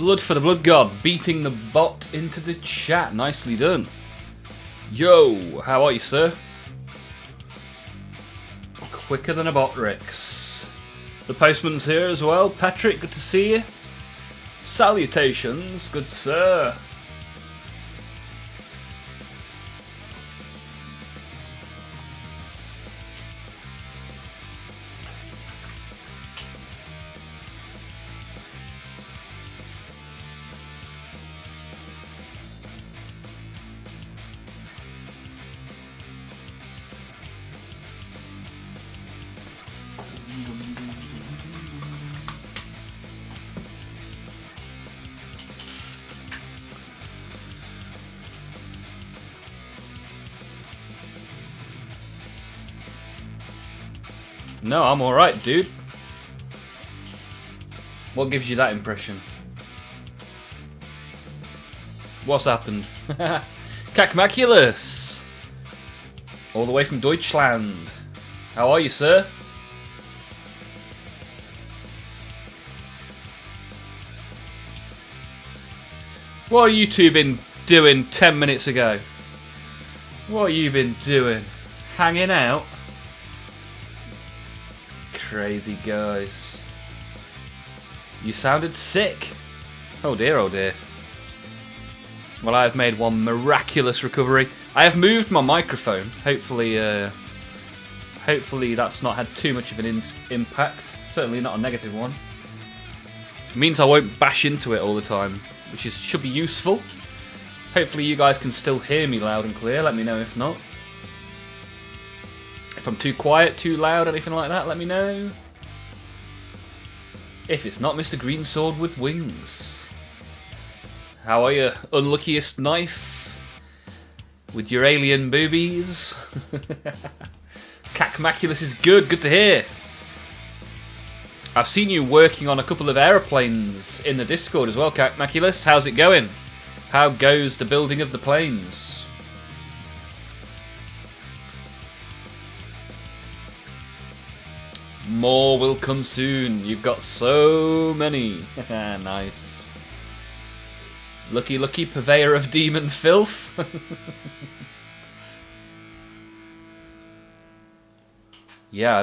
Blood for the Blood God, beating the bot into the chat. Nicely done. Yo, how are you, sir? Quicker than a bot, Rex. The postman's here as well. Patrick, good to see you. Salutations, good sir. No, I'm alright, dude. What gives you that impression? What's happened? Cacmaculus! All the way from Deutschland. How are you, sir? What have you two been doing 10 minutes ago? What have you been doing? Hanging out? Crazy guys. You sounded sick. Oh dear, oh dear. Well, I have made one miraculous recovery. I have moved my microphone. Hopefully that's not had too much of an impact. Certainly not a negative one. It means I won't bash into it all the time, which should be useful. Hopefully you guys can still hear me loud and clear. Let me know if not. If I'm too quiet, too loud, anything like that, let me know. If it's not Mr. Greensword with wings. How are you, unluckiest knife? With your alien boobies? Cacmaculus is good to hear. I've seen you working on a couple of aeroplanes in the Discord as well, Cacmaculus. How's it going? How goes the building of the planes? More will come soon. You've got so many. Nice. Lucky, lucky purveyor of demon filth. Yeah,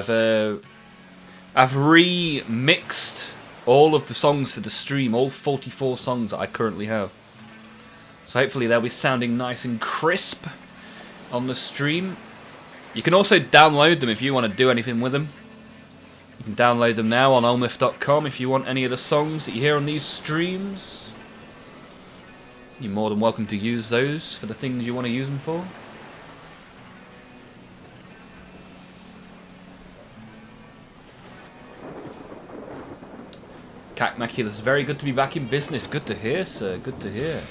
I've remixed all of the songs for the stream, all 44 songs that I currently have. So hopefully they'll be sounding nice and crisp on the stream. You can also download them if you want to do anything with them. You can download them now on olmaph.com if you want any of the songs that you hear on these streams. You're more than welcome to use those for the things you want to use them for. Cacmaculus, very good to be back in business. Good to hear, sir. Good to hear.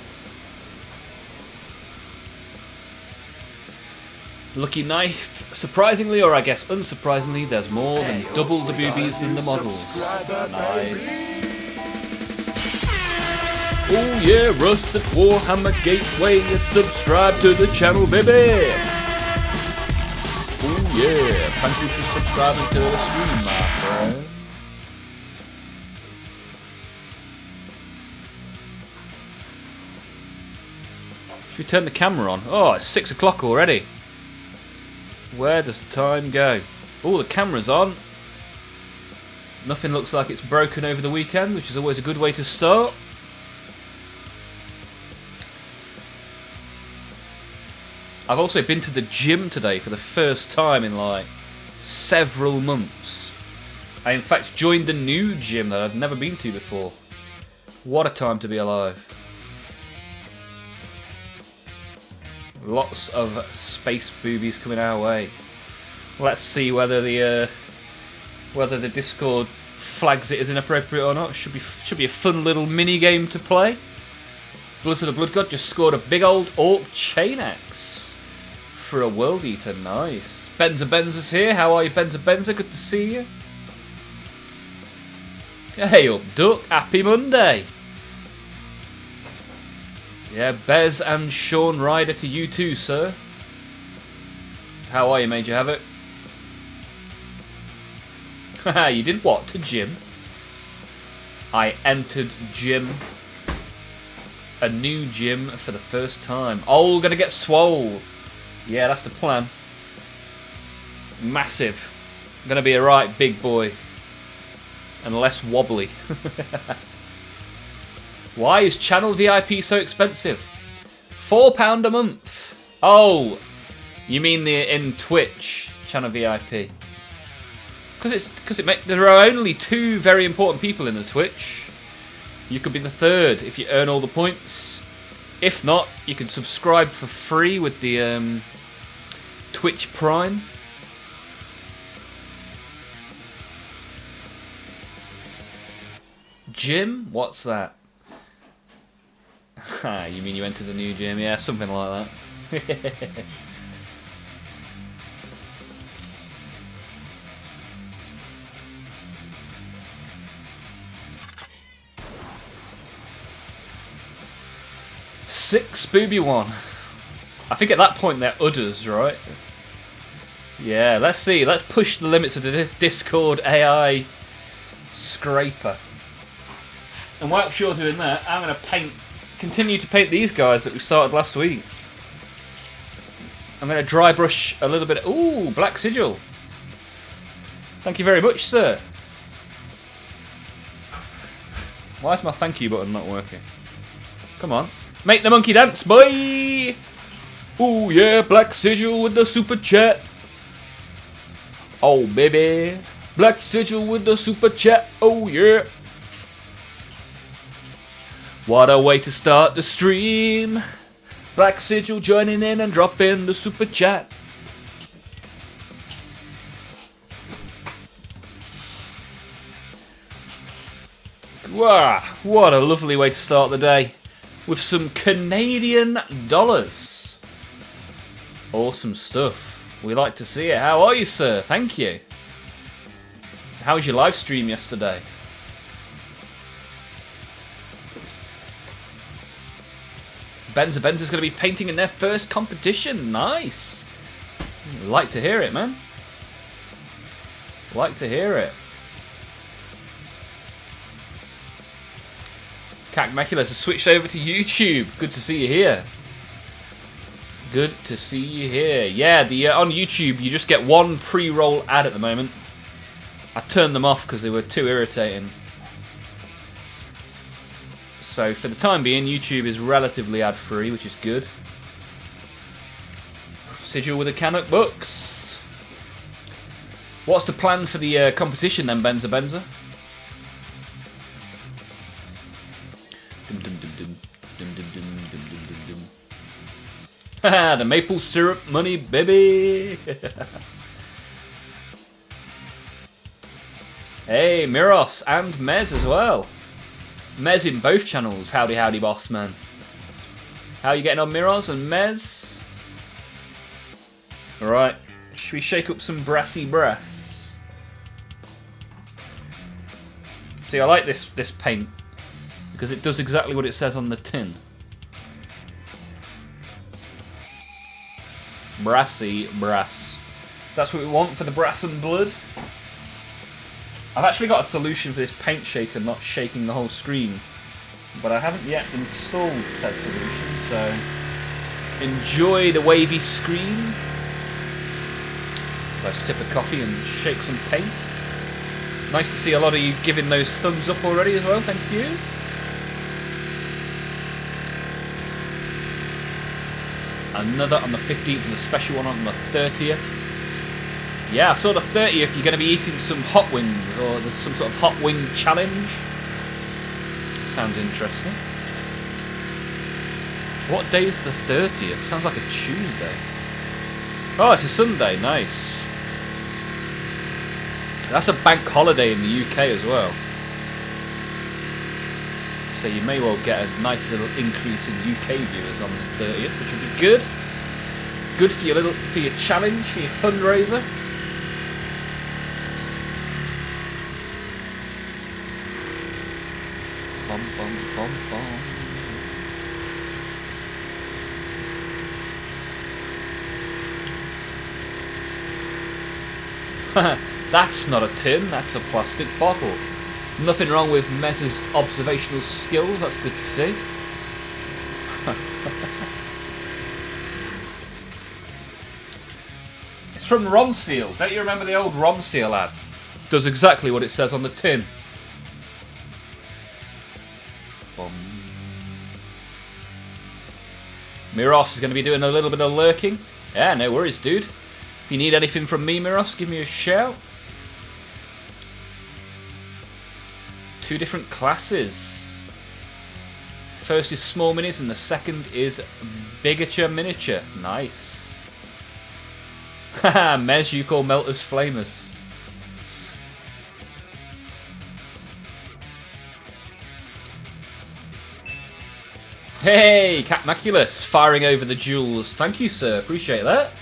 Lucky knife. Surprisingly, or I guess unsurprisingly, there's more than double the boobies in the models. Nice. Oh yeah, Russ at Warhammer Gateway, subscribe to the channel, baby. Oh yeah, thank you for subscribing to the stream, my friend. Should we turn the camera on? Oh, it's 6 o'clock already. Where does the time go? Oh, the camera's on. Nothing looks like it's broken over the weekend, which is always a good way to start. I've also been to the gym today for the first time in like several months. I in fact joined a new gym that I'd never been to before. What a time to be alive. Lots of space boobies coming our way. Let's see whether the Discord flags it as inappropriate or not. Should be a fun little mini game to play. Blood for the Blood God just scored a big old orc chain axe for a world eater. Nice. Benza Benza's here. How are you, Benza Benza? Good to see you. Hey up, Duck. Happy Monday. Yeah, Bez and Sean Ryder to you too, sir. How are you, Major Havoc? Haha, you did what? To gym? I entered gym. a new gym for the first time. Oh, gonna get swole. Yeah, that's the plan. Massive. Gonna be a right big boy. And less wobbly. Why is channel VIP so expensive? £4 a month. Oh, you mean in Twitch channel VIP? Because there are only 2 very important people in the Twitch. You could be the 3rd if you earn all the points. If not, you can subscribe for free with the Twitch Prime. Gym? What's that? You mean you went to the new gym? Yeah, something like that. Six booby one. I think at that point they're udders, right? Yeah, let's see. Let's push the limits of the Discord AI scraper. And whilst you're doing that, I'm going to continue to paint these guys that we started last week. I'm going to dry brush a little bit. Ooh, black sigil. Thank you very much, sir. Why is my thank you button not working? Come on. Make the monkey dance, boy! Ooh, yeah, black sigil with the super chat. Oh, baby. Black sigil with the super chat. Oh, yeah. What a way to start the stream. Black sigil joining in and dropping the super chat. Wow, what a lovely way to start the day. With some Canadian dollars. Awesome stuff. We like to see it. How are you, sir? Thank you. How was your live stream yesterday? Benza's going to be painting in their first competition. Nice. Like to hear it, man. Like to hear it. Cacmaculus has switched over to YouTube. Good to see you here. Good to see you here. Yeah, on YouTube you just get one pre-roll ad at the moment. I turned them off because they were too irritating. So for the time being, YouTube is relatively ad-free, which is good. Sigil with a Canuck Books. What's the plan for the competition then, Benza? Haha, the maple syrup money, baby. Hey, Miros and Mez as well. Mez in both channels. Howdy, howdy, boss man. How are you getting on, Miros and Mez? Alright, should we shake up some brassy brass? See, I like this paint because it does exactly what it says on the tin. Brassy brass. That's what we want for the brass and blood. I've actually got a solution for this paint shaker not shaking the whole screen, but I haven't yet installed said solution, so enjoy the wavy screen. I sip a coffee and shake some paint. Nice to see a lot of you giving those thumbs up already as well, thank you. Another on the 15th and a special one on the 30th. Yeah, I saw the 30th you're going to be eating some hot wings, or there's some sort of hot wing challenge. Sounds interesting. What day is the 30th? Sounds like a Tuesday. Oh, it's a Sunday, nice. That's a bank holiday in the UK as well. So you may well get a nice little increase in UK viewers on the 30th, which would be good. Good for your challenge, for your fundraiser. Bum, bum, bum, bum. That's not a tin, that's a plastic bottle. Nothing wrong with Mez's observational skills, that's good to see. It's from Ronseal. Don't you remember the old Ronseal ad? Does exactly what it says on the tin. Miros is going to be doing a little bit of lurking. Yeah, no worries, dude. If you need anything from me, Miros, give me a shout. 2 different classes. First is small minis and the second is bigature miniature. Nice. Haha, Mez, you call melters flamers. Hey, Catmaculus, firing over the jewels. Thank you, sir. Appreciate that.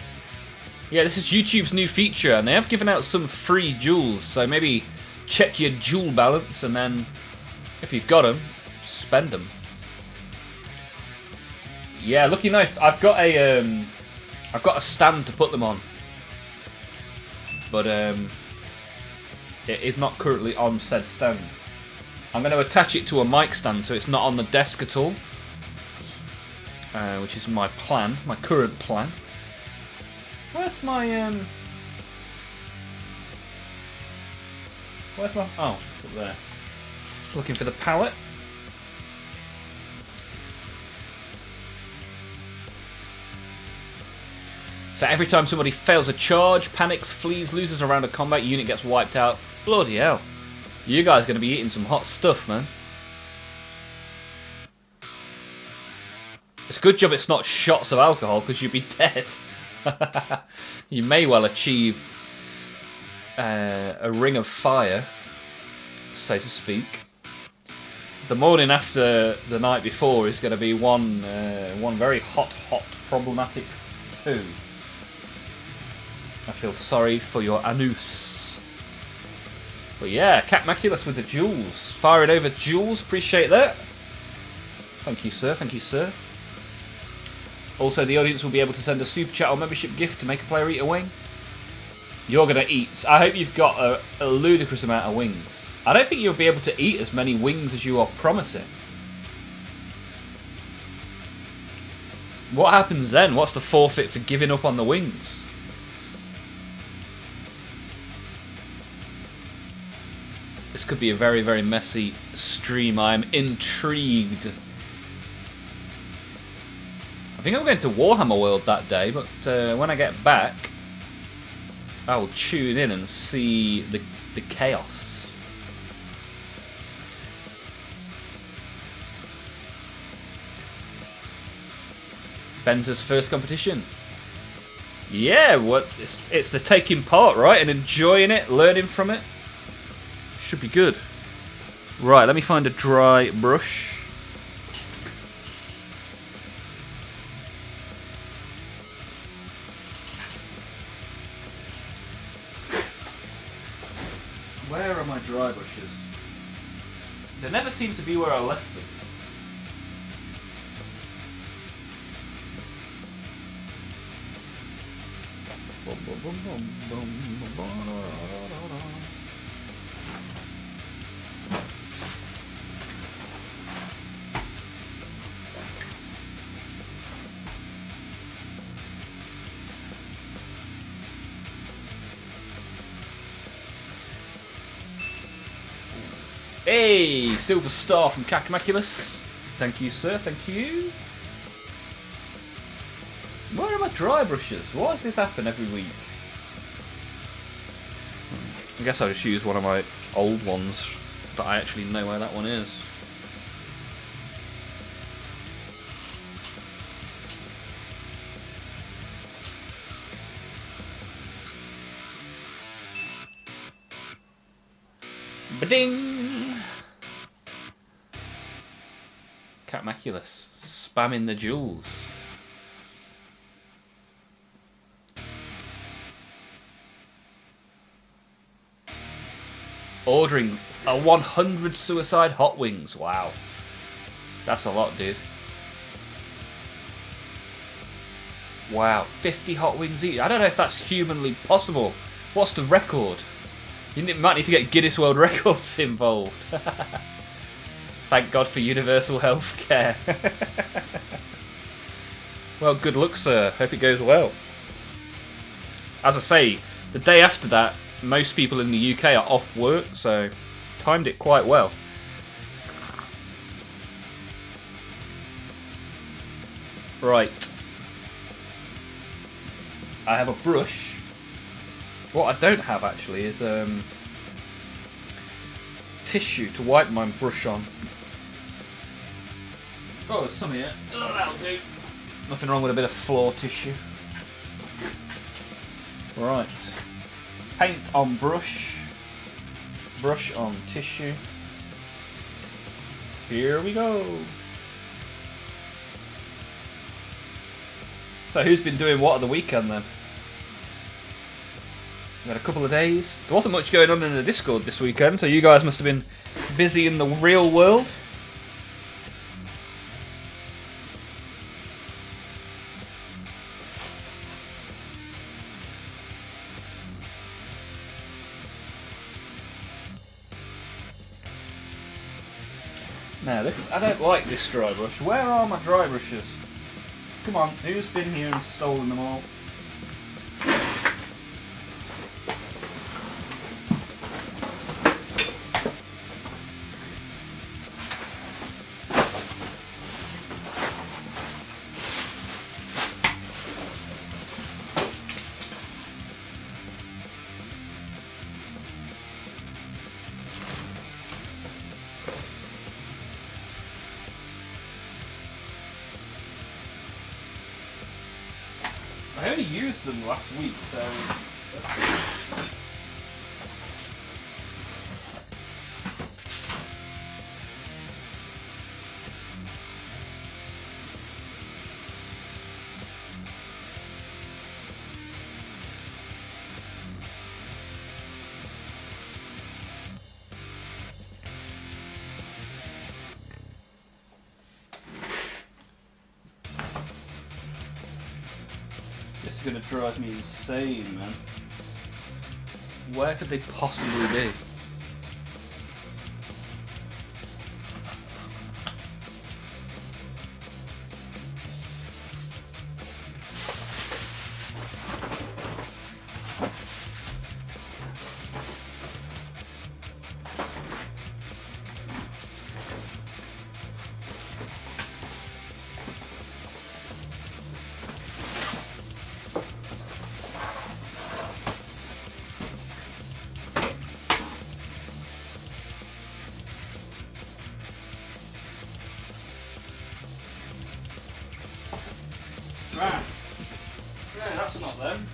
Yeah, this is YouTube's new feature, and they have given out some free jewels, so maybe check your jewel balance, and then, if you've got them, spend them. Yeah, lucky knife. I've got a stand to put them on, but it is not currently on said stand. I'm going to attach it to a mic stand, so it's not on the desk at all. Which is my plan, my current plan. Where's my oh, it's up there. Looking for the palette. So every time somebody fails a charge, panics, flees, loses around a combat, unit gets wiped out. Bloody hell. You guys are going to be eating some hot stuff, man. It's a good job it's not shots of alcohol, because you'd be dead. You may well achieve a ring of fire, so to speak. The morning after the night before is going to be one very hot, problematic poo. I feel sorry for your anus. But yeah, Catmaculus with the jewels. Firing over jewels, appreciate that. Thank you, sir, thank you, sir. Also, the audience will be able to send a super chat or membership gift to make a player eat a wing. You're going to eat. I hope you've got a ludicrous amount of wings. I don't think you'll be able to eat as many wings as you are promising. What happens then? What's the forfeit for giving up on the wings? This could be a very, very messy stream. I'm intrigued. I think I'm going to Warhammer World that day, but when I get back, I will tune in and see the chaos. Benza's first competition. Yeah, it's the taking part, right? And enjoying it, learning from it. Should be good. Right, let me find a dry brush. Where are my dry brushes? They never seem to be where I left them. Hey, silver star from Catmaculus. Thank you, sir. Thank you. Where are my dry brushes? Why does this happen every week? I guess I'll just use one of my old ones that I actually know where that one is. Ba-ding! Catmaculus, spamming the jewels. Ordering a 100 suicide hot wings. Wow. That's a lot, dude. Wow, 50 hot wings each. I don't know if that's humanly possible. What's the record? You might need to get Guinness World Records involved. Thank God for universal health care. Well, good luck, sir. Hope it goes well. as I say, the day after that, most people in the UK are off work, so timed it quite well. Right. I have a brush. What I don't have actually is tissue to wipe my brush on. Oh, there's some here. Oh, that'll do. Nothing wrong with a bit of floor tissue. Right. Paint on brush. Brush on tissue. Here we go. So who's been doing what at the weekend then? We had a couple of days. There wasn't much going on in the Discord this weekend, so you guys must have been busy in the real world. Now this, I don't like this dry brush. Where are my dry brushes? Come on, who's been here and stolen them all? I only used them last week, so... This is going to drive me insane, man. Where could they possibly be? Right. No, that's not them.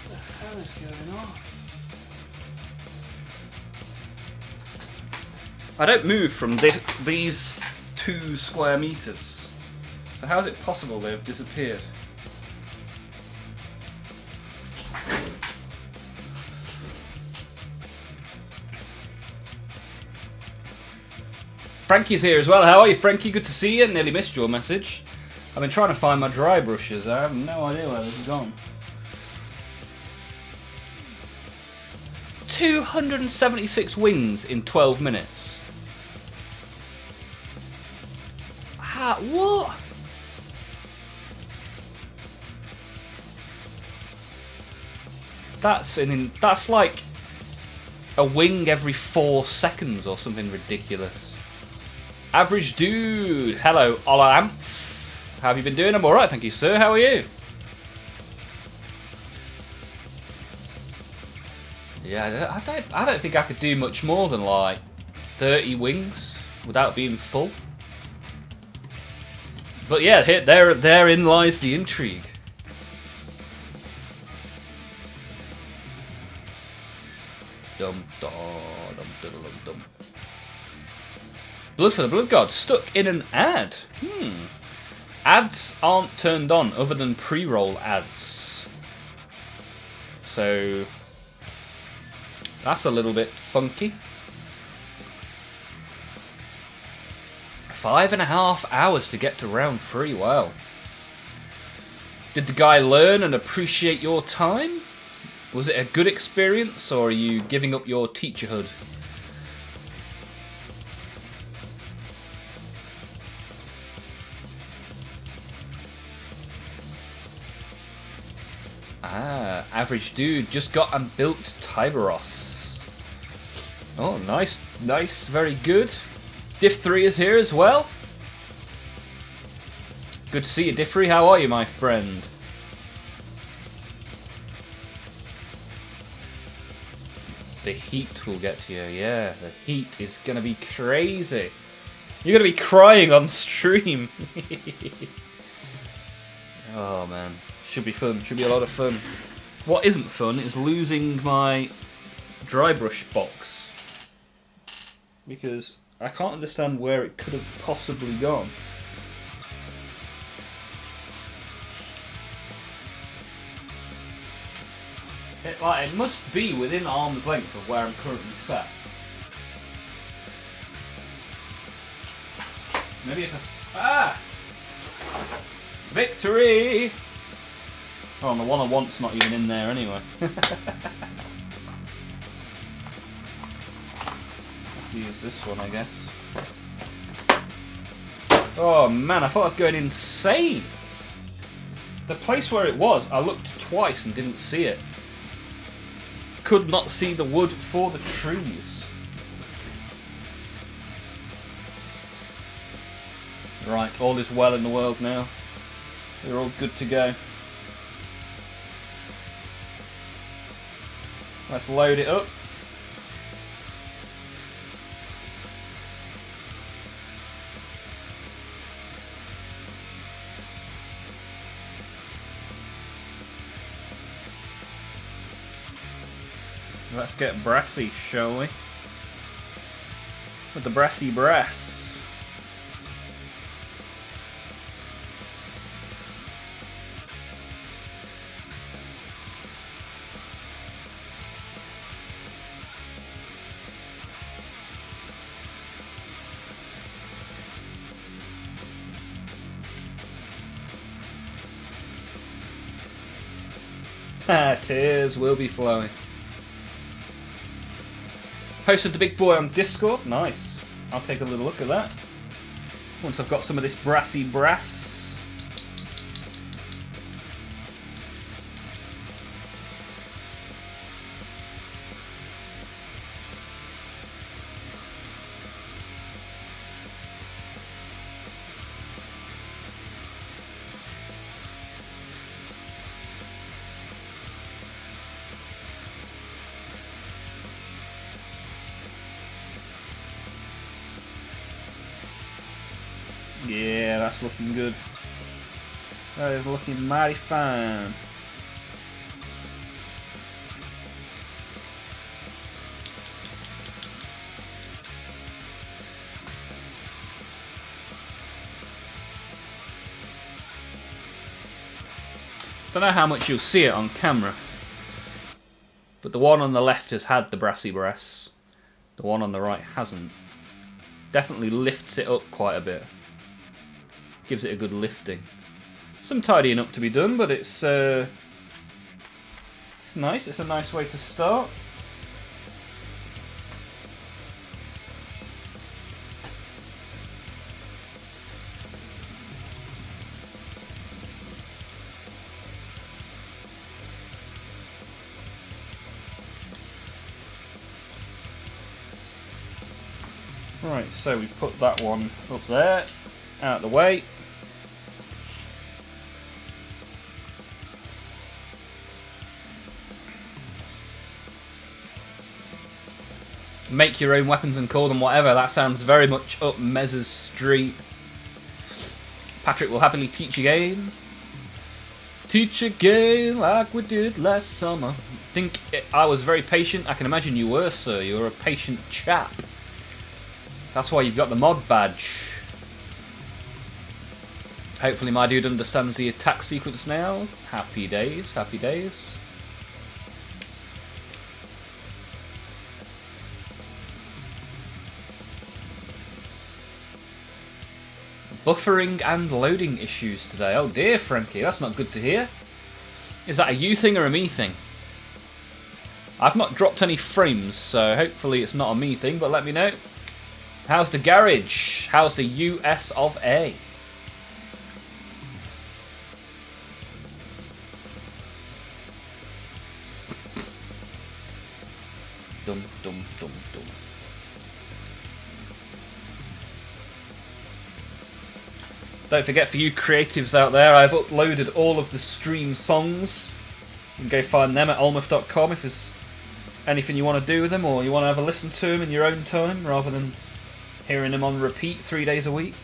What the hell is going on? I don't move from these 2 square meters. So how is it possible they've disappeared? Frankie's here as well. How are you, Frankie? Good to see you. Nearly missed your message. I've been trying to find my dry brushes. I have no idea where they've gone. 276 wings in 12 minutes. What? That's like a wing every 4 seconds or something ridiculous. Average dude, hello, Olmaph. How have you been doing? I'm alright, thank you, sir. How are you? Yeah, I don't think I could do much more than like 30 wings without being full. But yeah, therein lies the intrigue. Dum da dum dum dum. Blood for the Blood God, stuck in an ad. Ads aren't turned on other than pre-roll ads. So that's a little bit funky. 5.5 hours to get to round 3, wow. Did the guy learn and appreciate your time? Was it a good experience, or are you giving up your teacherhood? Average dude just got and built Tiberos. Oh, nice, nice, very good. Diff 3 is here as well. Good to see you, Diff 3. How are you, my friend? The heat will get to you, yeah. The heat is gonna be crazy. You're gonna be crying on stream. Oh man, should be fun. Should be a lot of fun. What isn't fun is losing my dry brush box, because I can't understand where it could have possibly gone. It must be within arm's length of where I'm currently sat. Maybe if I... Victory! Oh, and the one I want's not even in there anyway. Have to use this one, I guess. Oh man, I thought I was going insane! The place where it was, I looked twice and didn't see it. Could not see the wood for the trees. Right, all is well in the world now. We're all good to go. Let's load it up. Let's get brassy, shall we? With the brassy brass. Tears will be flowing. Posted the big boy on Discord. Nice. I'll take a little look at that. Once I've got some of this brassy brass. Yeah, that's looking good. That is looking mighty fine. Don't know how much you'll see it on camera, but the one on the left has had the brassy brass. The one on the right hasn't. Definitely lifts it up quite a bit. Gives it a good lifting. Some tidying up to be done, but it's nice. It's a nice way to start. Right, so we put that one up there, out of the way. Make your own weapons and call them whatever. That sounds very much up Mez's street. Patrick will happily teach again. Teach again like we did last summer. I was very patient. I can imagine you were, sir. You were a patient chap. That's why you've got the mod badge. Hopefully my dude understands the attack sequence now. Happy days, happy days. Buffering and loading issues today. Oh dear, Frankie, that's not good to hear. Is that a you thing or a me thing? I've not dropped any frames, so hopefully it's not a me thing, but let me know. How's the garage? How's the US of A? Dum, dum, dum, dum. Don't forget, for you creatives out there, I've uploaded all of the stream songs. You can go find them at olmaph.com if there's anything you want to do with them, or you want to have a listen to them in your own time rather than hearing them on repeat 3 days a week.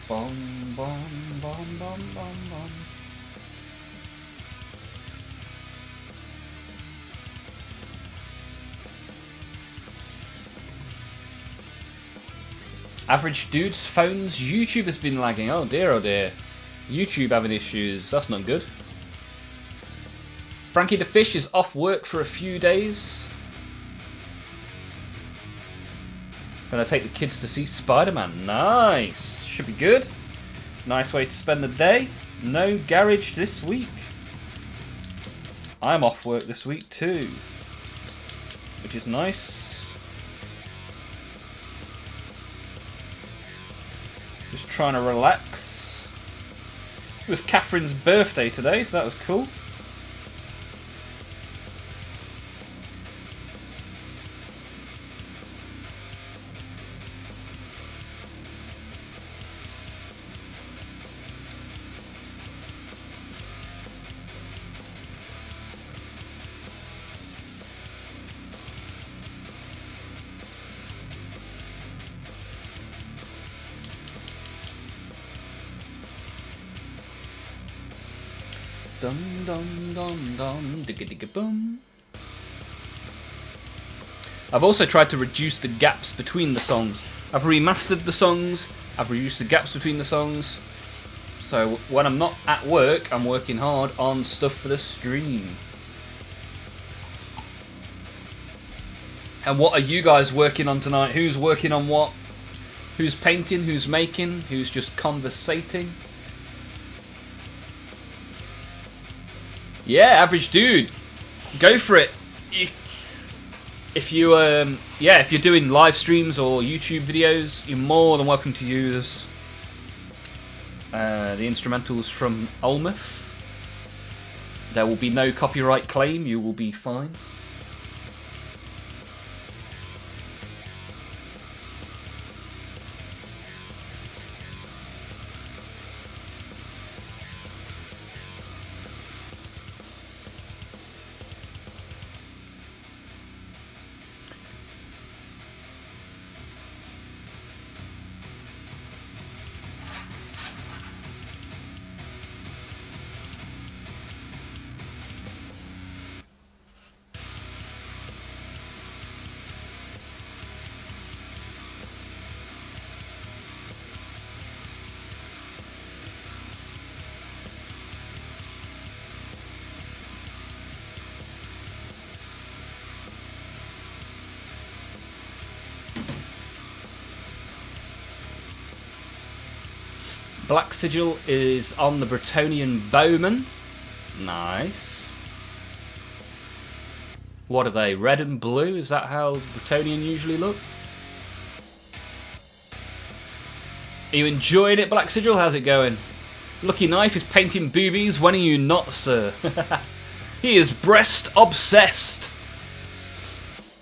Bom, bom, bom, bom, bom, bom. Average Dude's phone's YouTube has been lagging. Oh dear, oh dear. YouTube having issues. That's not good. Frankie the Fish is off work for a few days. Gonna take the kids to see Spider-Man. Nice. Should be good. Nice way to spend the day. No garage this week. I'm off work this week too, which is nice. Just trying to relax. It was Catherine's birthday today, so that was cool. Dum dum dum dum digga digga boom. I've also tried to reduce the gaps between the songs. I've remastered the songs, I've reduced the gaps between the songs. So when I'm not at work, I'm working hard on stuff for the stream. And what are you guys working on tonight? Who's working on what? Who's painting? Who's making? Who's just conversating? Yeah, Average Dude, go for it. If you, if you're doing live streams or YouTube videos, you're more than welcome to use the instrumentals from Olmaph. There will be no copyright claim. You will be fine. Black Sigil is on the Bretonian Bowman. Nice. What are they? Red and blue? Is that how Bretonian usually look? Are you enjoying it, Black Sigil? How's it going? Lucky Knife is painting boobies. When are you not, sir? He is breast obsessed.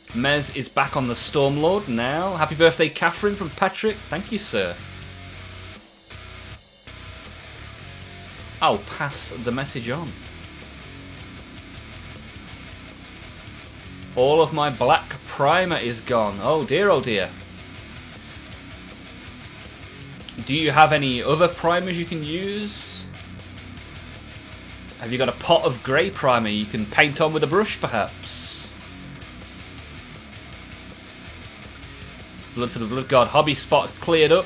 Mez is back on the Stormlord now. Happy birthday, Catherine, from Patrick. Thank you, sir. I'll pass the message on. All of my black primer is gone. Oh dear, oh dear. Do you have any other primers you can use? Have you got a pot of grey primer you can paint on with a brush, perhaps? Blood for the Blood God hobby spot cleared up.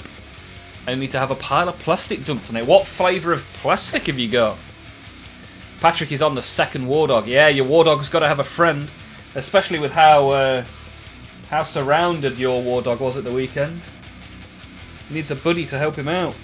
only to have a pile of plastic dumped on it. What flavour of plastic have you got? Patrick is on the second war dog. Yeah, your war dog's got to have a friend, especially with how surrounded your war dog was at the weekend. He needs a buddy to help him out.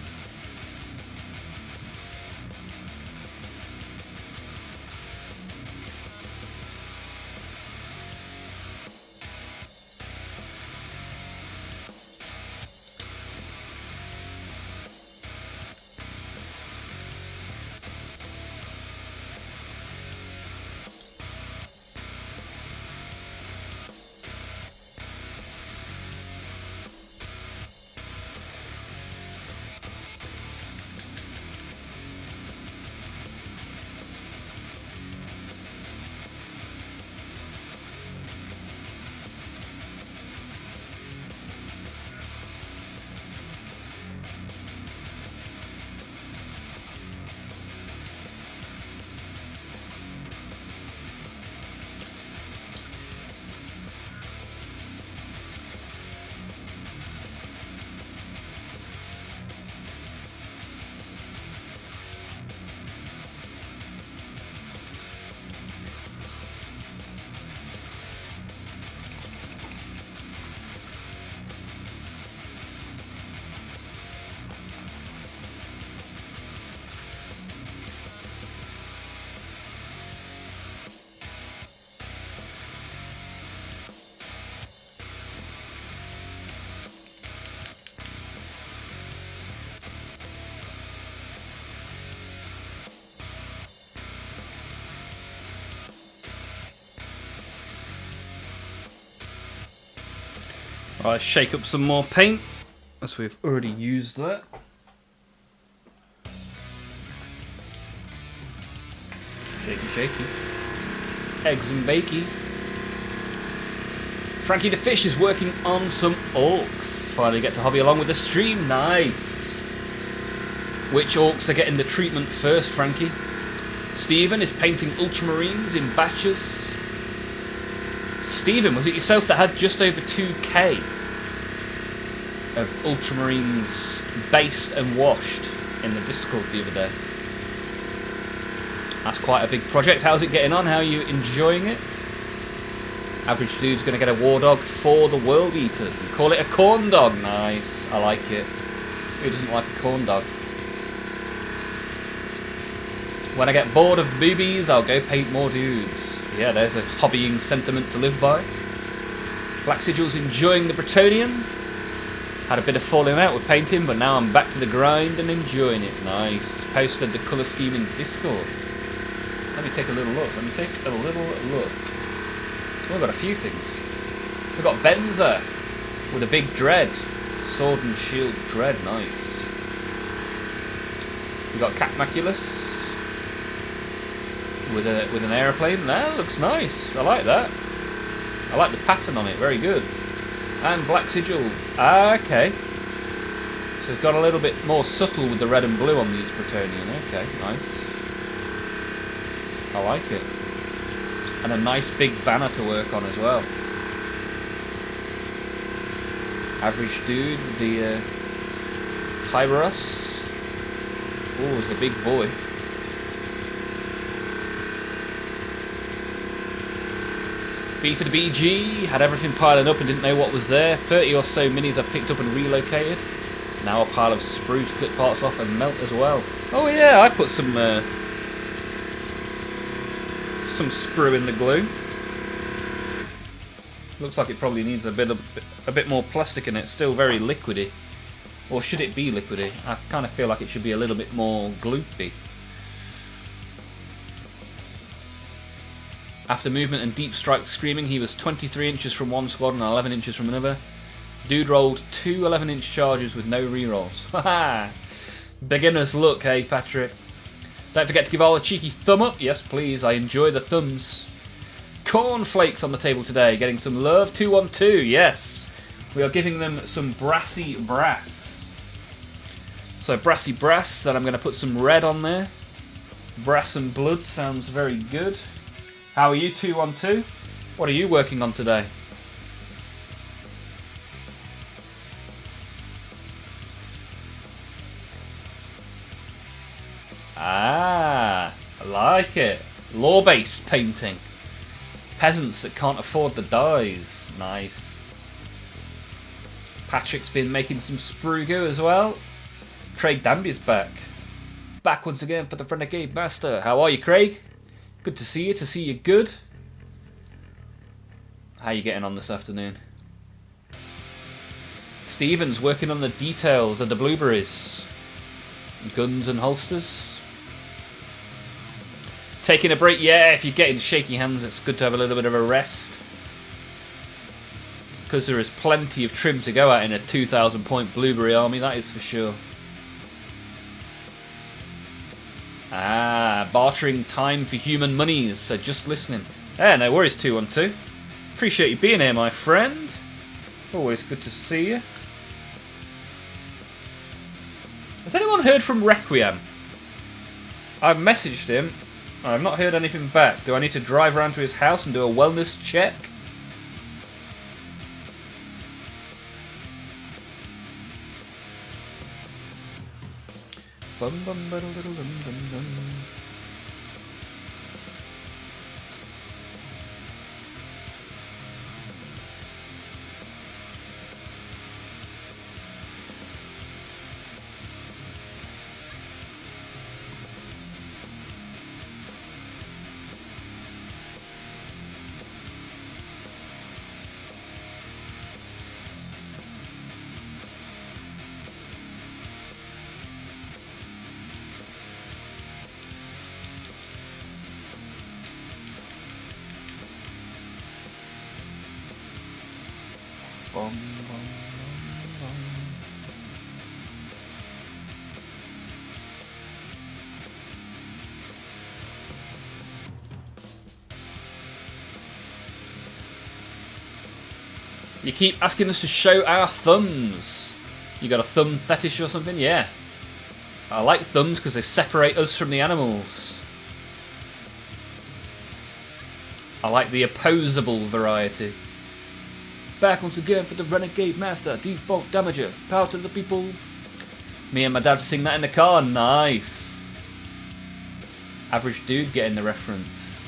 I'll shake up some more paint, as we've already used that. Shaky, shaky. Eggs and bakey. Frankie the Fish is working on some orcs. Finally get to hobby along with the stream. Nice. Which orcs are getting the treatment first, Frankie? Stephen is painting ultramarines in batches. Stephen, was it yourself that had just over 2k of ultramarines based and washed in the Discord the other day? That's quite a big project. How's it getting on? How are you enjoying it? Average Dude's going to get a war dog for the World Eaters. You call it a corn dog. Nice. I like it. Who doesn't like a corn dog? When I get bored of boobies, I'll go paint more dudes. Yeah, there's a hobbying sentiment to live by. Black Sigil's enjoying the Bretonian. Had a bit of falling out with painting, but now I'm back to the grind and enjoying it. Nice. Posted the colour scheme in Discord. Let me take a little look. We've got a few things. We've got Benza with a big dread. Sword and shield dread. Nice. We've got Catmaculus with an aeroplane. That looks nice. I like that. I like the pattern on it. Very good. And Black Sigil. Okay. So it's got a little bit more subtle with the red and blue on these Bretonian. Okay, nice. I like it. And a nice big banner to work on as well. Average Dude, the Hyberus. Oh, he's a big boy. B for the BG, had everything piling up and didn't know what was there. 30 or so minis I picked up and relocated. Now a pile of sprue to clip parts off and melt as well. Oh yeah, I put some sprue in the glue. Looks like it probably needs a bit more plastic in it. Still very liquidy. Or should it be liquidy? I kind of feel like it should be a little bit more gloopy. After movement and deep strike screaming, he was 23 inches from one squad and 11 inches from another. Dude rolled 2 11-inch charges with no rerolls. Haha! Beginner's luck, hey Patrick. Don't forget to give all a cheeky thumb up. Yes, please. I enjoy the thumbs. Cornflakes on the table today. Getting some love. 212. Yes. We are giving them some brassy brass. So brassy brass. Then I'm going to put some red on there. Brass and blood sounds very good. How are you, 212? What are you working on today? Ah, I like it. Law-based painting. Peasants that can't afford the dyes. Nice. Patrick's been making some sprue goo as well. Craig Danby's back. Back once again for the Renegade Master. How are you, Craig? Good to see you. To see you good. How you getting on this afternoon? Stephen's working on the details of the blueberries. Guns and holsters. Taking a break, yeah, if you're getting shaky hands, it's good to have a little bit of a rest. Because there is plenty of trim to go at in a 2,000 point blueberry army, that is for sure. Ah, bartering time for human monies, so just listening. Yeah, no worries, 212. Appreciate you being here, my friend. Always good to see you. Has anyone heard from Requiem? I've messaged him. I've not heard anything back. Do I need to drive around to his house and do a wellness check? Bum bum ba dum dum dum dum. Bum, bum, bum, bum. You keep asking us to show our thumbs. You got a thumb fetish or something? Yeah. I like thumbs because they separate us from the animals. I like the opposable variety. Back once again for the Renegade Master, default damager, power to the people. Me and my dad sing that in the car, nice. Average dude getting the reference.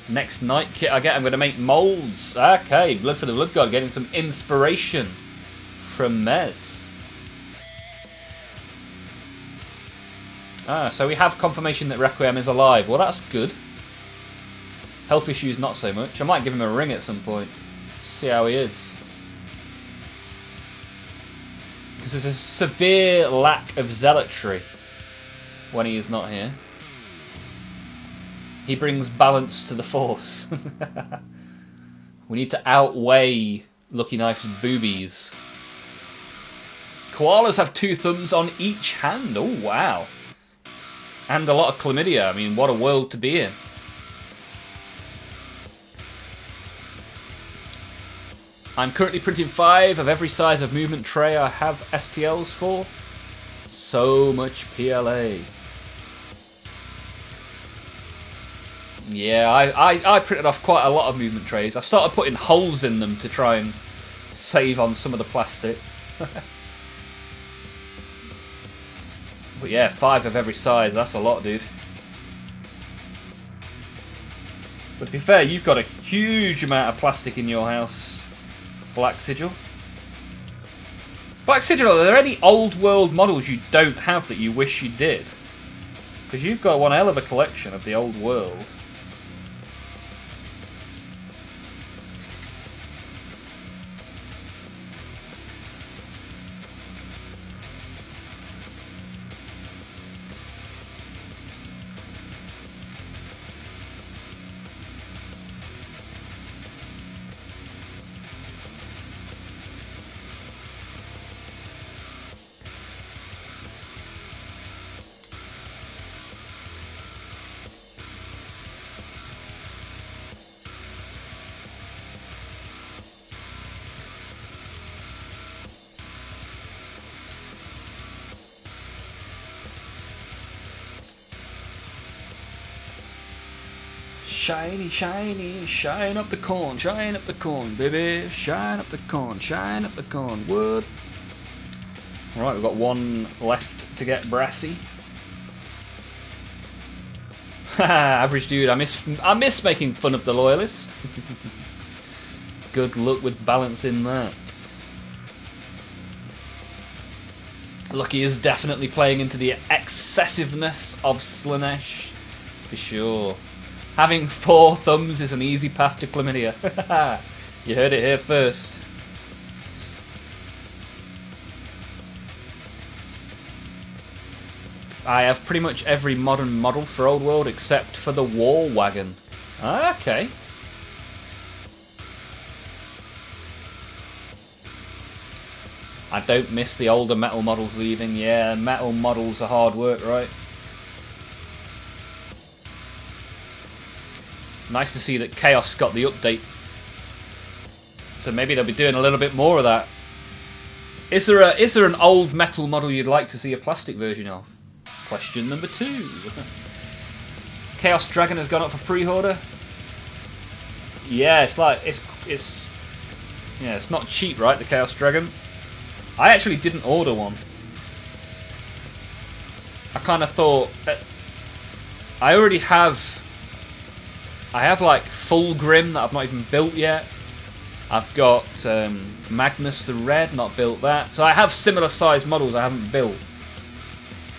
Next night kit I get, I'm going to make moulds. Okay, Blood for the Blood God, getting some inspiration from Mez. Ah, so we have confirmation that Requiem is alive. Well, that's good. Health issues, not so much. I might give him a ring at some point. See how he is. Because there's a severe lack of zealotry when he is not here. He brings balance to the force. We need to outweigh Lucky Knife's boobies. Koalas have 2 thumbs on each hand. Oh, wow. And a lot of chlamydia. I mean, what a world to be in. I'm currently printing 5 of every size of movement tray I have STLs for. So much PLA. Yeah, I printed off quite a lot of movement trays. I started putting holes in them to try and save on some of the plastic. But yeah, 5 of every size, that's a lot, dude. But to be fair, you've got a huge amount of plastic in your house. Black Sigil. Black Sigil, are there any old world models you don't have that you wish you did? Because you've got one hell of a collection of the old world. Shiny, shiny, shine up the corn, baby. Shine up the corn, what? Right, we've got one left to get brassy. Average dude, I miss making fun of the loyalist. Good luck with balancing that. Lucky is definitely playing into the excessiveness of Slanesh, for sure. Having 4 thumbs is an easy path to chlamydia. You heard it here first. I have pretty much every modern model for Old World except for the War Wagon. Okay. I don't miss the older metal models leaving. Yeah, metal models are hard work, right? Nice to see that Chaos got the update. So maybe they'll be doing a little bit more of that. Is there an old metal model you'd like to see a plastic version of? Question number 2. Chaos Dragon has gone up for pre-order. Yeah, it's not cheap, right? The Chaos Dragon. I actually didn't order one. I kind of thought I have like full Grim that I've not even built yet. I've got Magnus the Red, not built that. So I have similar sized models I haven't built.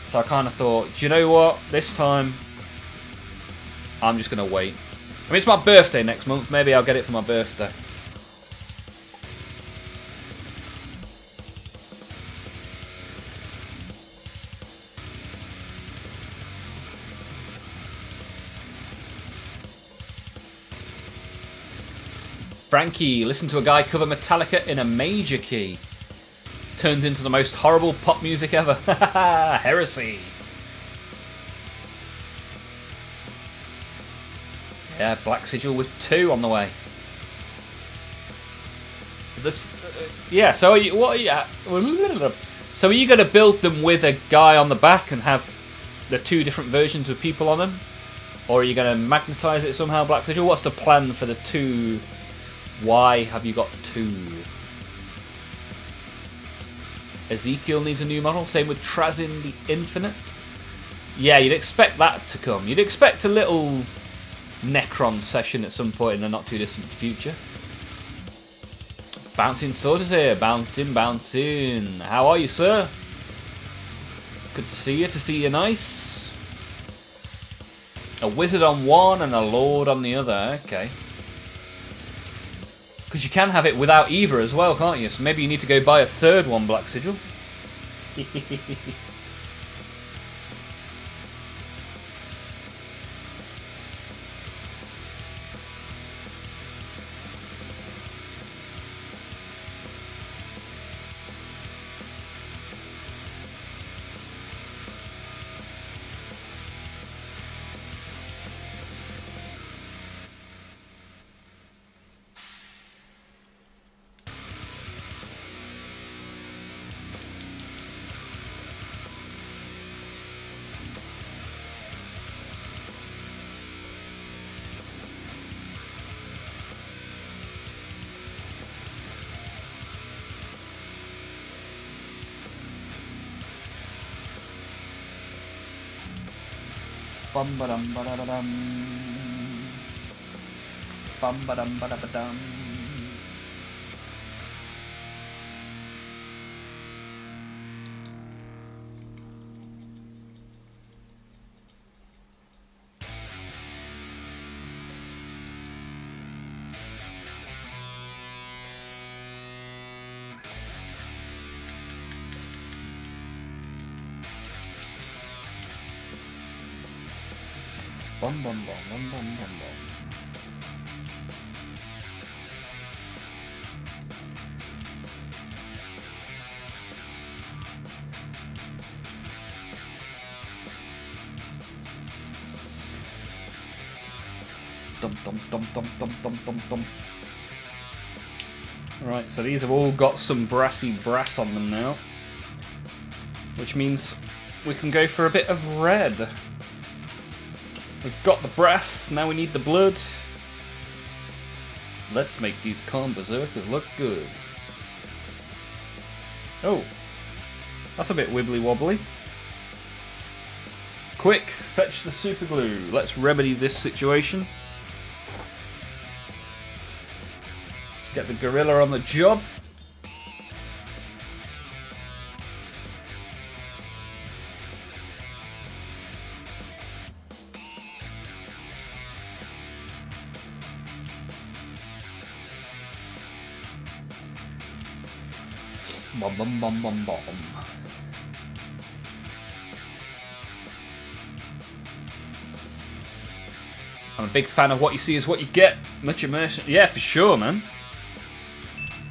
So I kind of thought, do you know what? This time, I'm just going to wait. I mean, it's my birthday next month. Maybe I'll get it for my birthday. Frankie, listen to a guy cover Metallica in a major key. Turns into the most horrible pop music ever. Heresy. Yeah, Black Sigil with 2 on the way. Yeah, so are you going to build them with a guy on the back and have the 2 different versions with people on them? Or are you going to magnetize it somehow, Black Sigil? What's the plan for the 2? Why have you got 2? Ezekiel needs a new model. Same with Trazin the Infinite. Yeah, you'd expect that to come. You'd expect a little Necron session at some point in the not too distant future. Bouncing Sword is here. Bouncing. How are you, sir? Good to see you. To see you nice. A wizard on one and a lord on the other. Okay. Because you can have it without either as well, can't you? So maybe you need to go buy a 3rd one, Black Sigil. Bum ba dum ba da ba dum. Bum ba dum ba da ba dum. Bum bum bum bum bum bum bum. Dum dum dum dum dum dum dum dum. Right, so these have all got some brassy brass on them now, which means we can go for a bit of red. We've got the brass, now we need the blood. Let's make these calm berserkers look good. Oh. That's a bit wibbly wobbly. Quick, fetch the super glue. Let's remedy this situation. Get the gorilla on the job. Bum bum bum bum bum. I'm a big fan of what you see is what you get. Much immersion. Yeah, for sure, man.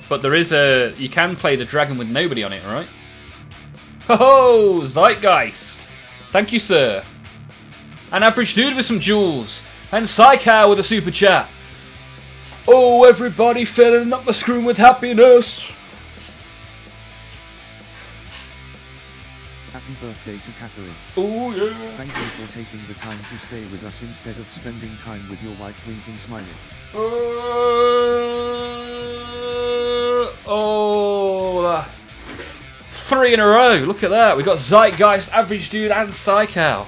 But there is a... You can play the dragon with nobody on it, right? Ho-ho! Zeitgeist! Thank you, sir. An average dude with some jewels. And Psychow with a super chat. Oh, everybody filling up the screen with happiness. Happy birthday to Catherine. Oh, yeah. Thank you for taking the time to stay with us instead of spending time with your wife winking smiling. Oh, 3 in a row. Look at that. We got Zeitgeist, Average Dude, and Psychow.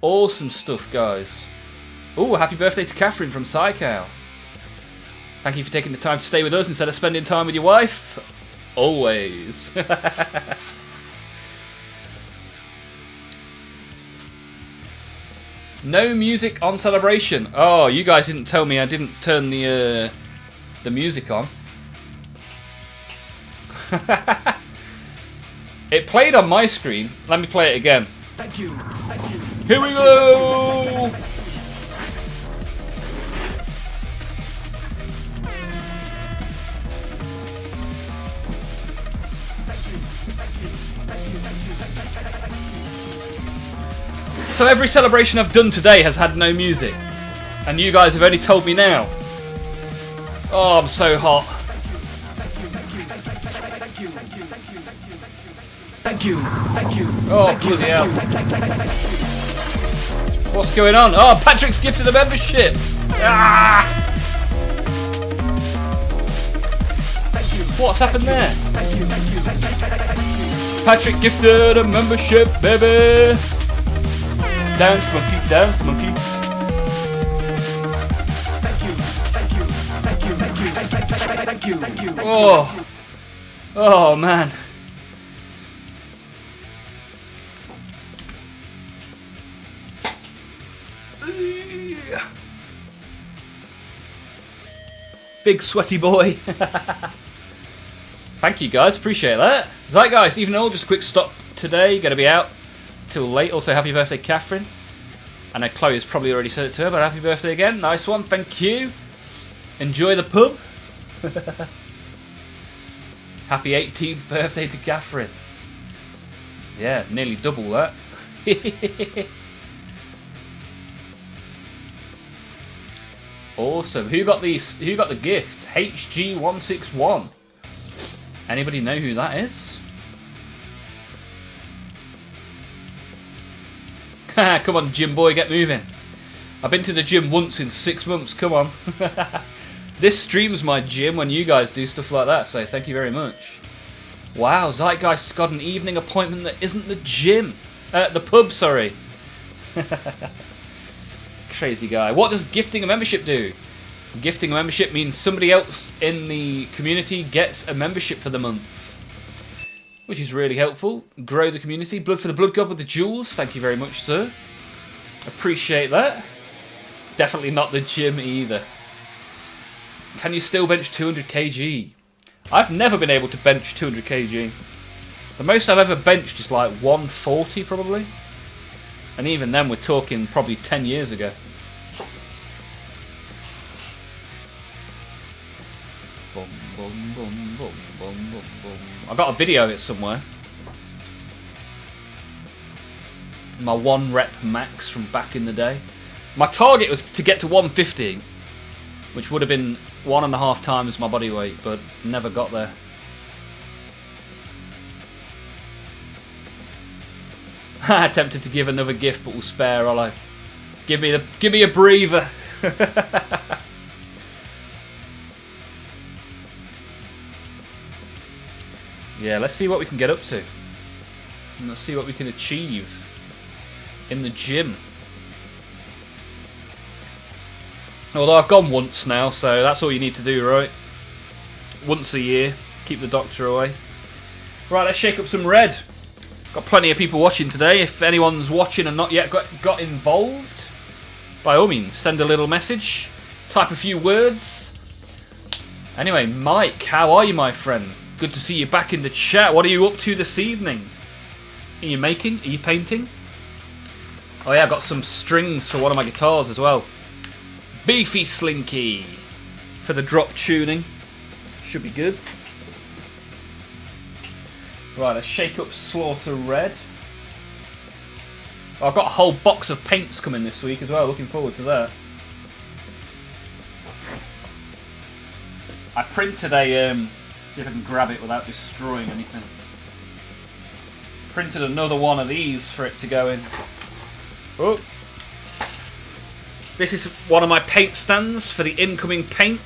Awesome stuff, guys. Oh, happy birthday to Catherine from Psychow. Thank you for taking the time to stay with us instead of spending time with your wife. Always. No music on Celebration. Oh, you guys didn't tell me I didn't turn the music on. It played on my screen. Let me play it again. Thank you. Thank you. Here we go. So every celebration I've done today has had no music. And you guys have only told me now. Oh, I'm so hot. Thank you. Thank you. Oh, bloody hell. What's going on? Oh, Patrick's gifted a membership. Ah! What's happened there? Patrick gifted a membership, baby. Dance monkey, dance monkey. Thank you. Oh, oh man. Big sweaty boy. Thank you guys, appreciate that. Zeitgeist, even though just a quick stop today, gonna be out till late. Also, happy birthday, Catherine. I know Chloe's probably already said it to her, but happy birthday again. Nice one, thank you. Enjoy the pub. Happy 18th birthday to Catherine. Yeah, nearly double that. Awesome. Who got these? Who got the gift? HG161. Anybody know who that is? Come on, gym boy, get moving. I've been to the gym once in 6 months. Come on. This stream's my gym when you guys do stuff like that, so thank you very much. Wow, Zeitgeist's got an evening appointment that isn't the gym. The pub, sorry. Crazy guy. What does gifting a membership do? Gifting a membership means somebody else in the community gets a membership for the month, which is really helpful. Grow the community. Blood for the Blood God with the jewels. Thank you very much, sir. Appreciate that. Definitely not the gym either. Can you still bench 200 kg? I've never been able to bench 200 kg. The most I've ever benched is like 140 probably. And even then we're talking probably 10 years ago. Boom, boom, boom, boom, boom, boom, boom. I've got a video of it somewhere. My 1 rep max from back in the day. My target was to get to 150, which would have been 1.5 times my body weight, but never got there. Tempted to give another gift, but we'll spare Rollo. Give me a breather. Yeah, let's see what we can get up to. And let's see what we can achieve in the gym. Although I've gone once now, so that's all you need to do, right? Once a year. Keep the doctor away. Right, let's shake up some red. Got plenty of people watching today. If anyone's watching and not yet got involved, by all means, send a little message. Type a few words. Anyway, Mike, how are you, my friend? Good to see you back in the chat. What are you up to this evening? Are you making? Are you painting? Oh yeah, I got some strings for one of my guitars as well. Beefy Slinky for the drop tuning. Should be good. Right, let's shake up Slaughter Red. I've got a whole box of paints coming this week as well. Looking forward to that. I printed a... see if I can grab it without destroying anything. Printed another one of these for it to go in. Oh. This is one of my paint stands for the incoming paint.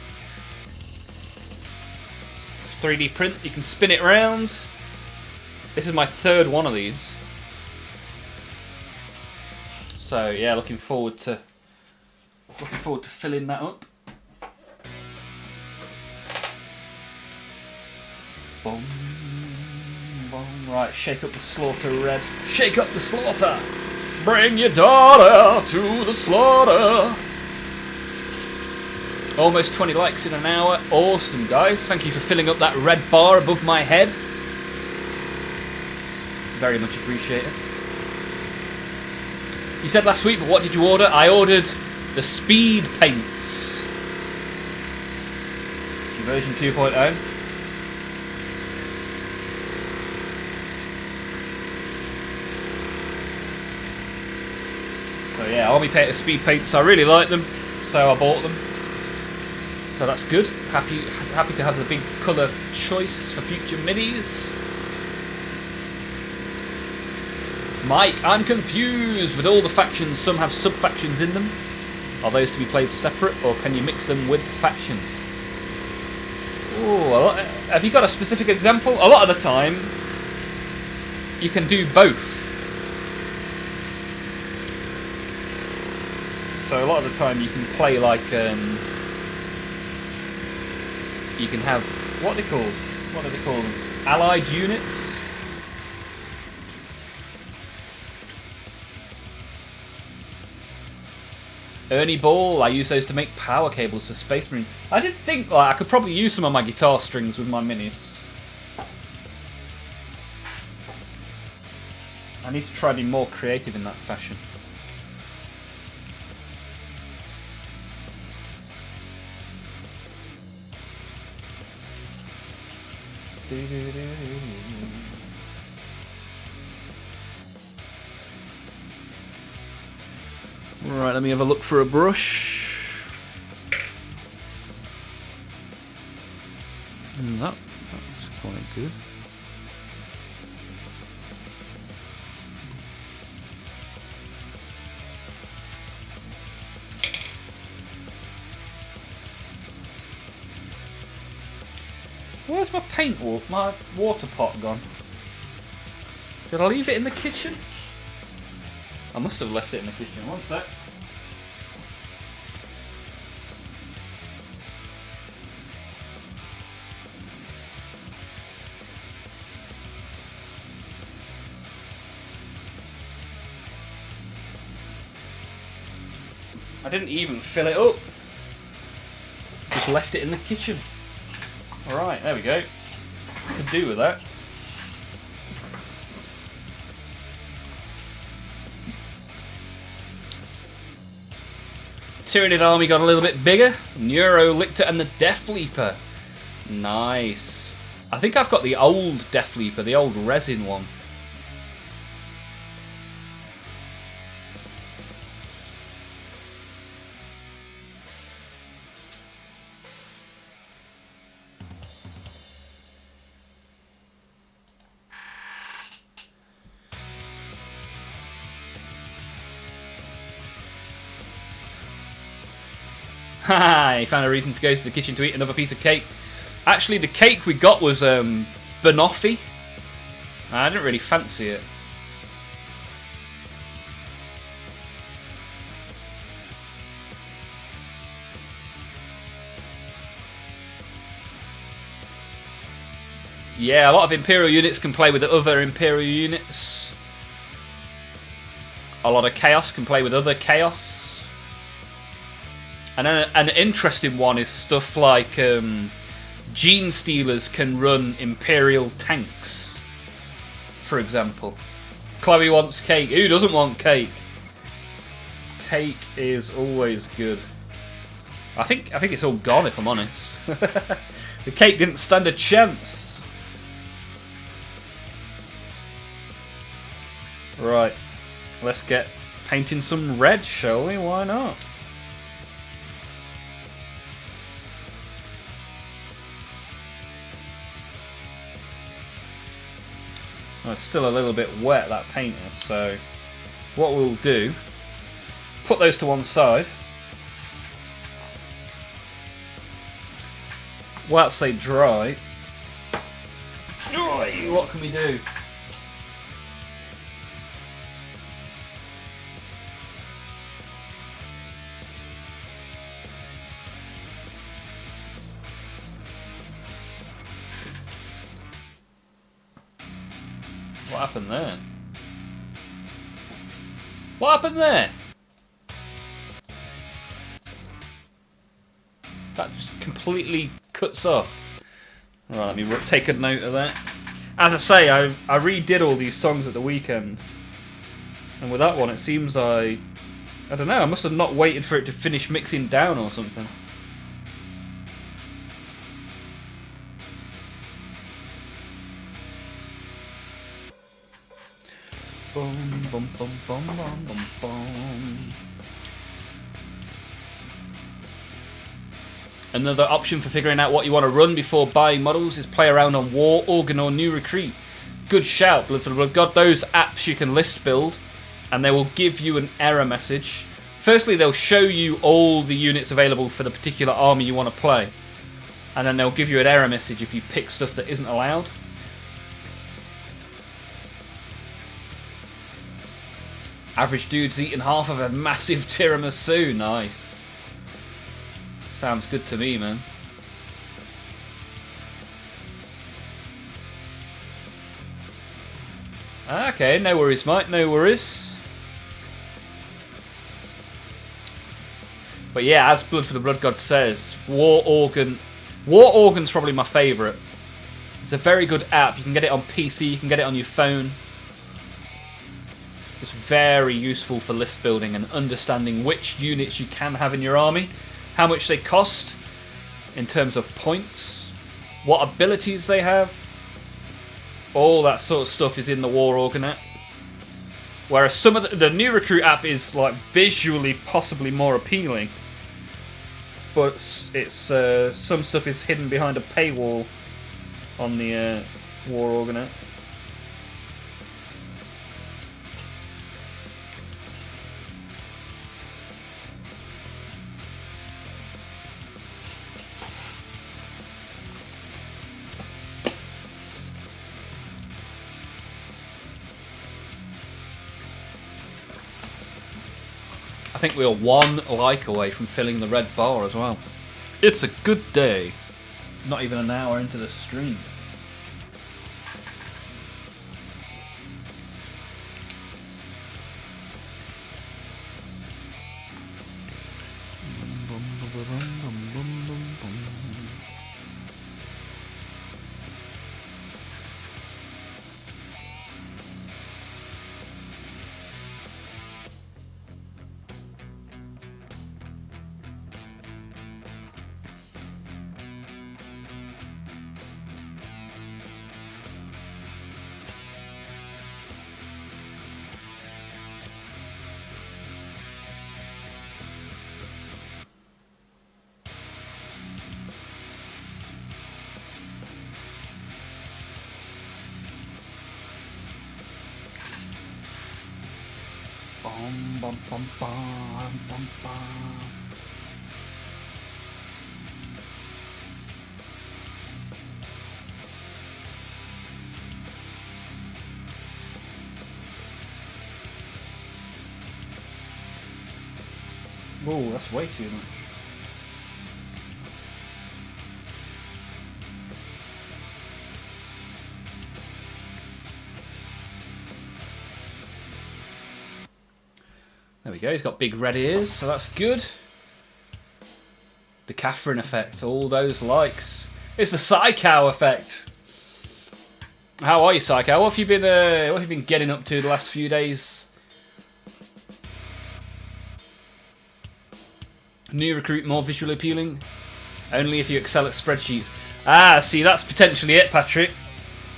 3D print, you can spin it around. This is my third one of these. So yeah, looking forward to filling that up. Boom, boom. Right, shake up the Slaughter Red. Shake up the slaughter! Bring your daughter to the slaughter! Almost 20 likes in an hour. Awesome, guys. Thank you for filling up that red bar above my head. Very much appreciated. You said last week, but what did you order? I ordered the speed paints. Version 2.0. So yeah, Army Painter speed paints. I really like them, so I bought them. So that's good. Happy to have the big colour choice for future minis. Mike, I'm confused with all the factions. Some have sub-factions in them. Are those to be played separate, or can you mix them with the faction? Ooh, have you got a specific example? A lot of the time, you can do both. So a lot of the time you can play like, you can have, what do they call them? Allied units? Ernie Ball, I use those to make power cables for Space Marine. I did think like I could probably use some of my guitar strings with my minis. I need to try to be more creative in that fashion. Right, let me have a look for a brush. That looks quite good. Where's my paint my water pot gone? Did I leave it in the kitchen? I must have left it in the kitchen. One sec. I didn't even fill it up. Just left it in the kitchen. Alright, there we go. Could do with that. Tyranid army got a little bit bigger. Neuro Lictor and the Death Leaper. Nice. I think I've got the old Death Leaper, the old resin one. Haha, he found a reason to go to the kitchen to eat another piece of cake. Actually, the cake we got was banoffee. I didn't really fancy it. Yeah, a lot of Imperial units can play with other Imperial units. A lot of Chaos can play with other Chaos. And then an interesting one is stuff like Gene Stealers can run Imperial tanks, for example. Chloe wants cake. Who doesn't want cake? Cake is always good. I think it's all gone, if I'm honest. The cake didn't stand a chance. Right, let's get painting some red, shall we? Why not? Well, it's still a little bit wet, that paint is, so what we'll do, put those to one side. Whilst they dry, what can we do? What happened there? What happened there? That just completely cuts off. Right, let me take a note of that. As I say, I redid all these songs at the weekend. And with that one, it seems I don't know, I must have not waited for it to finish mixing down or something. Boom, boom, boom, boom, boom, boom, boom. Another option for figuring out what you want to run before buying models is play around on War, Organ or New Recruit. Good shout, Blood for the Blood God. Those apps you can list build and they will give you an error message. Firstly, they'll show you all the units available for the particular army you want to play. And then they'll give you an error message if you pick stuff that isn't allowed. Average dude's eating half of a massive tiramisu. Nice. Sounds good to me, man. Okay, no worries, mate. No worries. But yeah, as Blood for the Blood God says, War Organ. War Organ's probably my favourite. It's a very good app. You can get it on PC, you can get it on your phone. It's very useful for list building and understanding which units you can have in your army, how much they cost in terms of points, what abilities they have. All that sort of stuff is in the War Organ app. Whereas some of the New Recruit app is like visually possibly more appealing, but it's some stuff is hidden behind a paywall on the War Organ app. I think we are one like away from filling the red bar as well. It's a good day. Not even an hour into the stream. Bum, bum, bum, bum, bum, bum. Whoa, that's way too much. There we go, he's got big red ears, so that's good. The Catherine effect, all those likes. It's the Psychow effect. How are you, Psychow? What have you been getting up to the last few days? New recruit, more visually appealing. Only if you excel at spreadsheets. Ah, see, that's potentially it, Patrick.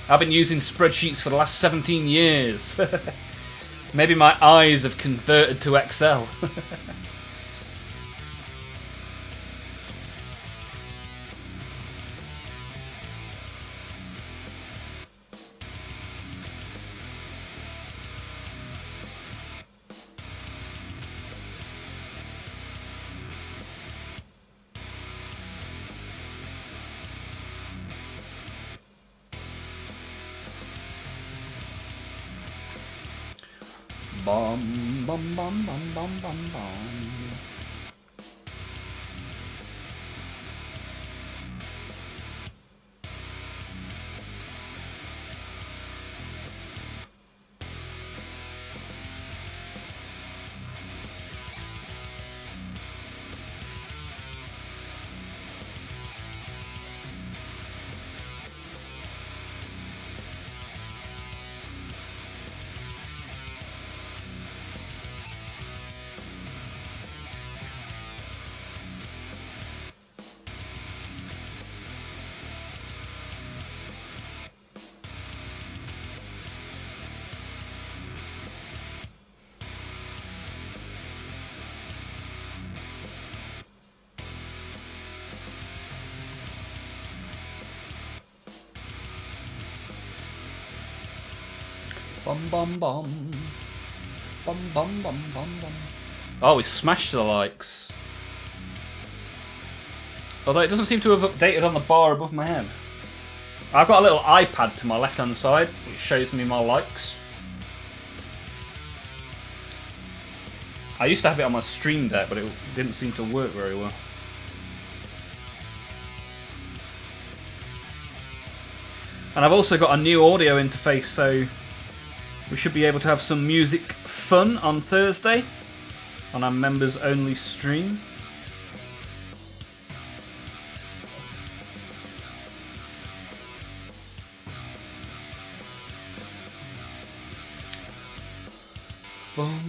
I've been using spreadsheets for the last 17 years. Maybe my eyes have converted to Excel. Bum bum bum bum bum bum bum. Bum bum bum. Bum bum bum bum bum. Oh, we smashed the likes. Although it doesn't seem to have updated on the bar above my head. I've got a little iPad to my left hand side which shows me my likes. I used to have it on my Stream Deck, but it didn't seem to work very well. And I've also got a new audio interface, so we should be able to have some music fun on Thursday on our members only stream.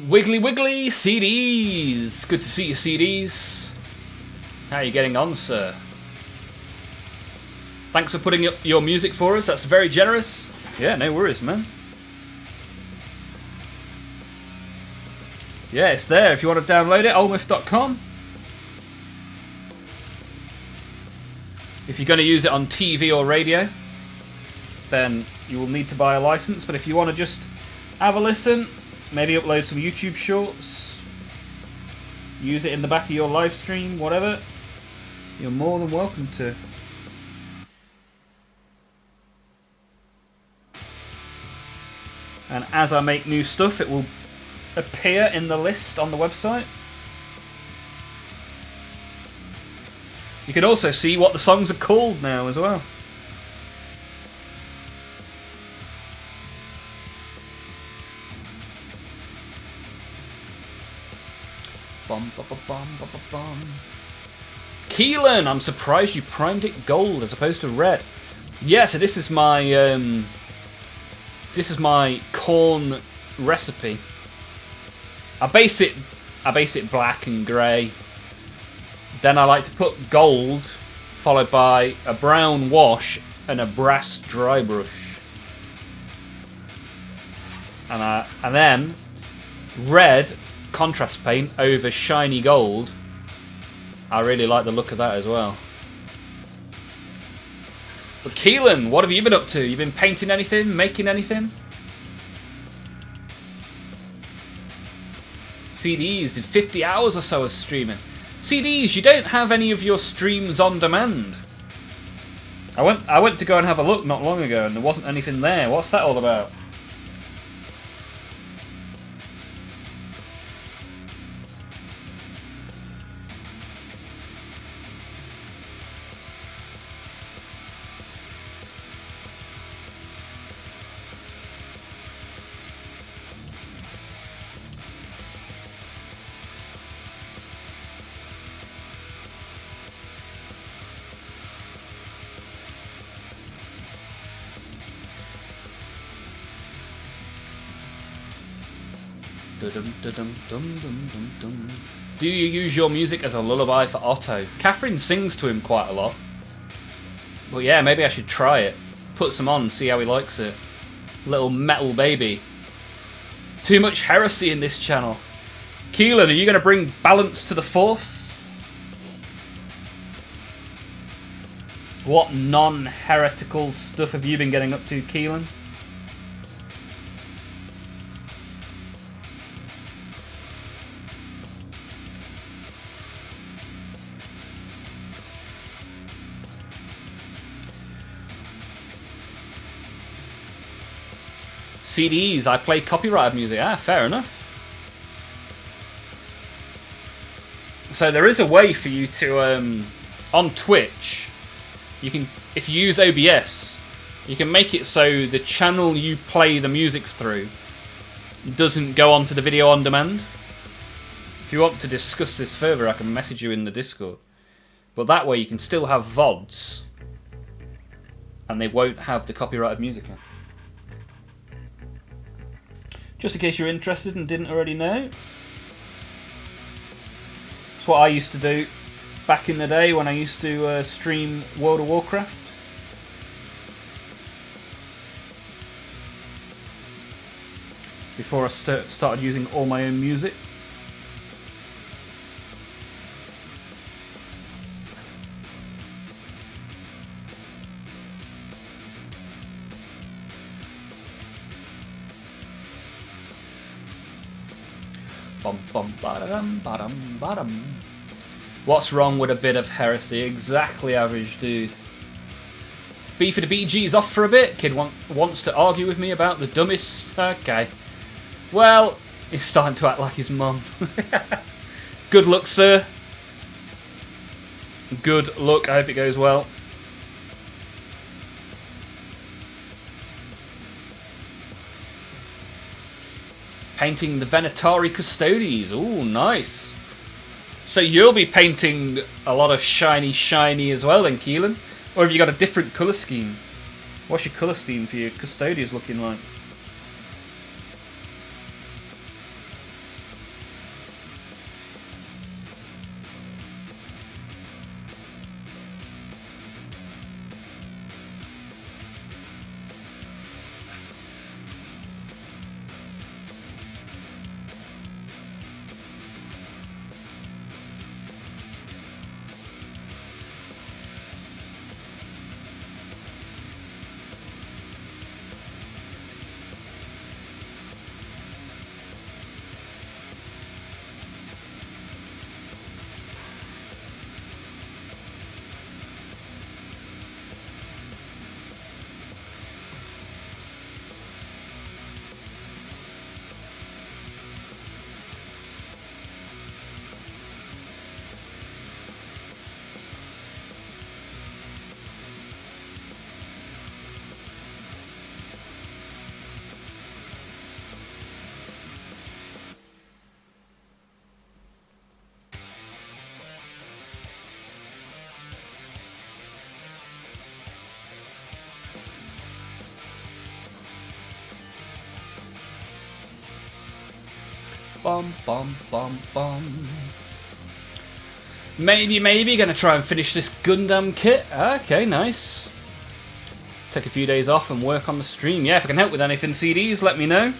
Wiggly Wiggly CDs! Good to see you, CDs. How are you getting on, sir? Thanks for putting up your music for us, that's very generous. Yeah, no worries, man. Yeah, it's there if you want to download it, olmaph.com. If you're going to use it on TV or radio, then you will need to buy a license. But if you want to just have a listen, maybe upload some YouTube shorts, use it in the back of your live stream, whatever, you're more than welcome to. And as I make new stuff, it will appear in the list on the website. You can also see what the songs are called now as well. Bum, bum, bum, bum, bum, bum. Keelan, I'm surprised you primed it gold as opposed to red. Yeah, so this is my corn recipe. I base it black and grey. Then I like to put gold, followed by a brown wash and a brass dry brush. And then red contrast paint over shiny gold. I really like the look of that as well. But Keelan, what have you been up to? You been painting anything? Making anything? CDs did 50 hours or so of streaming. CDs, you don't have any of your streams on demand. I went to go and have a look not long ago and there wasn't anything there. What's that all about? Dum-dum-dum-dum-dum-dum. Do you use your music as a lullaby for Otto? Catherine sings to him quite a lot. Well, yeah, maybe I should try it. Put some on, see how he likes it. Little metal baby. Too much heresy in this channel. Keelan, are you going to bring balance to the force? What non-heretical stuff have you been getting up to, Keelan? CDs, I play copyrighted music. Ah, fair enough. So there is a way for you to, on Twitch, you can, if you use OBS, you can make it so the channel you play the music through doesn't go onto the video on demand. If you want to discuss this further, I can message you in the Discord. But that way you can still have VODs, and they won't have the copyrighted music in. Just in case you're interested and didn't already know. It's what I used to do back in the day when I used to stream World of Warcraft. Before I started using all my own music. Bum bum ba-da-dum, ba-dum, ba-dum. What's wrong with a bit of heresy? Exactly, average dude. B for the BG's off for a bit. Kid wants to argue with me about the dumbest. Okay. Well, he's starting to act like his mum. Good luck, sir. Good luck. I hope it goes well. Painting the Venatari Custodes. Ooh, nice. So you'll be painting a lot of shiny as well then, Keelan? Or have you got a different colour scheme? What's your colour scheme for your Custodians looking like? Bum bum bum bum. Maybe gonna try and finish this Gundam kit. Okay, nice. Take a few days off and work on the stream. Yeah, if I can help with anything CDs, let me know.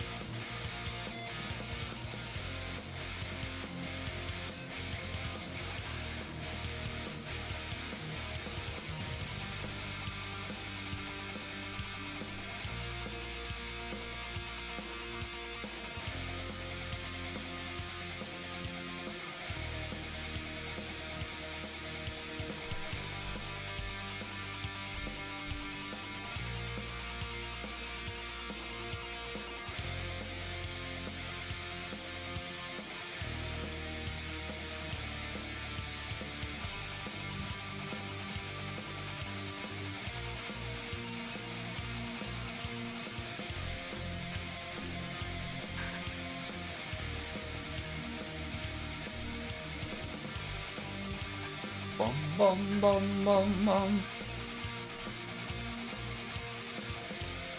Bum, bum, bum, bum, bum.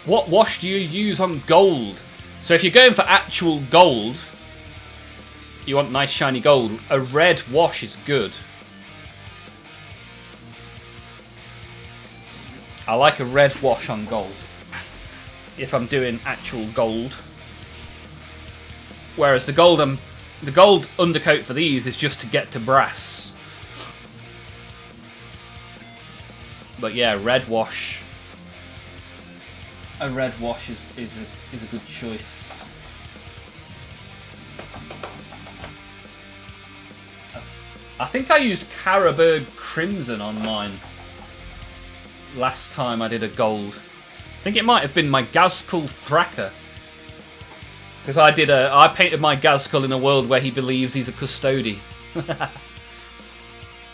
What wash do you use on gold? So if you're going for actual gold, You want nice shiny gold. A red wash is good. I like a red wash on gold. If I'm doing actual gold. Whereas the gold undercoat for these is just to get to brass. But yeah, red wash. A red wash is a good choice. I think I used Caraberg Crimson on mine last time I did a gold. I think it might have been my Gazkul Thraka. Because I painted my Gazkul in a world where he believes he's a custody.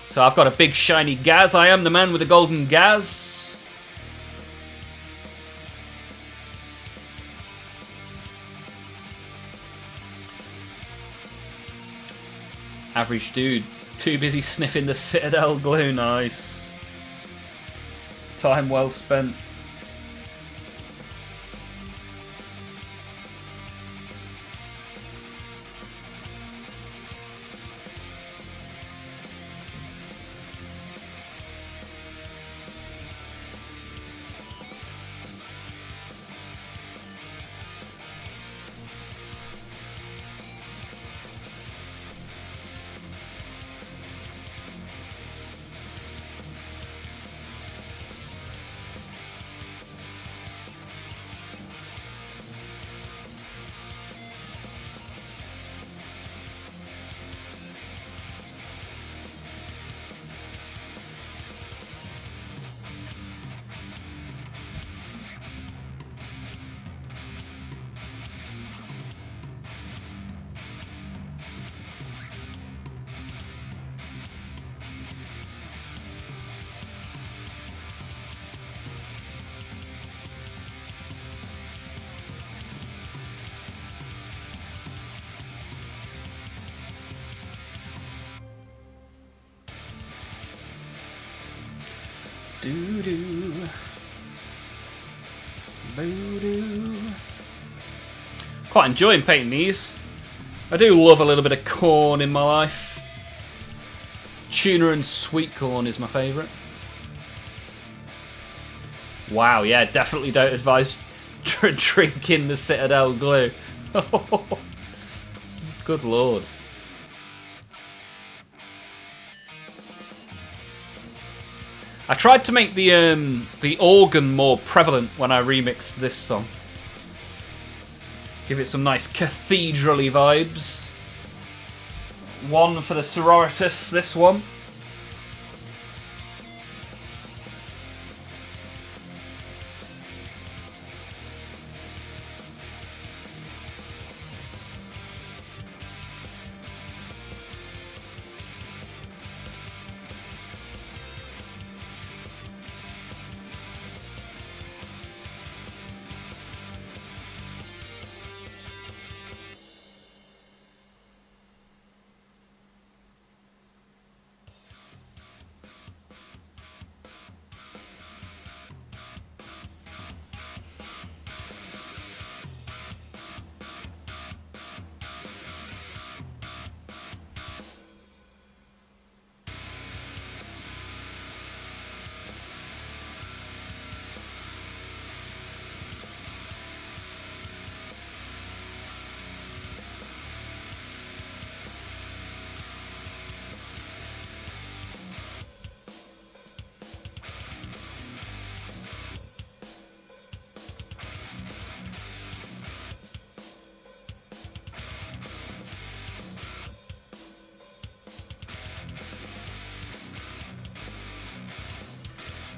So I've got a big shiny Gaz. I am the man with a golden Gaz. Average dude. Too busy sniffing the Citadel glue. Nice. Time well spent. Doo-doo. Boo-doo. Quite enjoying painting these. I do love a little bit of corn in my life. Tuna and sweet corn is my favourite. Wow, yeah, definitely don't advise drinking the Citadel glue. Good lord. I tried to make the organ more prevalent when I remixed this song. Give it some nice cathedral-y vibes. One for the sororitas, this one.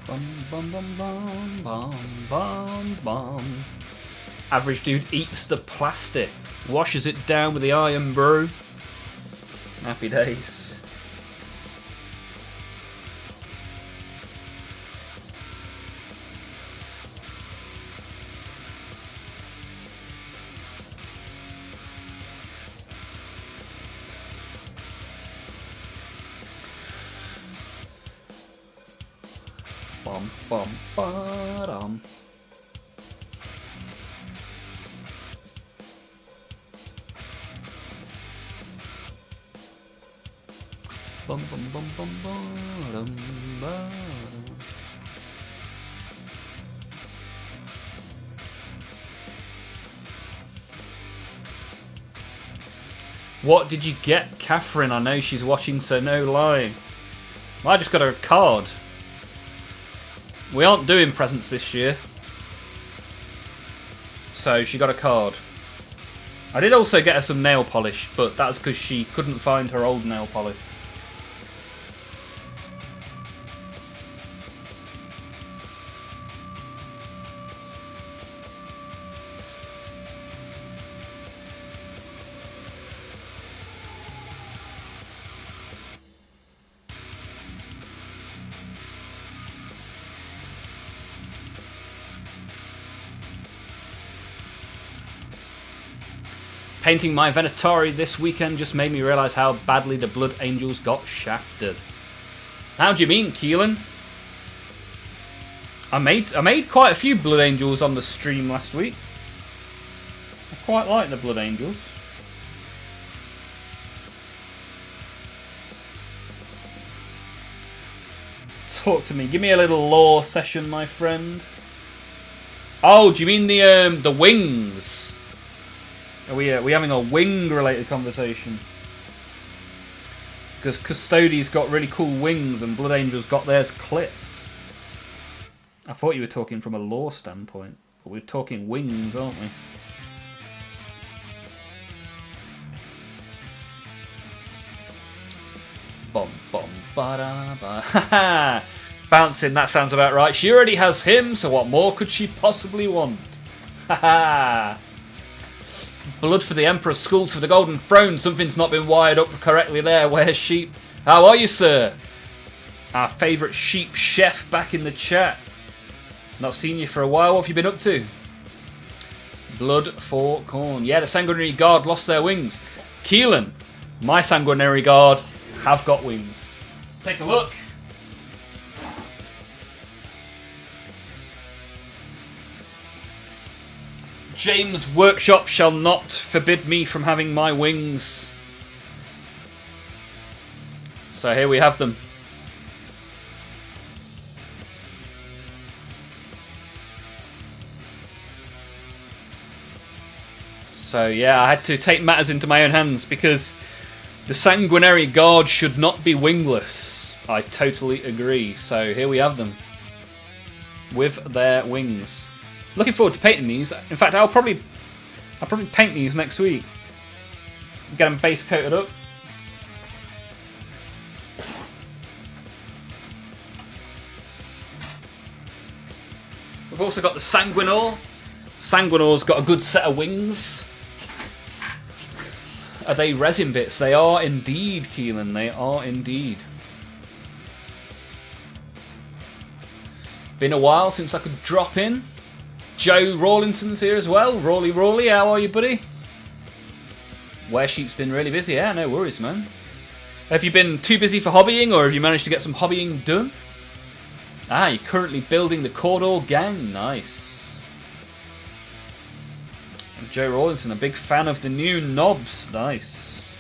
Bum bum bum bum bum bum bum. Average dude eats the plastic, washes it down with the iron brew. Happy days. Bum bum ba-dum. Bum, bum, bum, bum, bum, bum. What did you get, Catherine? I know she's watching, so no lie. I just got her a card. We aren't doing presents this year. So she got a card. I did also get her some nail polish, but that's because she couldn't find her old nail polish. Painting my Venatari this weekend just made me realise how badly the Blood Angels got shafted. How do you mean, Keelan? I made quite a few Blood Angels on the stream last week. I quite like the Blood Angels. Talk to me. Give me a little lore session, my friend. Oh, do you mean the wings? Are we having a wing-related conversation? Because Custodes got really cool wings and Blood Angels got theirs clipped. I thought you were talking from a lore standpoint, but we're talking wings, aren't we? Bum bum ba da ba. Ha ha! Bouncing, that sounds about right. She already has him, so what more could she possibly want? Ha ha! Blood for the Emperor, schools for the Golden Throne. Something's not been wired up correctly there. Where's Sheep? How are you, sir? Our favourite sheep chef back in the chat. Not seen you for a while. What have you been up to? Blood for Corn. Yeah, the Sanguinary Guard lost their wings. Keelan, my Sanguinary Guard have got wings. Take a look. James' workshop shall not forbid me from having my wings. So here we have them. So yeah, I had to take matters into my own hands because the Sanguinary Guard should not be wingless. I totally agree. So here we have them with their wings. Looking forward to painting these. In fact, I'll probably paint these next week. Get them base coated up. We've also got the Sanguinor. Sanguinor's got a good set of wings. Are they resin bits? They are indeed, Keelan. They are indeed. Been a while since I could drop in. Joe Rawlinson's here as well. Rawley, how are you, buddy? Sheep's been really busy. Yeah, no worries, man. Have you been too busy for hobbying, or have you managed to get some hobbying done? Ah, you're currently building the Cawdor gang. Nice. And Joe Rawlinson, a big fan of the new knobs. Nice.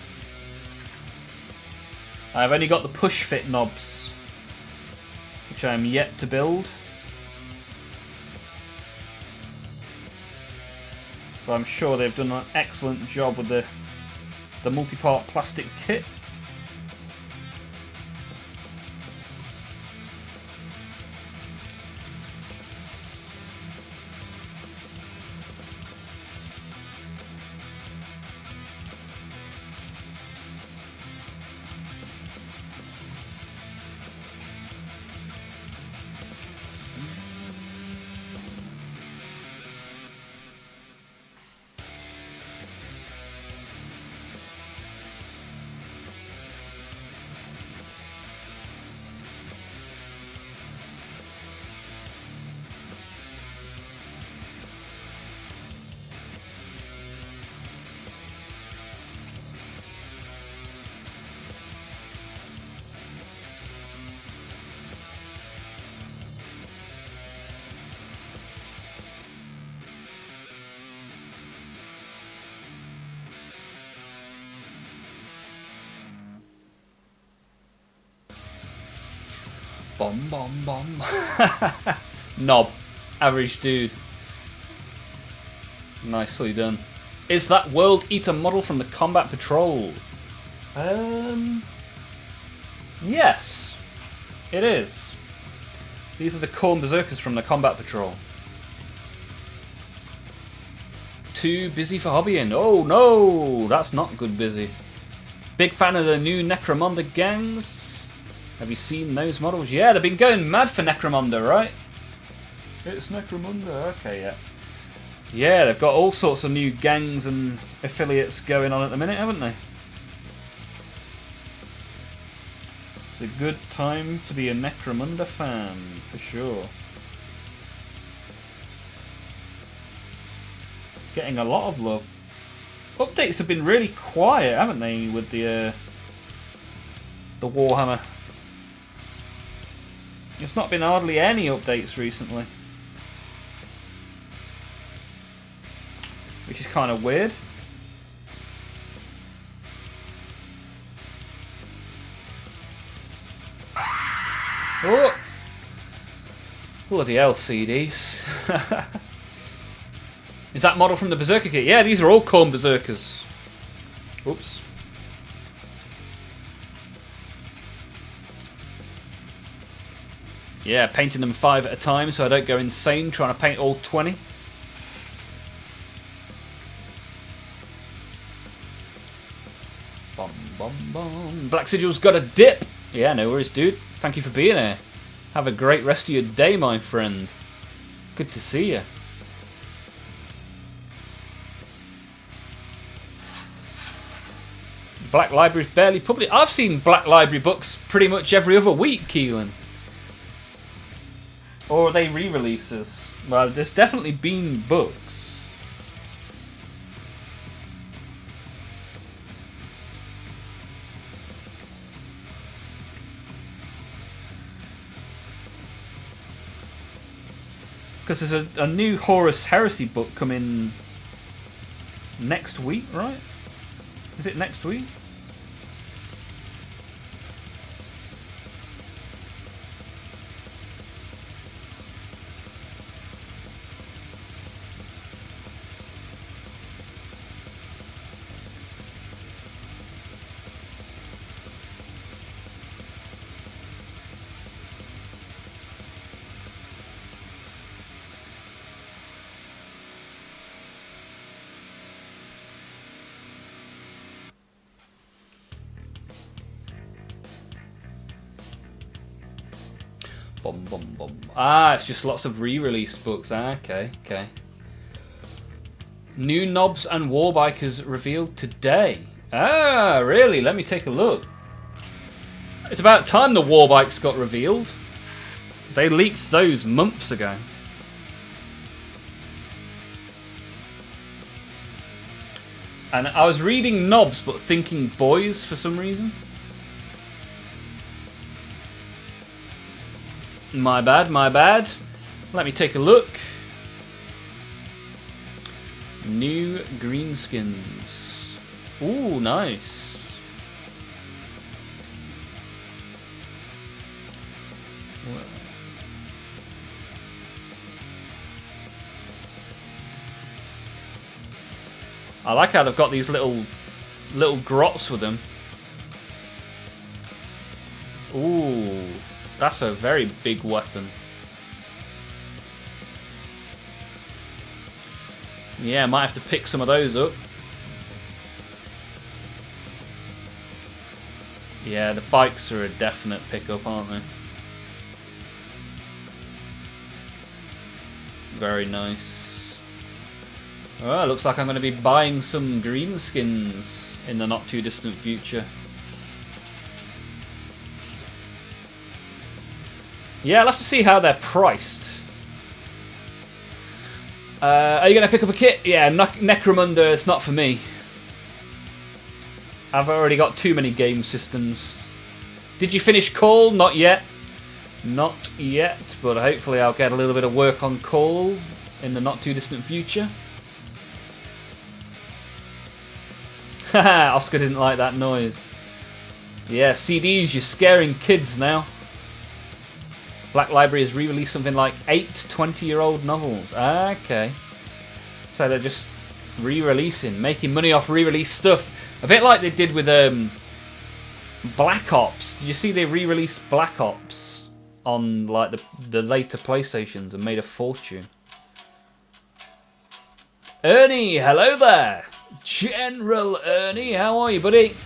I've only got the push fit knobs, which I am yet to build. But I'm sure they've done an excellent job with the multi-part plastic kit. Bomb, bomb, bomb. Knob. Average dude. Nicely done. Is that World Eater model from the Combat Patrol? Yes. It is. These are the Khorne Berserkers from the Combat Patrol. Too busy for hobbying. Oh no, that's not good busy. Big fan of the new Necromunda gangs. Have you seen those models? Yeah, they've been going mad for Necromunda, right? It's Necromunda, okay, yeah. Yeah, they've got all sorts of new gangs and affiliates going on at the minute, haven't they? It's a good time to be a Necromunda fan, for sure. Getting a lot of love. Updates have been really quiet, haven't they, with the Warhammer? There's not been hardly any updates recently. Which is kind of weird. Oh! Bloody hell, CDs. Is that model from the Berserker kit? Yeah, these are all Khorne Berserkers. Oops. Yeah, painting them 5 at a time so I don't go insane trying to paint all 20. Bum, bum, bum. Black Sigil's got a dip. Yeah, no worries, dude. Thank you for being here. Have a great rest of your day, my friend. Good to see you. Black Library's barely published. I've seen Black Library books pretty much every other week, Keelan. Or are they re-releases? Well, there's definitely been books. Because there's a new Horus Heresy book coming next week, right? Is it next week? Bum, bum, bum. Ah, it's just lots of re-released books. Ah, okay, okay. New knobs and warbikers revealed today. Ah, really? Let me take a look. It's about time the warbikes got revealed. They leaked those months ago. And I was reading knobs but thinking boys for some reason. My bad, my bad. Let me take a look. New greenskins. Ooh, nice. I like how they've got these little grots with them. Ooh. That's a very big weapon. Yeah, might have to pick some of those up. Yeah, the bikes are a definite pickup, aren't they? Very nice. Oh, looks like I'm going to be buying some greenskins in the not too distant future. Yeah, I'll have to see how they're priced. Are you going to pick up a kit? Yeah, Necromunda, it's not for me. I've already got too many game systems. Did you finish Call? Not yet. Not yet, but hopefully I'll get a little bit of work on Call in the not too distant future. Haha, Oscar didn't like that noise. Yeah, CDs, you're scaring kids now. Black Library has re-released something like 8 20-year-old novels. Okay. So they're just re-releasing, making money off re-release stuff. A bit like they did with Black Ops. Did you see they re-released Black Ops on like the later PlayStations and made a fortune? Ernie, hello there. General Ernie, how are you, buddy?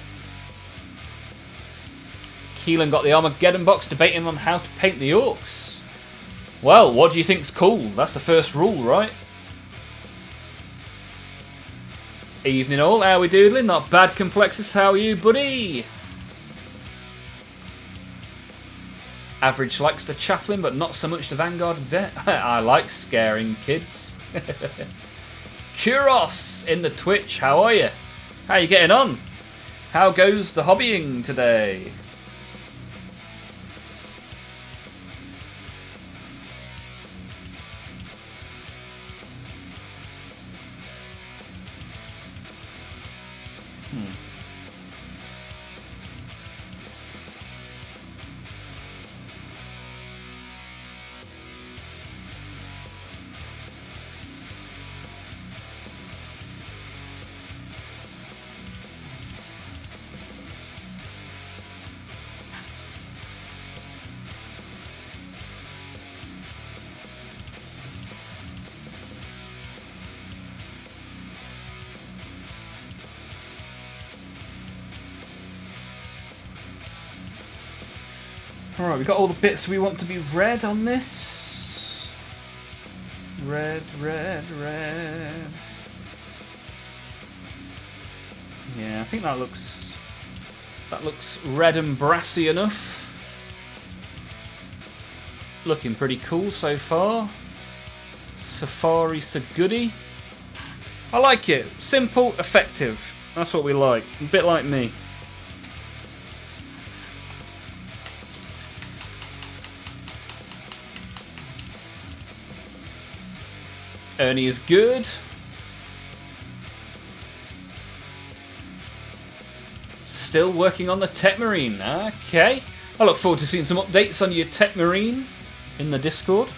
Keelan got the Armageddon box debating on how to paint the orcs. Well, what do you think's cool? That's the first rule, right? Evening all, how we doodling? Not bad, Complexus, how are you, buddy? Average likes the Chaplain, but not so much the Vanguard Vet. I like scaring kids. Kuros in the Twitch, how are you? How you getting on? How goes the hobbying today? Alright, we got all the bits we want to be read on this. Red, red, red. Yeah, I think that looks red and brassy enough. Looking pretty cool so far. Safari so goody. I like it. Simple, effective. That's what we like. A bit like me. Ernie is good. Still working on the Tech Marine. Okay. I look forward to seeing some updates on your Tech Marine in the Discord.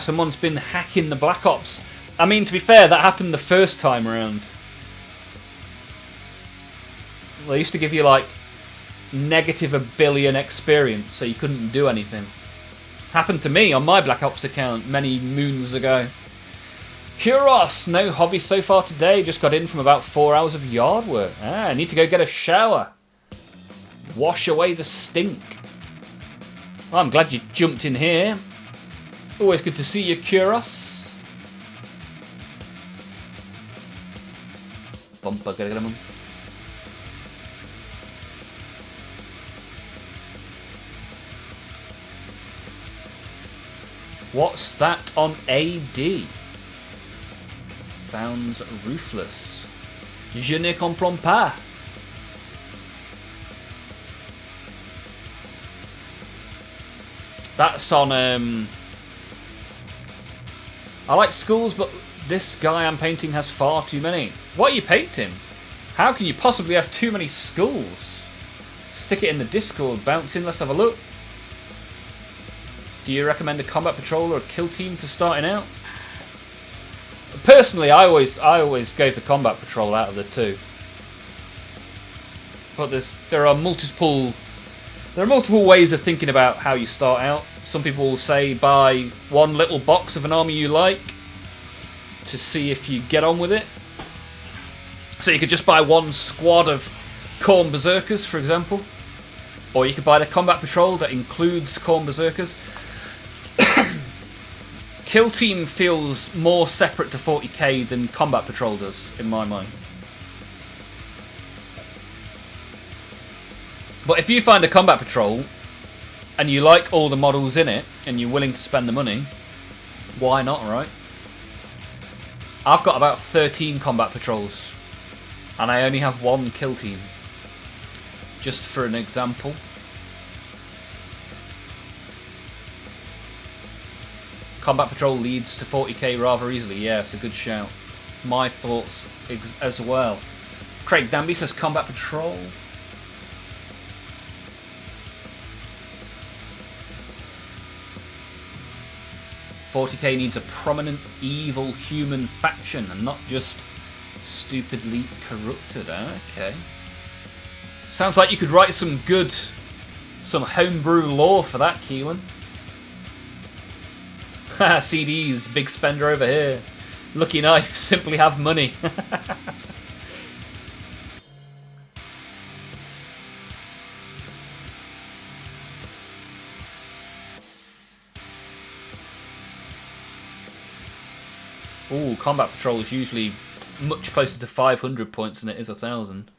Someone's been hacking the Black Ops. I mean, to be fair, that happened the first time around. They used to give you, like, negative a billion experience, so you couldn't do anything. Happened to me on my Black Ops account many moons ago. Kuros, no hobby so far today. Just got in from about 4 hours of yard work. I need to go get a shower. Wash away the stink. Well, I'm glad you jumped in here. Always good to see you, Kuros. Bumper, gotta get him. What's that on AD? Sounds ruthless. Je ne comprends pas. That's on, I like schools, but this guy I'm painting has far too many. What are you painting? How can you possibly have too many schools? Stick it in the Discord, bounce in, let's have a look. Do you recommend a combat patrol or a kill team for starting out? Personally, I always go for combat patrol out of the two. But there are multiple ways of thinking about how you start out. Some people will say buy one little box of an army you like to see if you get on with it. So you could just buy one squad of Khorne Berserkers, for example. Or you could buy the combat patrol that includes Khorne Berserkers. Kill team feels more separate to 40k than combat patrol does, in my mind. But if you find a combat patrol and you like all the models in it and you're willing to spend the money, why not, right? I've got about 13 combat patrols and I only have one kill team. Just for an example. Combat patrol leads to 40k rather easily. Yeah, it's a good shout. My thoughts as well. Craig Danby says Combat Patrol. "40k needs a prominent evil human faction and not just stupidly corrupted." Okay. Sounds like you could write some homebrew lore for that, Keelan. Haha, CDs, big spender over here. Lucky Knife, simply have money. Ooh, Combat Patrol is usually much closer to 500 points than it is 1,000.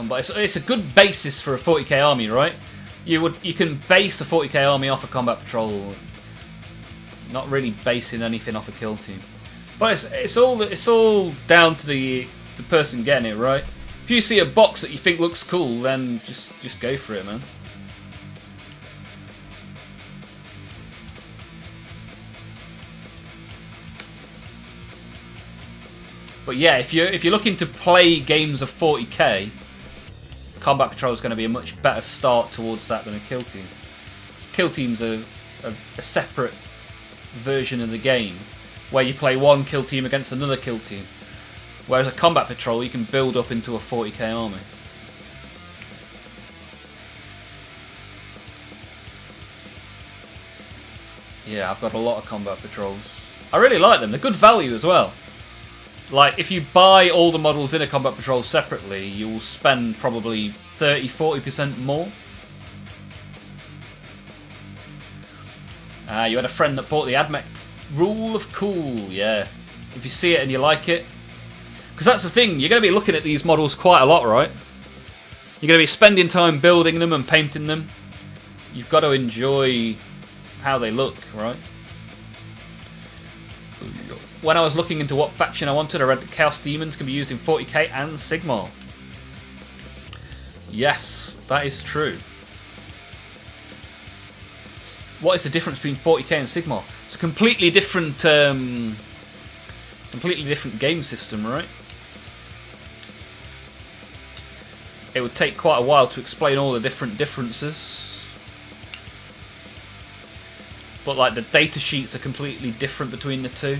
But it's a good basis for a 40k army, right? You can base a 40k army off a Combat Patrol, not really basing anything off a kill team. But it's all down to the person getting it, right? If you see a box that you think looks cool, then just go for it, man. But yeah, if you're looking to play games of 40k, Combat Patrol is going to be a much better start towards that than a kill team. Kill teams are a separate version of the game, where you play one kill team against another kill team. Whereas a Combat Patrol, you can build up into a 40k army. Yeah, I've got a lot of Combat Patrols. I really like them. They're good value as well. Like, if you buy all the models in a Combat Patrol separately, you'll spend probably 30-40% more. You had a friend that bought the AdMech Rule of Cool, yeah. If you see it and you like it. Because that's the thing, you're going to be looking at these models quite a lot, right? You're going to be spending time building them and painting them. You've got to enjoy how they look, right? When I was looking into what faction I wanted, I read that Chaos Demons can be used in 40k and Sigmar. Yes, that is true. What is the difference between 40k and Sigmar? It's a completely different game system, right? It would take quite a while to explain all the different differences. But like the data sheets are completely different between the two.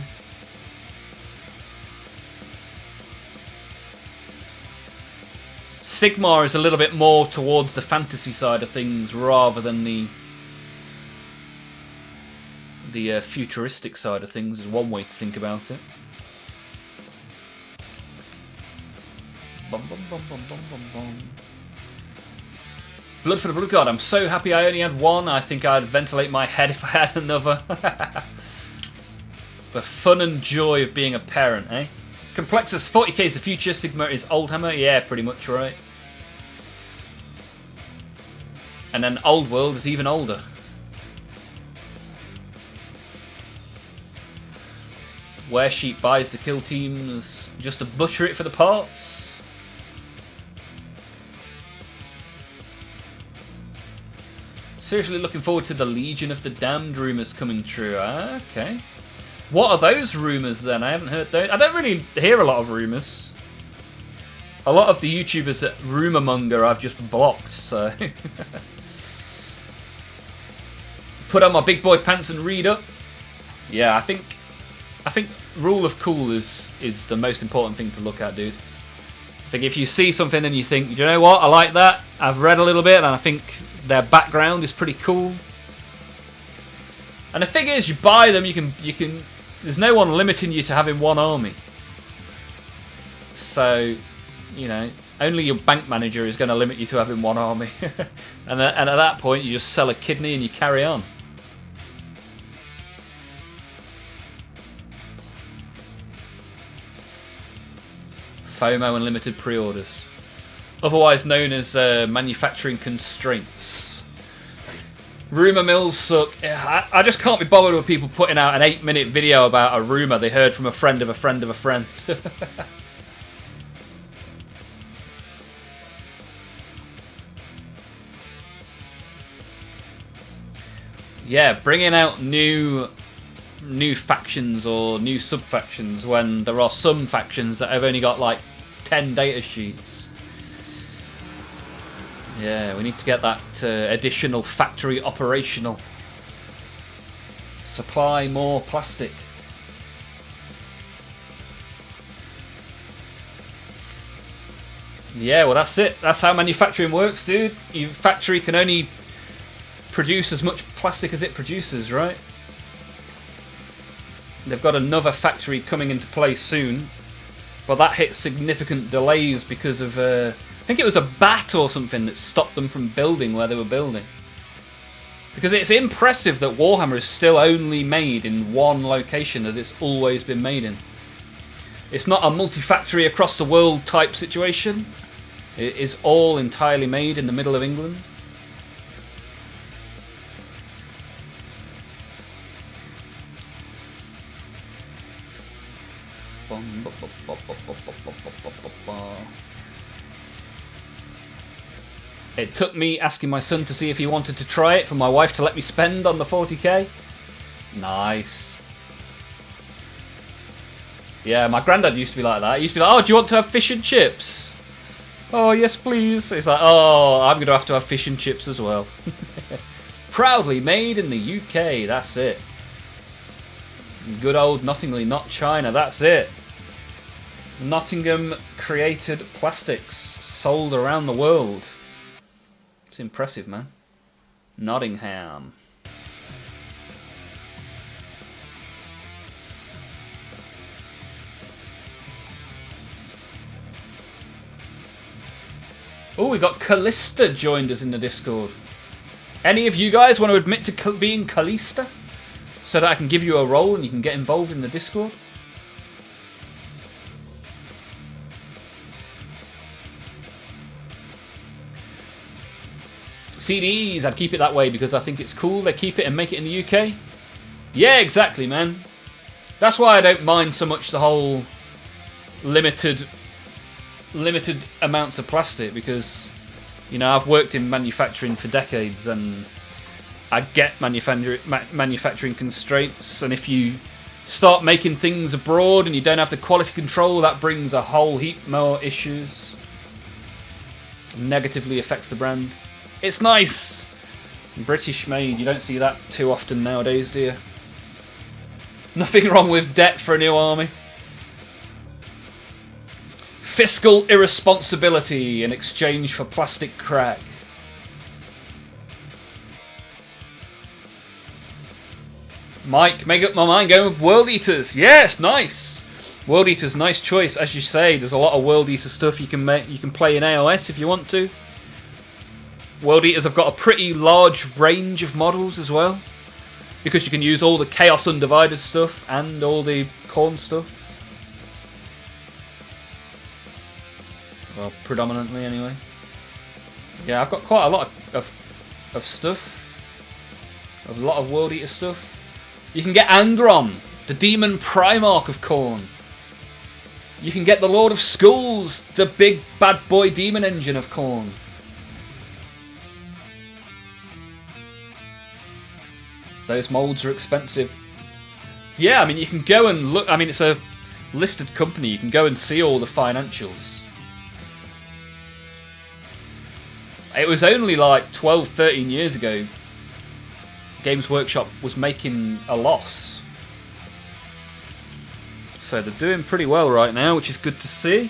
Sigmar is a little bit more towards the fantasy side of things rather than the futuristic side of things, is one way to think about it. Bum, bum, bum, bum, bum, bum, bum. Blood for the Blue Card. I'm so happy I only had one. I think I'd ventilate my head if I had another. The fun and joy of being a parent, eh? Complexus, 40k is the future, Sigma is Oldhammer. Yeah, pretty much right. And then Old World is even older. Where Sheep buys the kill teams just to butcher it for the parts. Seriously looking forward to the Legion of the Damned rumours coming true. Ah, okay. What are those rumours then? I haven't heard those. I don't really hear a lot of rumours. A lot of the YouTubers that rumour monger I've just blocked, so. Put on my big boy pants and read up. Yeah, I think Rule of Cool is the most important thing to look at, dude. I think if you see something and you think, you know what, I like that, I've read a little bit and I think their background is pretty cool. And the thing is, you buy them, you can there's no one limiting you to having one army. So, you know, only your bank manager is going to limit you to having one army. and at that point, you just sell a kidney and you carry on. FOMO and limited pre-orders. Otherwise known as manufacturing constraints. Rumour mills suck. I just can't be bothered with people putting out an 8-minute video about a rumour they heard from a friend of a friend of a friend. Yeah, bringing out new factions or new sub-factions when there are some factions that have only got like 10 data sheets. Yeah, we need to get that additional factory operational. Supply more plastic. Yeah, well that's it. That's how manufacturing works, dude. Your factory can only produce as much plastic as it produces, right? They've got another factory coming into place soon, but that hit significant delays because of, I think it was a bat or something that stopped them from building where they were building. Because it's impressive that Warhammer is still only made in one location that it's always been made in. It's not a multi-factory across the world type situation. It is all entirely made in the middle of England. It took me asking my son to see if he wanted to try it for my wife to let me spend on the 40k. Nice. Yeah, my granddad used to be like that. He used to be like, oh, do you want to have fish and chips? Oh, yes, please. It's like, oh, I'm going to have fish and chips as well. Proudly made in the UK, that's it. Good old Nottingham, not China, that's it. Nottingham created plastics, sold around the world. It's impressive, man. Nottingham. Oh, we got Callista joined us in the Discord. Any of you guys want to admit to being Callista? So that I can give you a role and you can get involved in the Discord? CDs, I'd keep it that way because I think it's cool. They keep it and make it in the UK. Yeah, exactly, man. That's why I don't mind so much the whole limited amounts of plastic, because, you know, I've worked in manufacturing for decades and I get manufacturing constraints, and if you start making things abroad and you don't have the quality control, that brings a whole heap more issues. Negatively affects the brand. It's nice. British made, you don't see that too often nowadays, do you? Nothing wrong with debt for a new army. Fiscal irresponsibility in exchange for plastic crack. Mike, make up my mind going with World Eaters. Yes, nice. World Eaters, nice choice. As you say, there's a lot of World Eater stuff you can make. You can play in AOS if you want to. World Eaters have got a pretty large range of models as well, because you can use all the Chaos Undivided stuff and all the Khorne stuff. Well, predominantly anyway. Yeah, I've got quite a lot of stuff. A lot of World Eater stuff. You can get Angron, the Demon Primarch of Khorne. You can get the Lord of Skulls, the big bad boy demon engine of Khorne. Those molds are expensive. Yeah, I mean, you can go and look. I mean, it's a listed company. You can go and see all the financials. It was only like 12, 13 years ago Games Workshop was making a loss. So they're doing pretty well right now, which is good to see.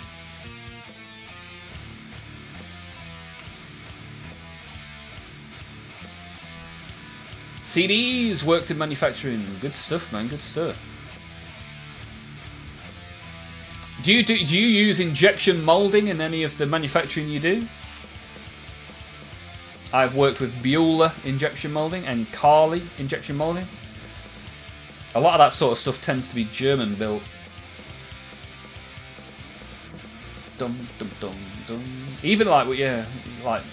CDs works in manufacturing. Good stuff, man. Good stuff. Do you use injection molding in any of the manufacturing you do? I've worked with Bueller injection molding and Carly injection molding. A lot of that sort of stuff tends to be German built. Dum dum dum dum. Even like, yeah, like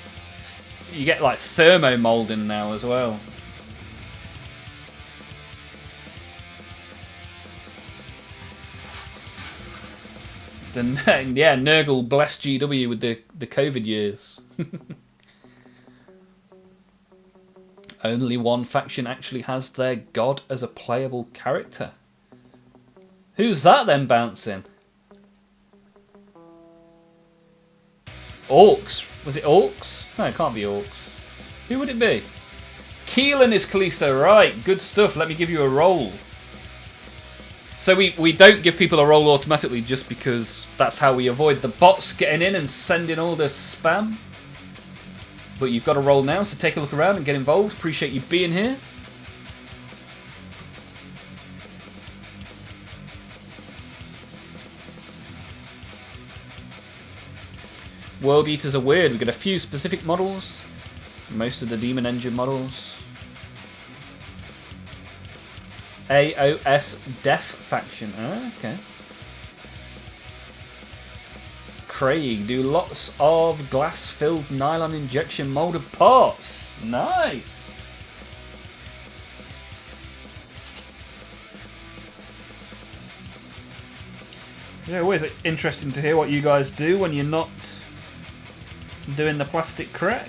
you get like thermo molding now as well. Then yeah, Nurgle bless GW with the COVID years. Only one faction actually has their god as a playable character. Who's that then bouncing? Orcs. Was it Orcs? No, it can't be Orcs. Who would it be? Keelan is Callisto. Right, good stuff. Let me give you a roll. So we don't give people a roll automatically just because that's how we avoid the bots getting in and sending all the spam. But you've got a roll now, so take a look around and get involved. Appreciate you being here. World Eaters are weird. We get a few specific models. Most of the Demon Engine models. AOS Death Faction. Oh, okay. Craig, do lots of glass-filled nylon injection molded parts. Nice. Yeah, always interesting to hear what you guys do when you're not doing the plastic crack.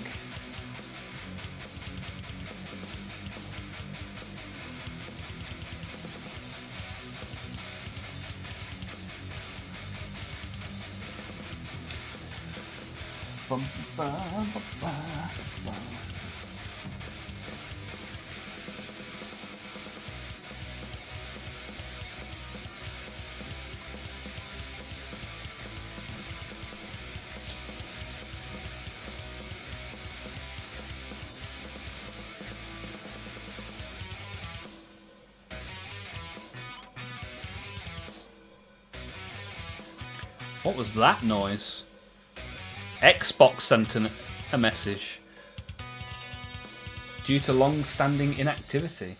What was that noise? Xbox sent a message. Due to long-standing inactivity.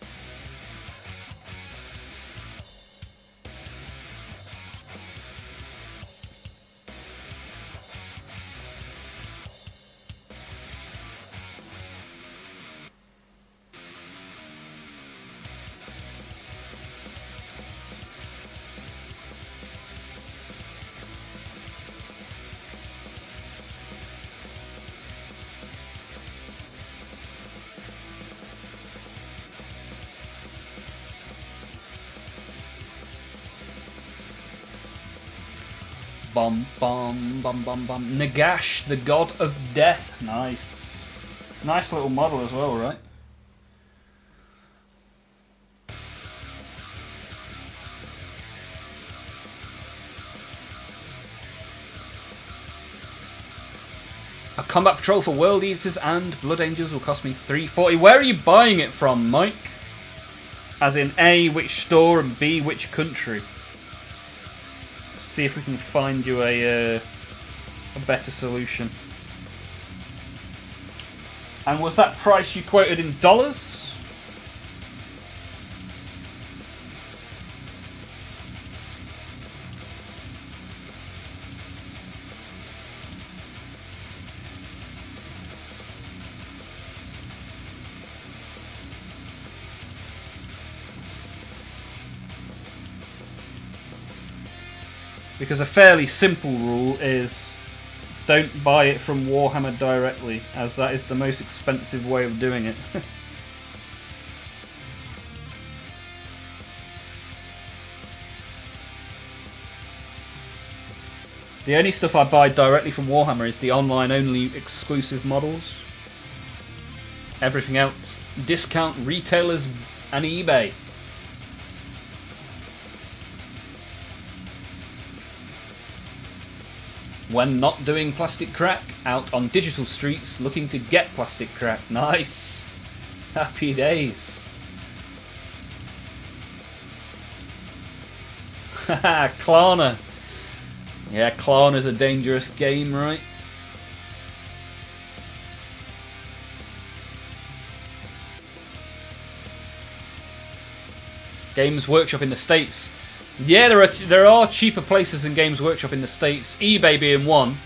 Bum bum bum bum bum. Nagash, the god of death. Nice. Nice little model as well, right? A combat patrol for World Eaters and Blood Angels will cost me $3.40. Where are you buying it from, Mike? As in A, which store, and B, which country? See if we can find you a better solution. And was that price you quoted in dollars? Because a fairly simple rule is don't buy it from Warhammer directly, as that is the most expensive way of doing it. The only stuff I buy directly from Warhammer is the online only exclusive models. Everything else, discount retailers and eBay. When not doing plastic crack, out on digital streets looking to get plastic crack. Nice. Happy days. Haha, Klarna. Yeah, Klarna's a dangerous game, right? Games Workshop in the States. Yeah, there are cheaper places than Games Workshop in the States, eBay being one.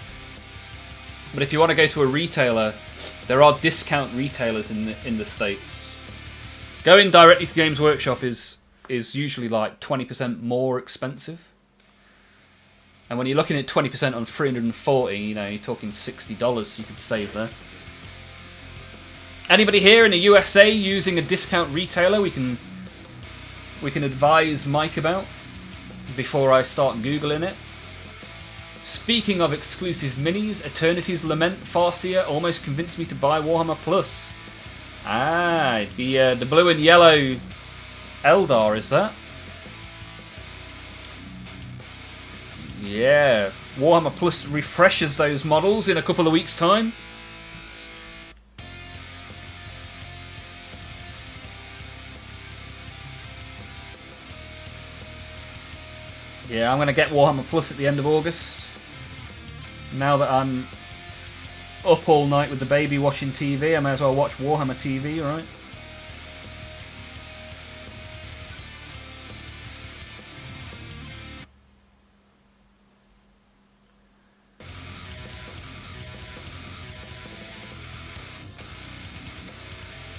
But if you want to go to a retailer, there are discount retailers in the States. Going directly to Games Workshop is usually like 20% more expensive. And when you're looking at 20% on 340, you know, you're talking $60 you could save there. Anybody here in the USA using a discount retailer we can advise Mike about before I start Googling it? Speaking of exclusive minis, Eternity's Lament Farseer almost convinced me to buy Warhammer Plus. Ah, the blue and yellow Eldar, is that? Yeah, Warhammer Plus refreshes those models in a couple of weeks' time. Yeah, I'm going to get Warhammer Plus at the end of August. Now that I'm up all night with the baby watching TV, I may as well watch Warhammer TV, right?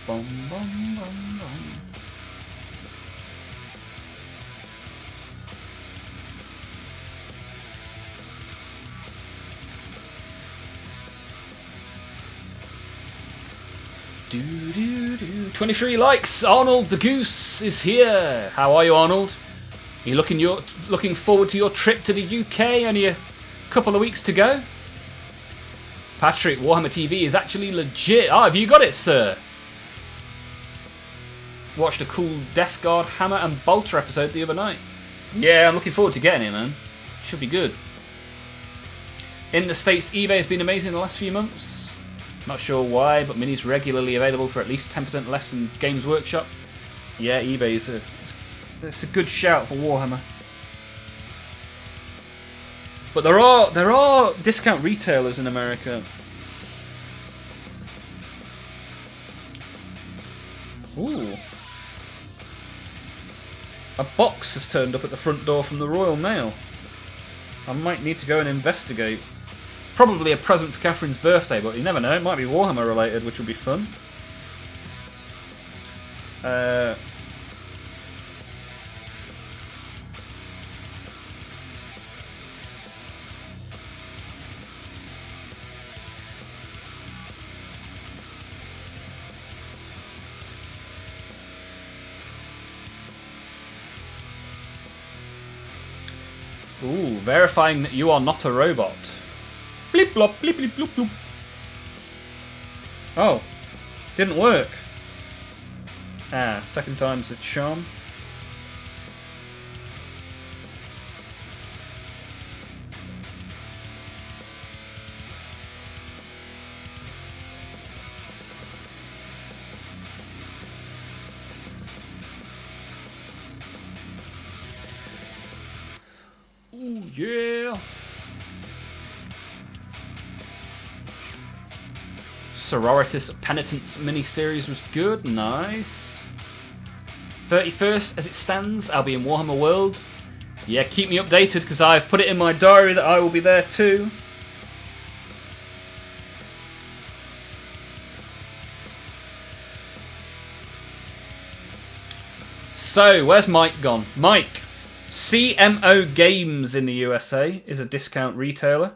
Bum, bum, bum, bum. Do, do, do. 23 likes. Arnold the Goose is here. How are you, Arnold? Are you looking forward to your trip to the UK? Only a couple of weeks to go. Patrick, Warhammer TV is actually legit. Ah, have you got it, sir? Watched a cool Death Guard Hammer and Bolter episode the other night. Yeah, I'm looking forward to getting it, man. Should be good. In the States, eBay has been amazing the last few months. Not sure why, but minis regularly available for at least 10% less than Games Workshop. Yeah, eBay is it's a good shout for Warhammer. But there are discount retailers in America. Ooh. A box has turned up at the front door from the Royal Mail. I might need to go and investigate. Probably a present for Catherine's birthday, but you never know. It might be Warhammer related, which will be fun. Ooh, verifying that you are not a robot. Blip blop, blip blip bloop bloop. Oh, didn't work. Ah, second time's the charm. Ooh, yeah. Sororitas Penitence miniseries was good, nice. 31st, as it stands, I'll be in Warhammer World. Yeah, keep me updated because I've put it in my diary that I will be there too. So, where's Mike gone? Mike, CMO Games in the USA is a discount retailer.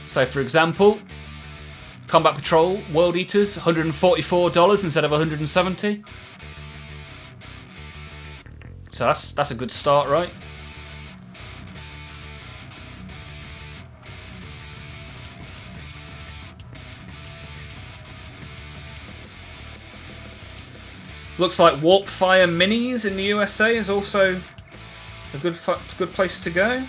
So, for example, Combat Patrol World Eaters, $144 instead of $170. So that's a good start, right? Looks like Warpfire Minis in the USA is also a good place to go.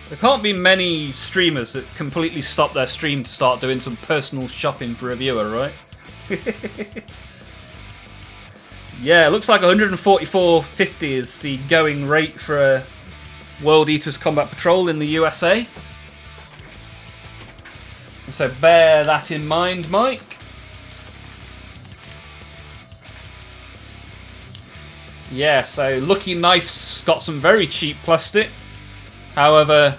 There can't be many streamers that completely stop their stream to start doing some personal shopping for a viewer, right? Yeah, it looks like $144.50 is the going rate for a World Eaters Combat Patrol in the USA. So bear that in mind, Mike. Yeah, so Lucky Knife's got some very cheap plastic. However,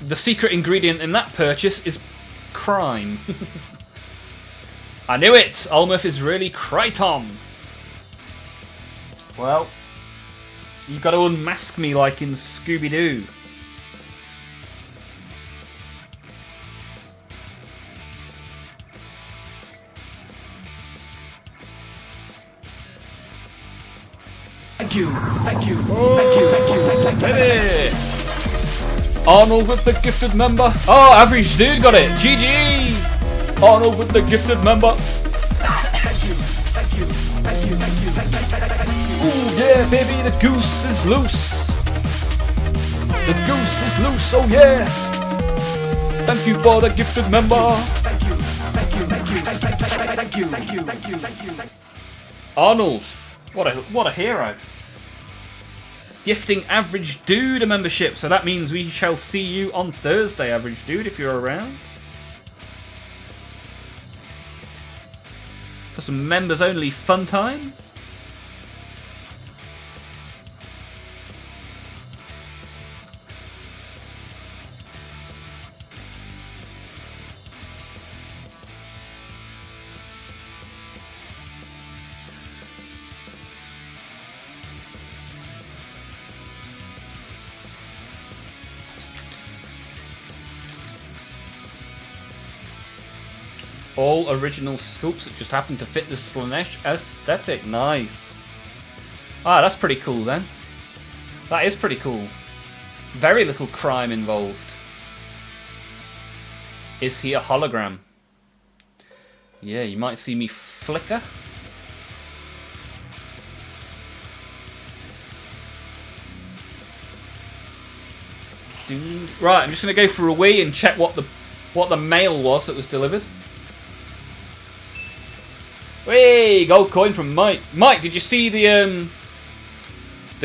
the secret ingredient in that purchase is crime. I knew it! Olmaph is really Crichton. Well, you've got to unmask me like in Scooby-Doo. Thank you. Thank you. Thank you. Thank you. Thank you. Baby! Arnold with the gifted member. Oh, average dude got it. GG! Arnold with the gifted member. Thank you. Thank you. Thank you. Thank you. Thank you. Ooh, yeah, baby, the goose is loose. The goose is loose, oh yeah. Thank you for the gifted member. Thank you. Thank you. Thank you. Thank you. Thank you. Thank you. Thank you. Thank you. Arnold, what a hero. Gifting Average Dude a membership, so that means we shall see you on Thursday, Average Dude, if you're around. For some members only fun time. All original scoops that just happen to fit the Slanesh aesthetic. Nice. Ah, that's pretty cool then. That is pretty cool. Very little crime involved. Is he a hologram? Yeah, you might see me flicker. Right, I'm just going to go for a wee and check what the mail was that was delivered. Hey, gold coin from Mike. Mike, did you see the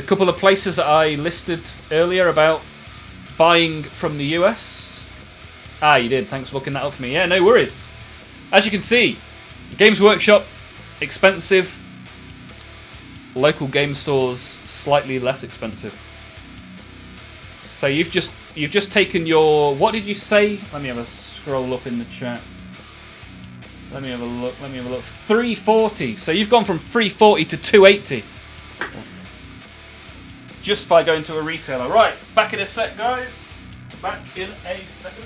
couple of places that I listed earlier about buying from the US? Ah, you did. Thanks for looking that up for me. Yeah, no worries. As you can see, Games Workshop, expensive. Local game stores, slightly less expensive. So you've just taken your, what did you say? Let me have a scroll up in the chat. Let me have a look. 340. So you've gone from 340 to 280. Just by going to a retailer. Right, back in a sec, guys. Back in a second.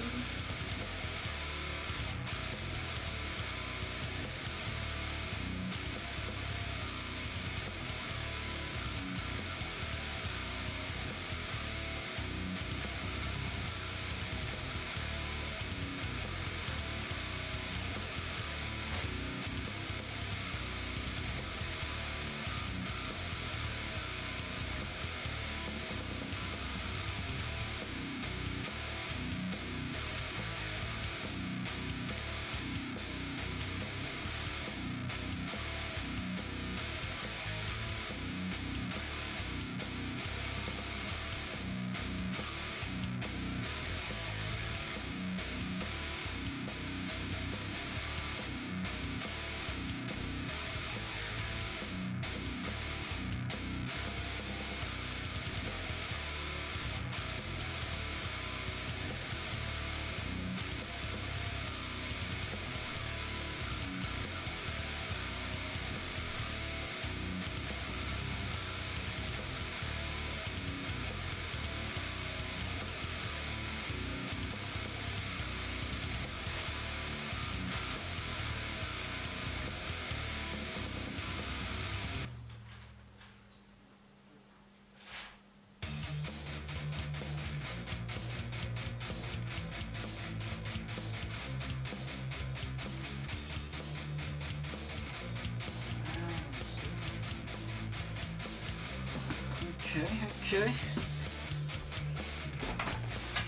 Okay.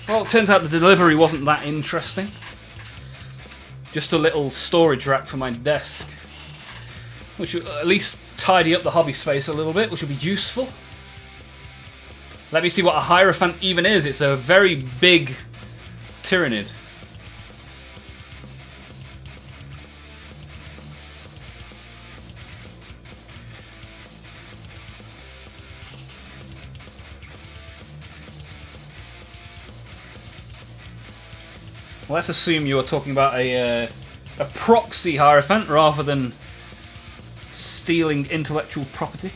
Well, it turns out the delivery wasn't that interesting. Just a little storage rack for my desk. Which will at least tidy up the hobby space a little bit, which will be useful. Let me see what a Hierophant even is. It's a very big Tyrannid. Let's assume you are talking about a a proxy Hierophant rather than stealing intellectual property.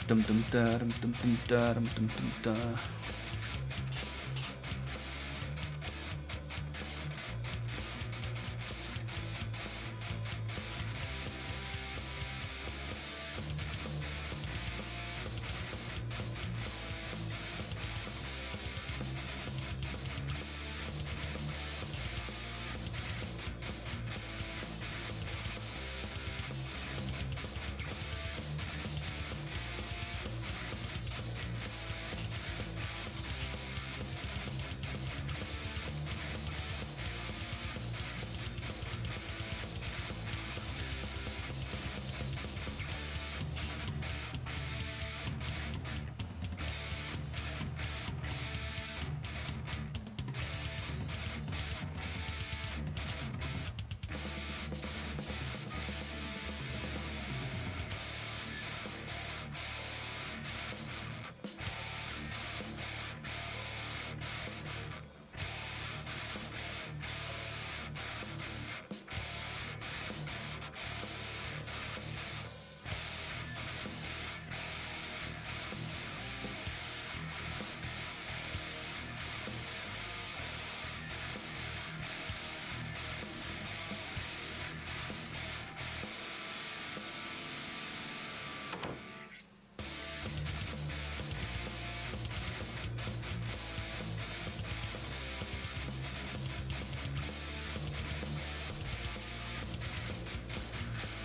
Dum dum da dum dum dum da dum dum dum da.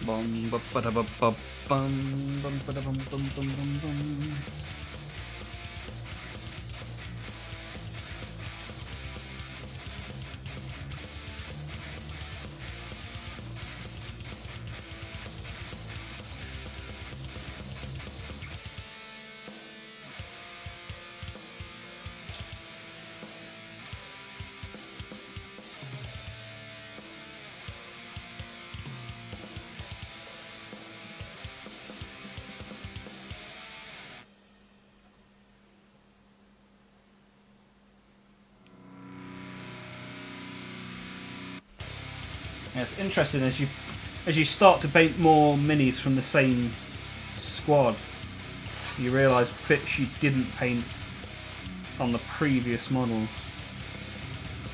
Bum ba ba da ba ba bum ba da bum bum bum bum bum. Yeah, it's interesting as you start to paint more minis from the same squad, you realise bits you didn't paint on the previous models.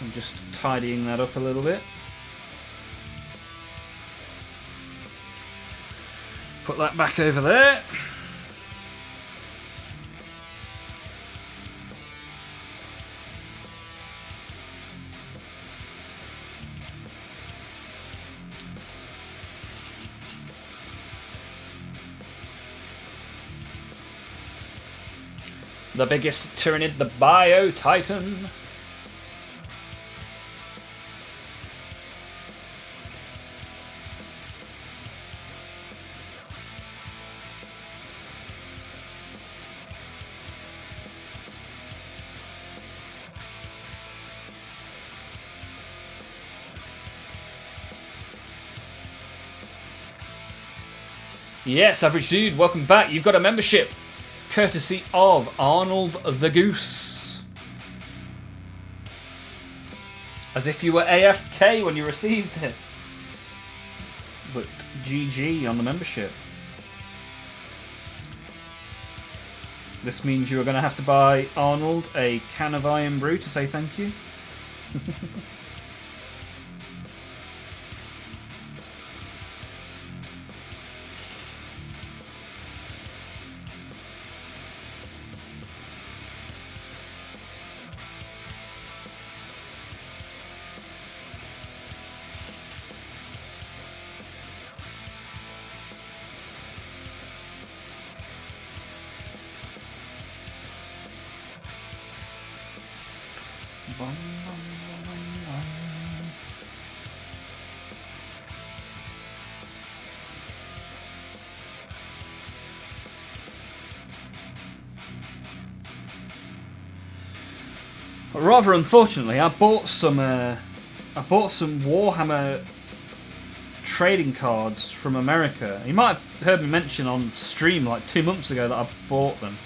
I'm just tidying that up a little bit. Put that back over there. The biggest Tyranid, the Bio Titan. Yes, Average Dude, welcome back. You've got a membership, courtesy of Arnold the Goose. As if you were AFK when you received it. But GG on the membership. This means you are going to have to buy Arnold a can of Iron Brew to say thank you. But rather unfortunately, I bought some Warhammer trading cards from America. You might have heard me mention on stream like 2 months ago that I bought them.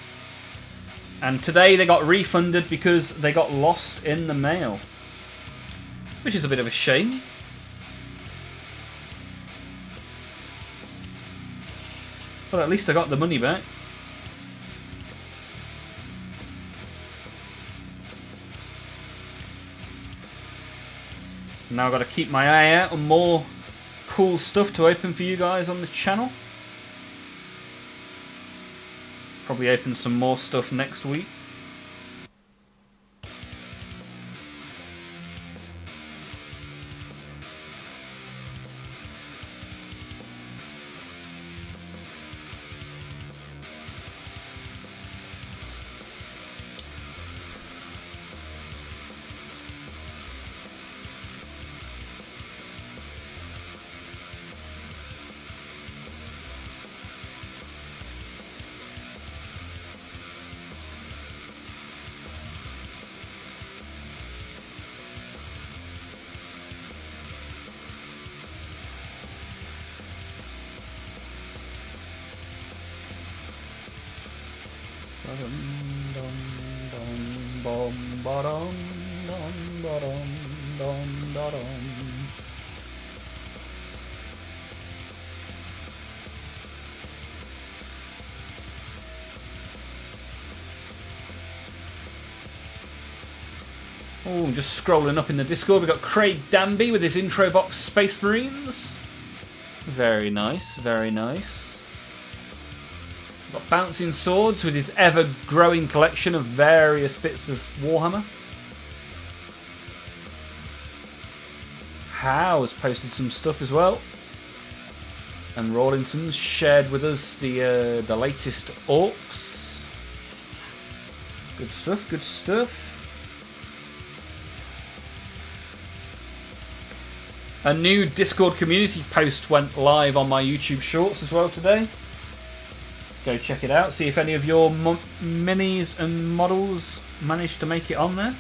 And today they got refunded because they got lost in the mail. Which is a bit of a shame. But at least I got the money back. Now I've got to keep my eye out on more cool stuff to open for you guys on the channel. Probably open some more stuff next week. Oh, just scrolling up in the Discord, we've got Craig Danby with his intro box Space Marines. Very nice, very nice. We've got Bouncing Swords with his ever-growing collection of various bits of Warhammer. Howe has posted some stuff as well. And Rawlinson's shared with us the latest Orcs. Good stuff, good stuff. A new Discord community post went live on my YouTube Shorts as well today. Go check it out, see if any of your minis and models managed to make it on there.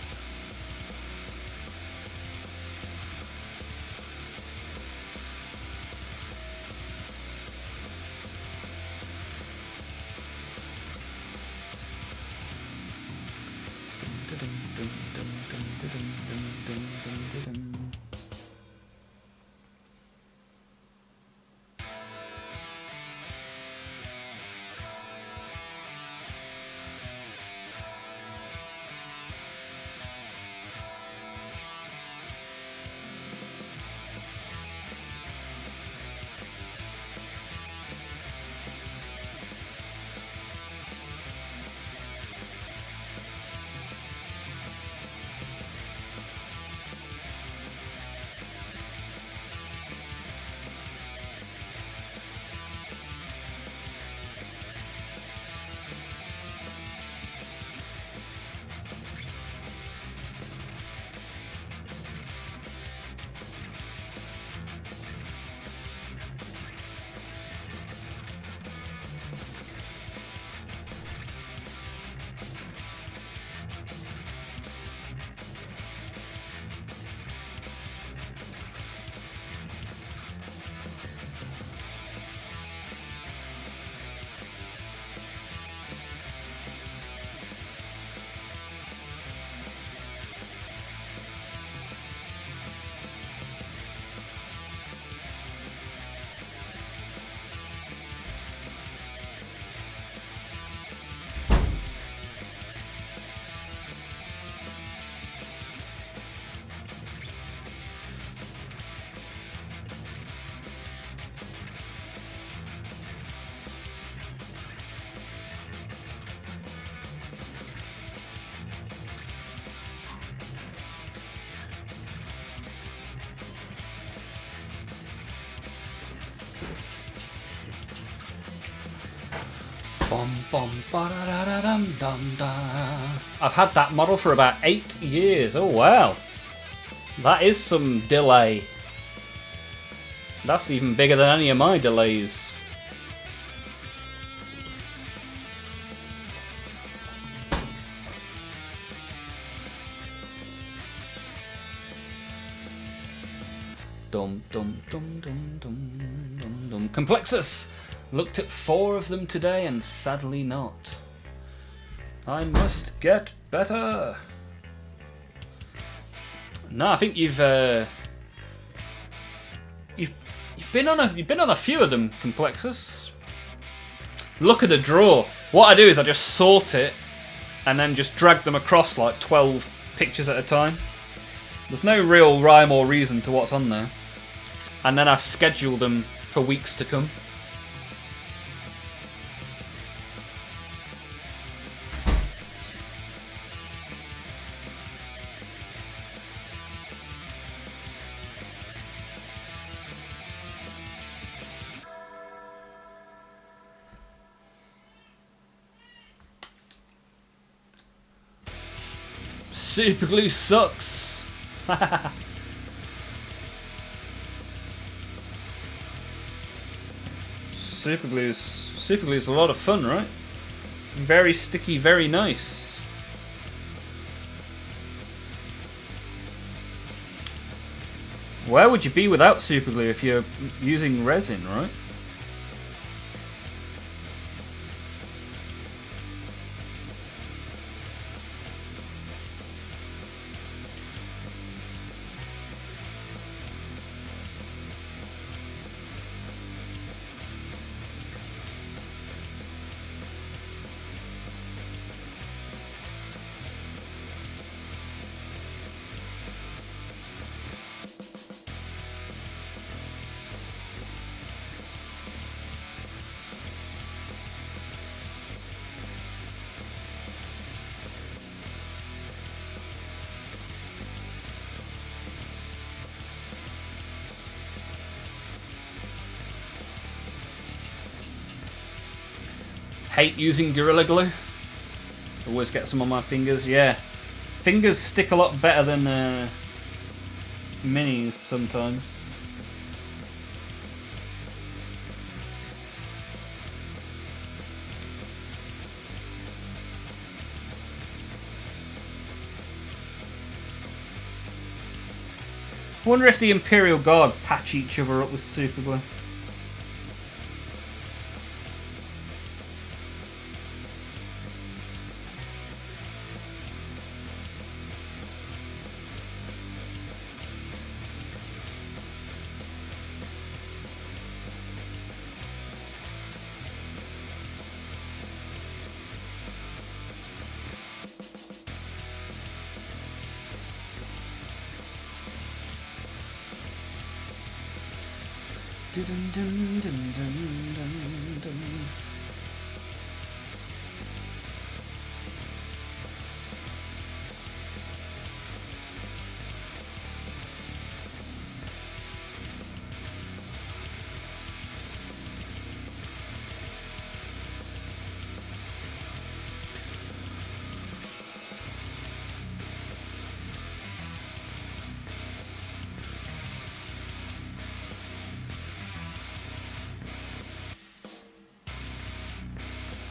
I've had that model for about 8 years. Oh wow, that is some delay. That's even bigger than any of my delays. Dum dum dum dum dum dum dum. Complexus! Looked at 4 of them today and sadly not. I must get better. No, I think you've been on a few of them, Complexus. Look at the draw. What I do is I just sort it and then just drag them across like 12 pictures at a time. There's no real rhyme or reason to what's on there. And then I schedule them for weeks to come. Superglue sucks. Superglue's a lot of fun, right? Very sticky, very nice. Where would you be without superglue if you're using resin, right? Hate using Gorilla Glue. Always get some on my fingers. Yeah, fingers stick a lot better than minis sometimes. I wonder if the Imperial Guard patch each other up with super glue.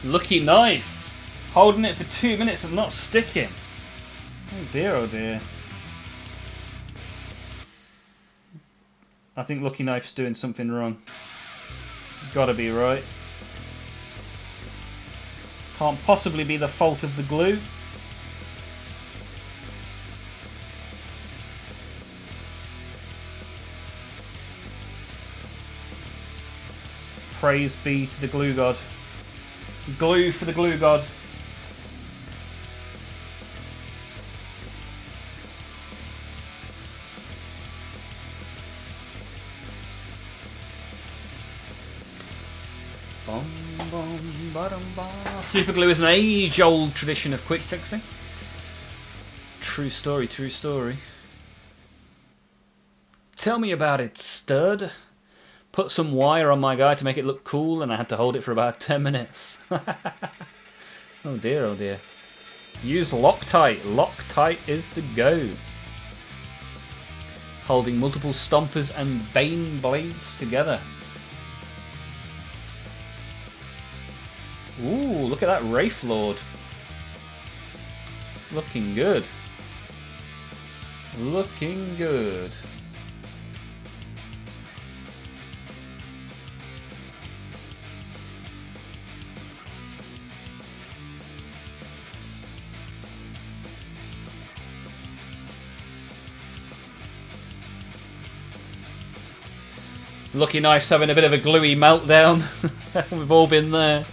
Lucky knife! Holding it for 2 minutes and not sticking. Oh dear, oh dear. I think Lucky Knife's doing something wrong. Gotta be right. Can't possibly be the fault of the glue. Praise be to the glue god. Glue for the glue god. Super glue is an age-old tradition of quick fixing. True story, true story. Tell me about it, stud. Put some wire on my guy to make it look cool, and I had to hold it for about 10 minutes. Oh dear, oh dear. Use Loctite. Loctite is the go. Holding multiple stompers and bane blades together. Ooh, look at that Wraith Lord. Looking good. Looking good. Lucky Knife's having a bit of a gluey meltdown. We've all been there.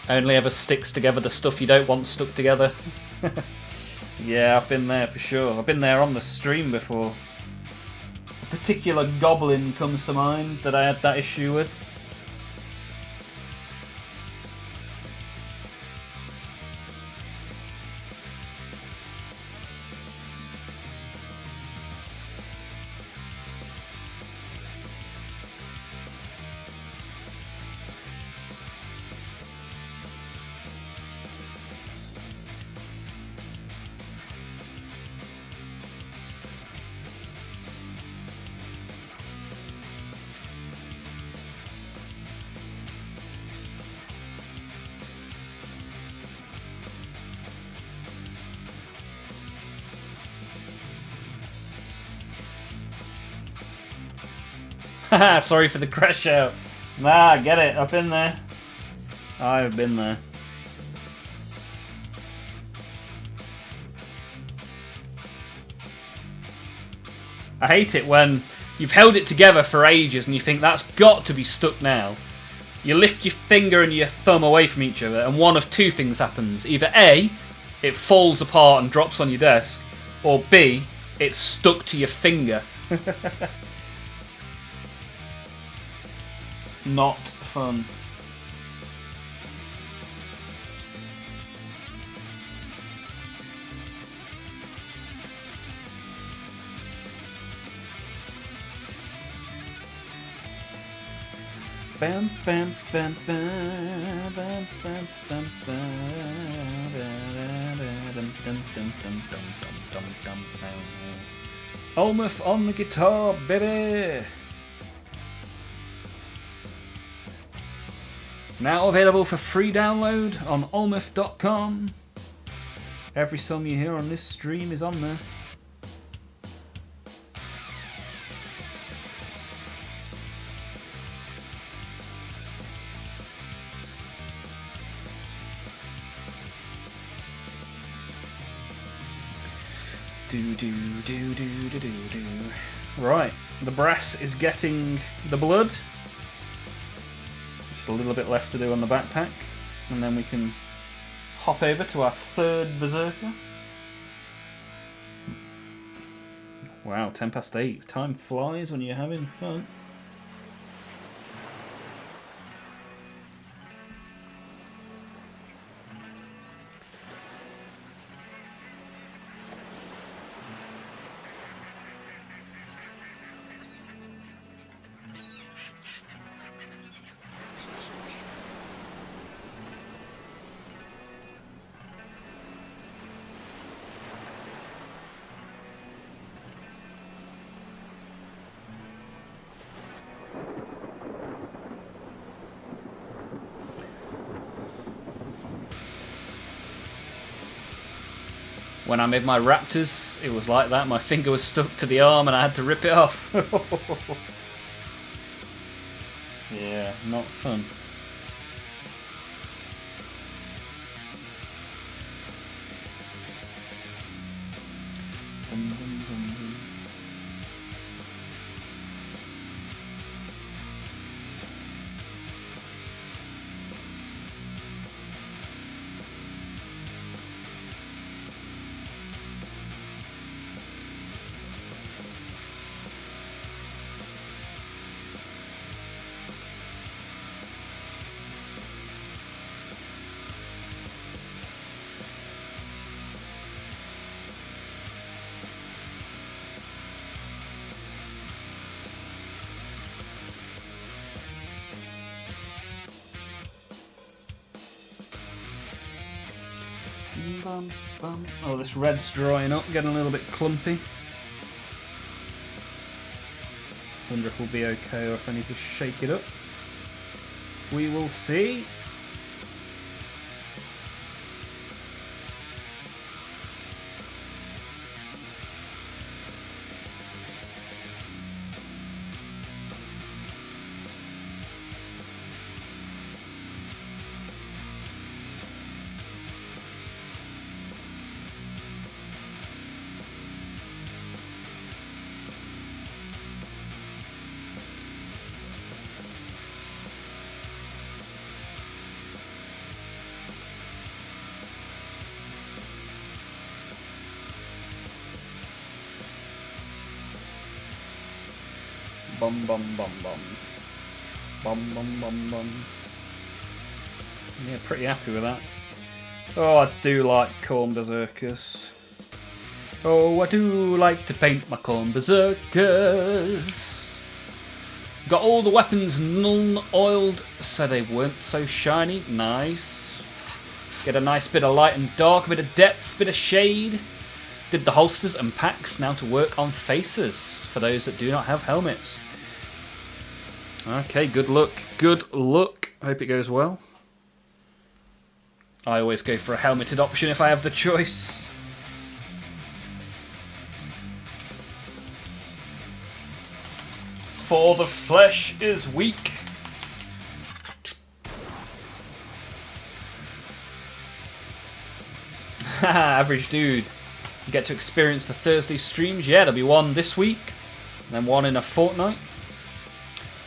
Only ever sticks together the stuff you don't want stuck together. Yeah, I've been there for sure. I've been there on the stream before. A particular goblin comes to mind that I had that issue with. Haha, sorry for the crash out. Nah, I get it. I've been there. I've been there. I hate it when you've held it together for ages and you think that's got to be stuck now. You lift your finger and your thumb away from each other and one of two things happens. Either A, it falls apart and drops on your desk, or B, it's stuck to your finger. Not fun. Bam bam bam bam bam bam bam bam. Olmaph on the guitar, baby. Now available for free download on olmaph.com. Every song you hear on this stream is on there. Right, the brass is getting the blood. Just a little bit left to do on the backpack, and then we can hop over to our third berserker. Wow, 8:10. Time flies when you're having fun. When I made my raptors, it was like that. My finger was stuck to the arm and I had to rip it off. Yeah, not fun. Oh, this red's drying up, getting a little bit clumpy. Wonder if we'll be okay or if I need to shake it up. We will see. Bum bum bum bum. Bum bum bum bum. Yeah, pretty happy with that. Oh, I do like corn berserkers. Oh, I do like to paint my corn berserkers. Got all the weapons non-oiled so they weren't so shiny. Nice. Get a nice bit of light and dark, a bit of depth, a bit of shade. Did the holsters and packs now to work on faces for those that do not have helmets. Okay, good luck. Good luck. Hope it goes well. I always go for a helmeted option if I have the choice. For the flesh is weak. Haha, average dude. You get to experience the Thursday streams. Yeah, there'll be one this week, and then one in a fortnight.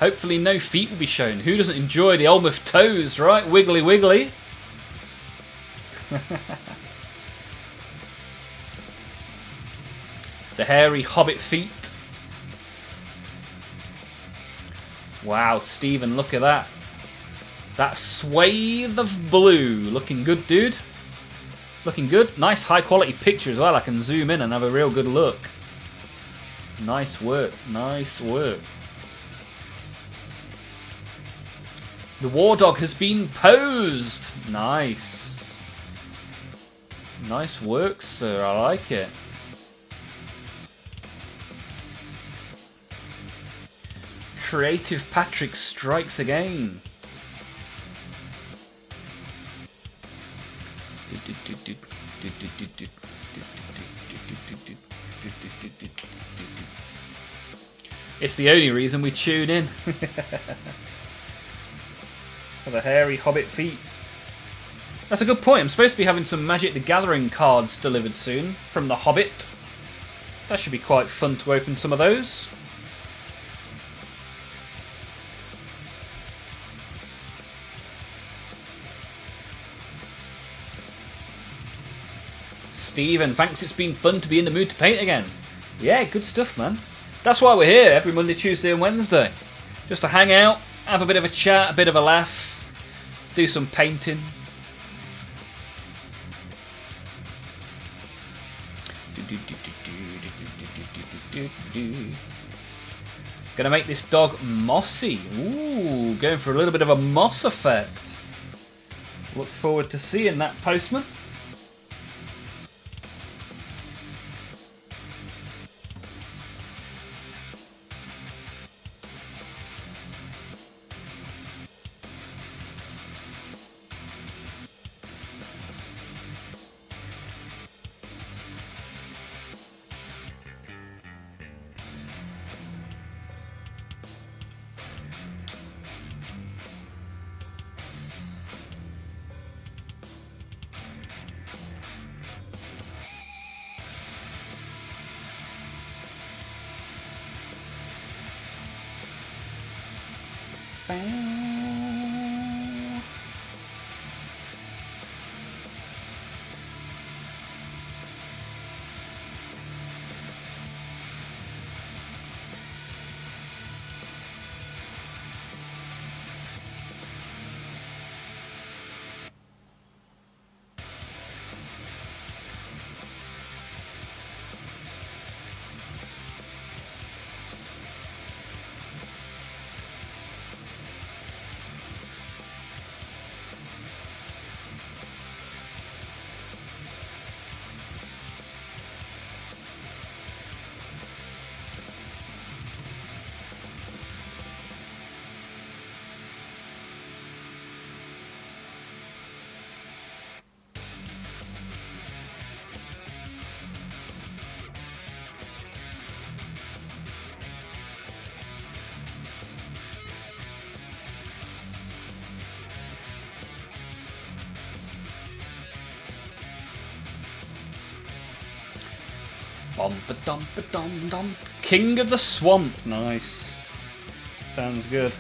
Hopefully no feet will be shown. Who doesn't enjoy the Olmaph toes, right? Wiggly wiggly. The hairy hobbit feet. Wow, Stephen, look at that. That swathe of blue. Looking good, dude. Looking good. Nice high quality picture as well. I can zoom in and have a real good look. Nice work. Nice work. The war dog has been posed. Nice. Nice work, sir. I like it. Creative Patrick strikes again. It's the only reason we tune in. For the hairy hobbit feet. That's a good point. I'm supposed to be having some Magic the Gathering cards delivered soon from the Hobbit. That should be quite fun to open some of those. Stephen, thanks. It's been fun to be in the mood to paint again. Yeah, good stuff, man. That's why we're here every Monday, Tuesday and Wednesday. Just to hang out, have a bit of a chat, a bit of a laugh, do some painting. Gonna make this dog mossy. Ooh, going for a little bit of a moss effect. Look forward to seeing that, Postman. Bum-ba-dum-ba-dum-dum. King of the Swamp. Nice. Sounds good.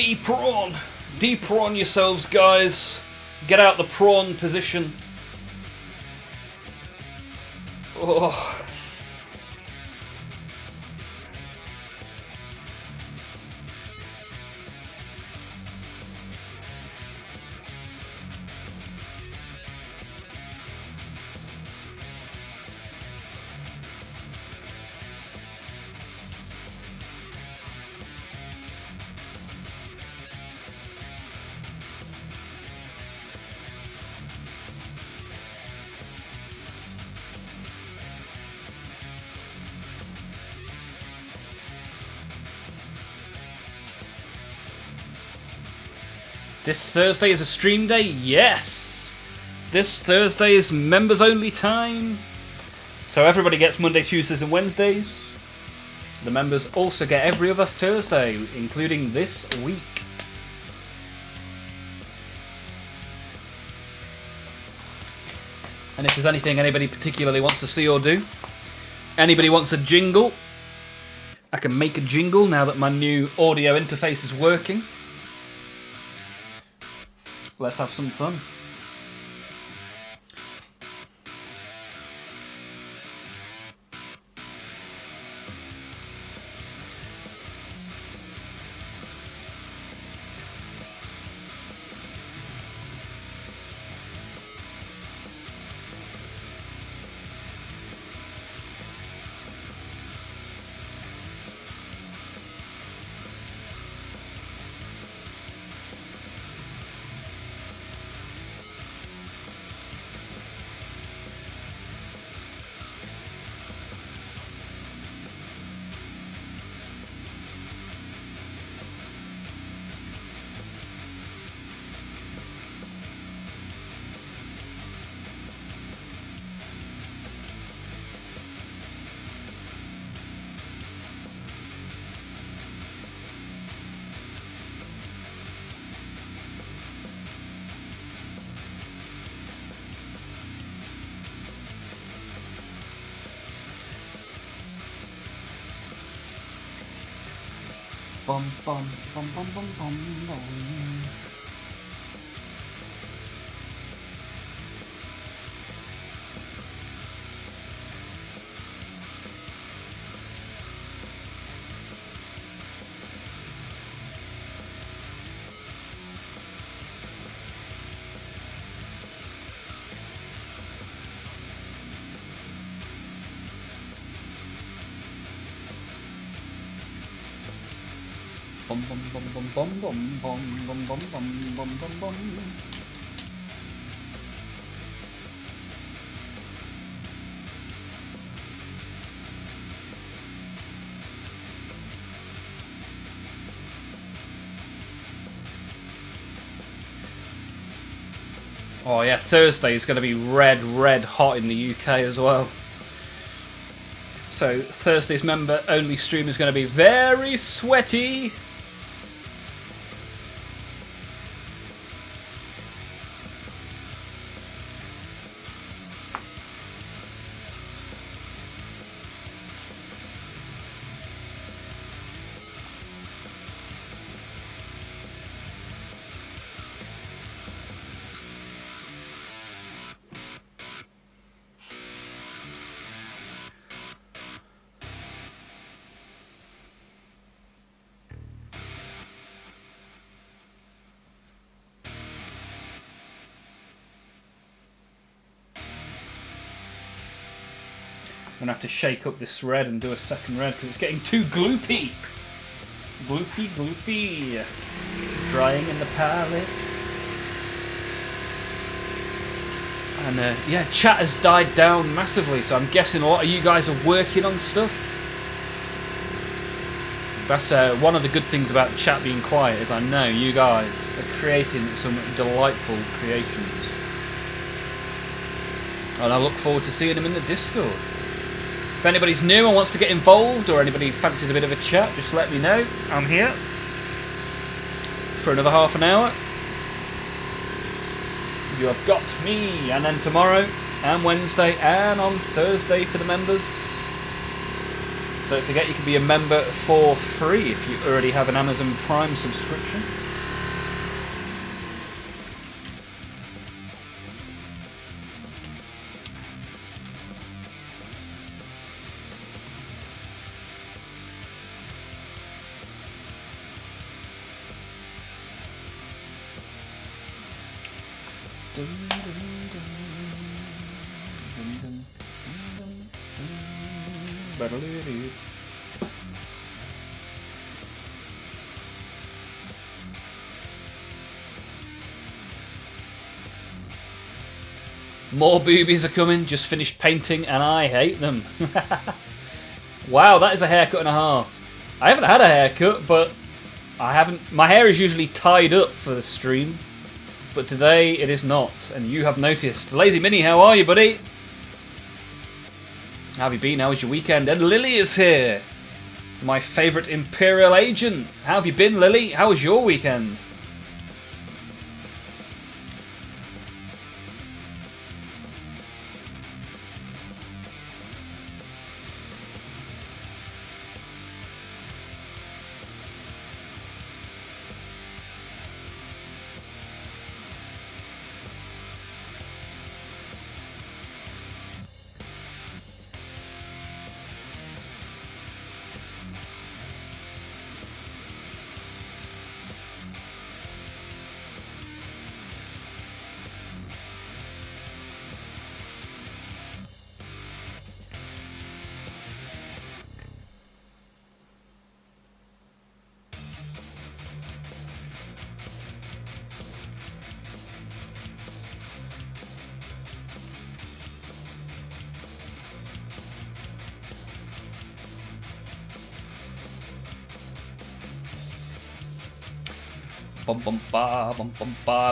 Deprawn. Deprawn yourselves, guys. Get out the prawn position. Oh. This Thursday is a stream day? Yes! This Thursday is members only time. So everybody gets Monday, Tuesdays and Wednesdays. The members also get every other Thursday, including this week. And if there's anything anybody particularly wants to see or do, anybody wants a jingle, I can make a jingle now that my new audio interface is working. Let's have some fun. Bum, bum, bum, bum, bum, bum, bum. Bum bum bum bum bum bum bum bum bum bum bum bum. Oh yeah, Thursday is going to be red hot in the UK as well. So Thursday's member only stream is going to be very sweaty. I'm going to have to shake up this red and do a second red because it's getting too gloopy. Gloopy, gloopy. Drying in the palette. And yeah, chat has died down massively, so I'm guessing a lot of you guys are working on stuff. That's one of the good things about chat being quiet is I know you guys are creating some delightful creations. And I look forward to seeing them in the Discord. If anybody's new and wants to get involved, or anybody fancies a bit of a chat, just let me know. I'm here for another half an hour. You have got me, and then tomorrow and Wednesday and on Thursday for the members. Don't forget you can be a member for free if you already have an Amazon Prime subscription. More boobies are coming, just finished painting and I hate them. Wow, that is a haircut and a half. I haven't had a haircut, but my hair is usually tied up for the stream. But today it is not, and you have noticed. Lazy Mini, how are you, buddy? How have you been? How was your weekend? And Lily is here. My favourite Imperial agent. How have you been, Lily? How was your weekend?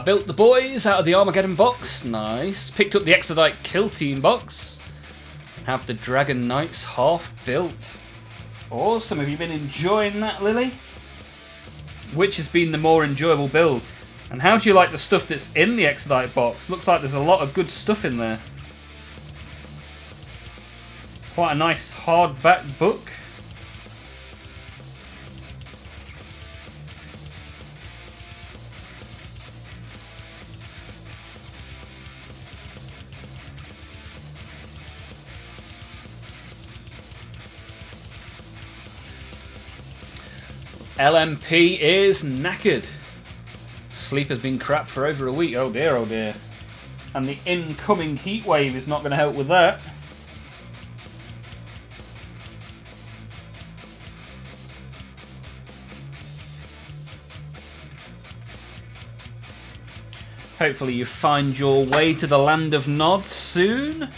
Built the boys out of the Armageddon box. Nice. Picked up the Exodite Kill Team box. Have the Dragon Knights half built. Awesome. Have you been enjoying that, Lily? Which has been the more enjoyable build? And how do you like the stuff that's in the Exodite box? Looks like there's a lot of good stuff in there. Quite a nice hardback book. LMP is knackered. Sleep has been crap for over a week. Oh dear, oh dear. And the incoming heat wave is not going to help with that. Hopefully you find your way to the land of Nod soon.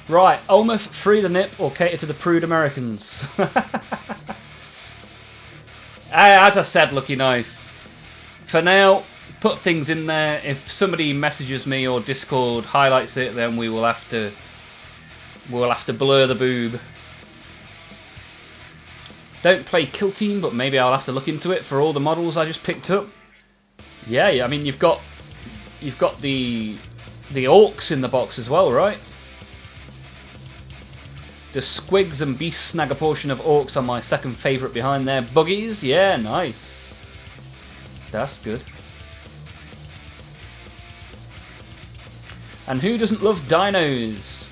Right, Olmaph, free the nip or cater to the prude Americans. As I said, Lucky Knife, for now, put things in there. If somebody messages me or Discord highlights it, then we'll have to blur the boob. Don't play Kill Team, but maybe I'll have to look into it for all the models I just picked up. Yeah, I mean you've got the orcs in the box as well, right? The squigs and beasts snag a portion of orcs on my second favourite behind their buggies. Yeah, nice. That's good. And who doesn't love dinos?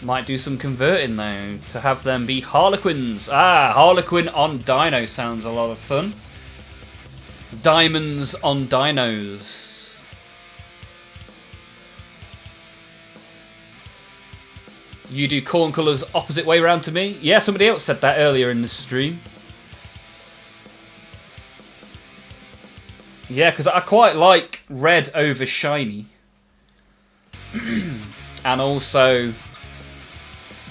Might do some converting though to have them be Harlequins. Ah, Harlequin on Dino sounds a lot of fun. Diamonds on dinos. You do corn colours opposite way round to me? Yeah, somebody else said that earlier in the stream. Yeah, because I quite like red over shiny. And also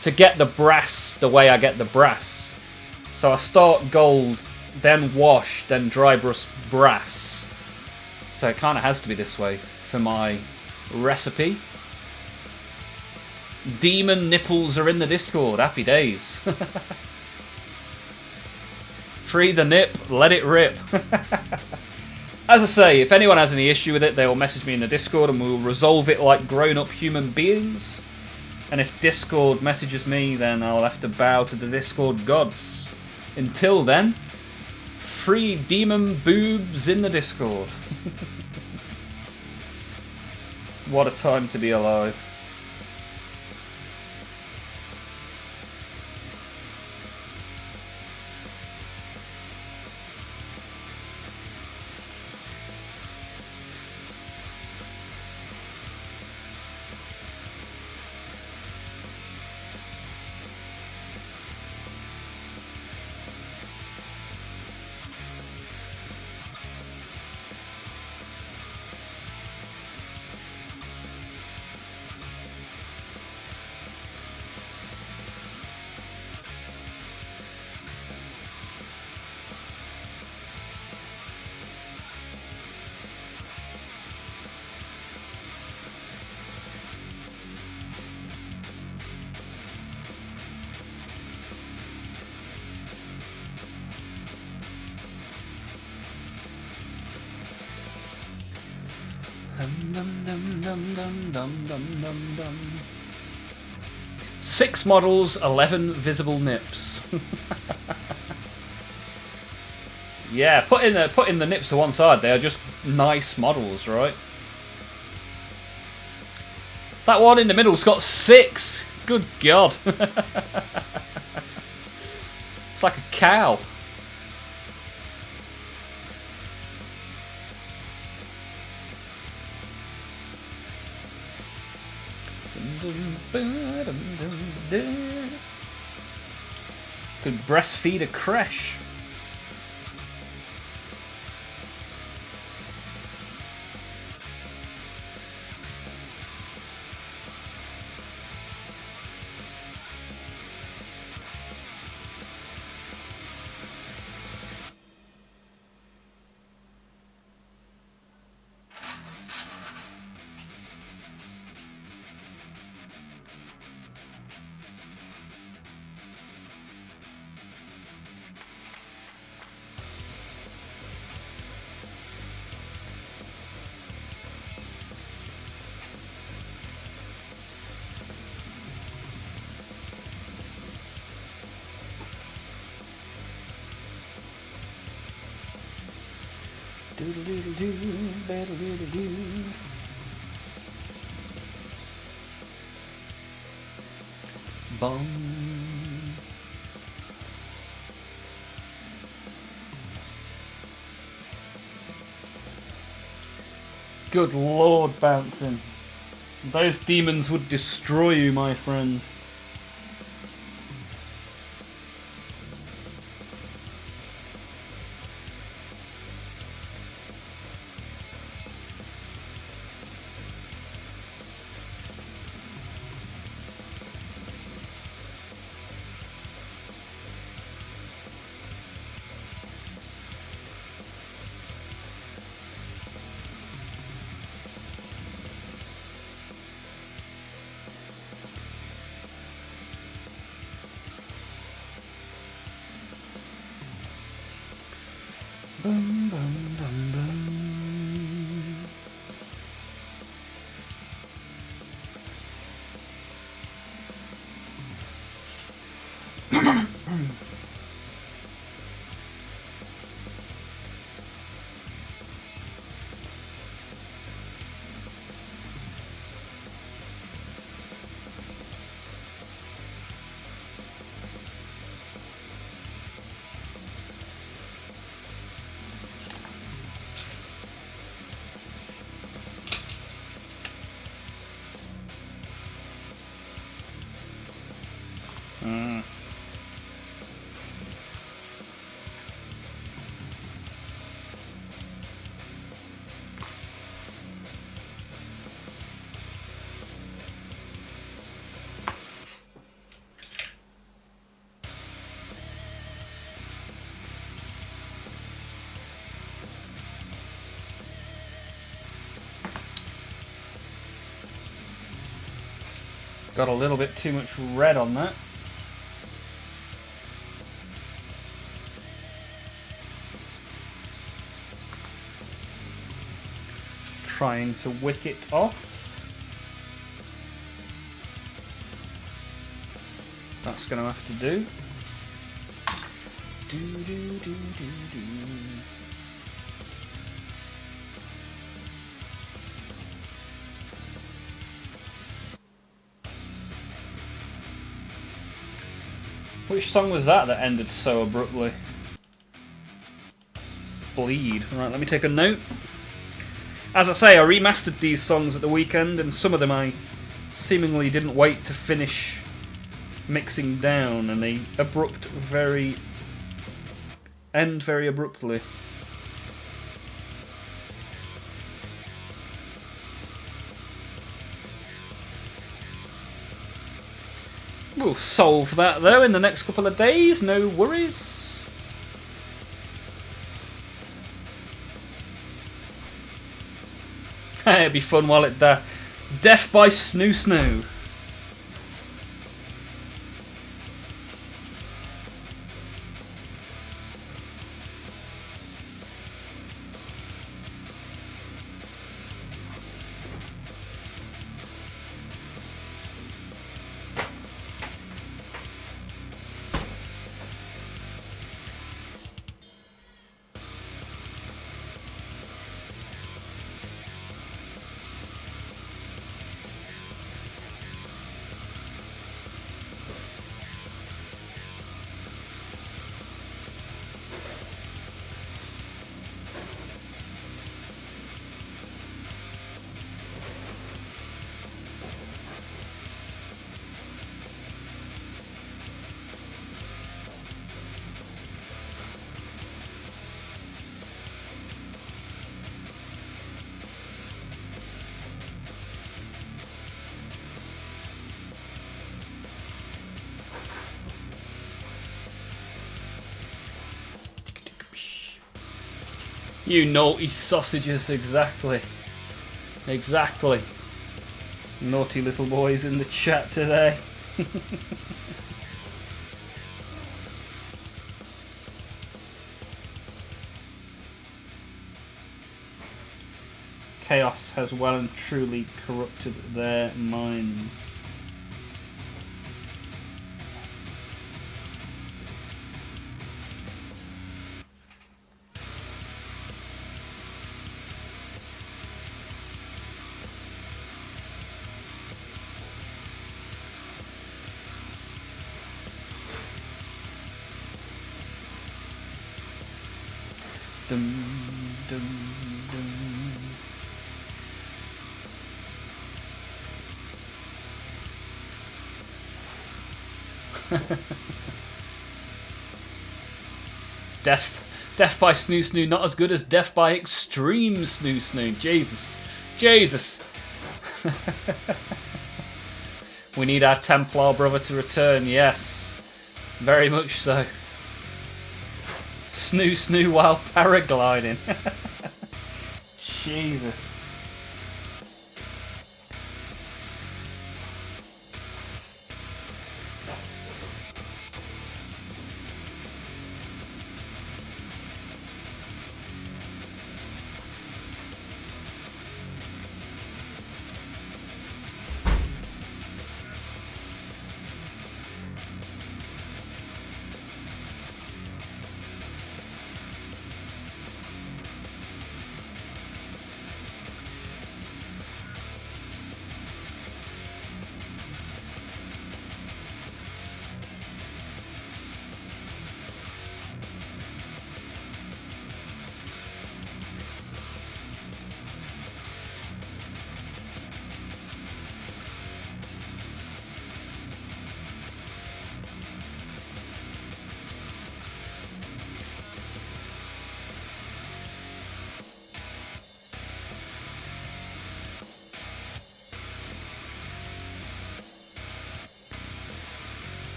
to get the brass the way I get the brass. So I start gold, then wash, then dry brush brass. So it kind of has to be this way for my recipe. Demon nipples are in the Discord. Happy days. Free the nip, let it rip. As I say, if anyone has any issue with it, they will message me in the Discord and we'll resolve it like grown-up human beings. And if Discord messages me, then I'll have to bow to the Discord gods. Until then, free demon boobs in the Discord. What a time to be alive. Dum. 6 models, 11 visible nips. Yeah, put in the nips to one side. They are just nice models, right? That one in the middle's got 6. Good God. It's like a cow. Could breastfeed a creche. Bum. Good Lord, bouncing. Those demons would destroy you, my friend. Bum, bum, bum, bum. Got a little bit too much red on that. Trying to wick it off. That's going to have to do. Which song was that ended so abruptly? Bleed. Right, let me take a note. As I say, I remastered these songs at the weekend, and some of them I seemingly didn't wait to finish mixing down, and they end very abruptly. We'll solve that though in the next couple of days, no worries. It'd be fun while it Death by Snoo Snoo. You naughty sausages, exactly. Exactly. Naughty little boys in the chat today. Chaos has well and truly corrupted their minds. Dum, dum, dum. Death by Snoo Snoo, not as good as Death by Extreme Snoo Snoo. Jesus. Jesus. We need our Templar brother to return, yes. Very much so. Snoo Snoo while paragliding. Jesus.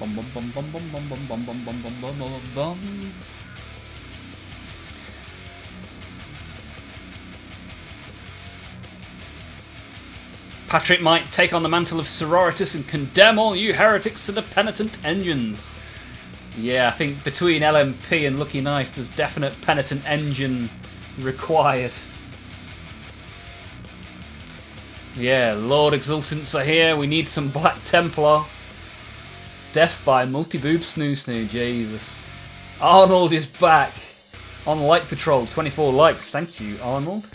Bum bum bum bum bum bum bum bum bum bum bum bum bum bum. Patrick might take on the mantle of Sororitas and condemn all you heretics to the penitent engines. Yeah, I think between LMP and Lucky Knife there's definite penitent engine required. Yeah, Lord Exultants are here. We need some Black Templar. Death by Multi-Boob Snoo Snoo. Jesus. Arnold is back on Light Patrol. 24 likes. Thank you, Arnold.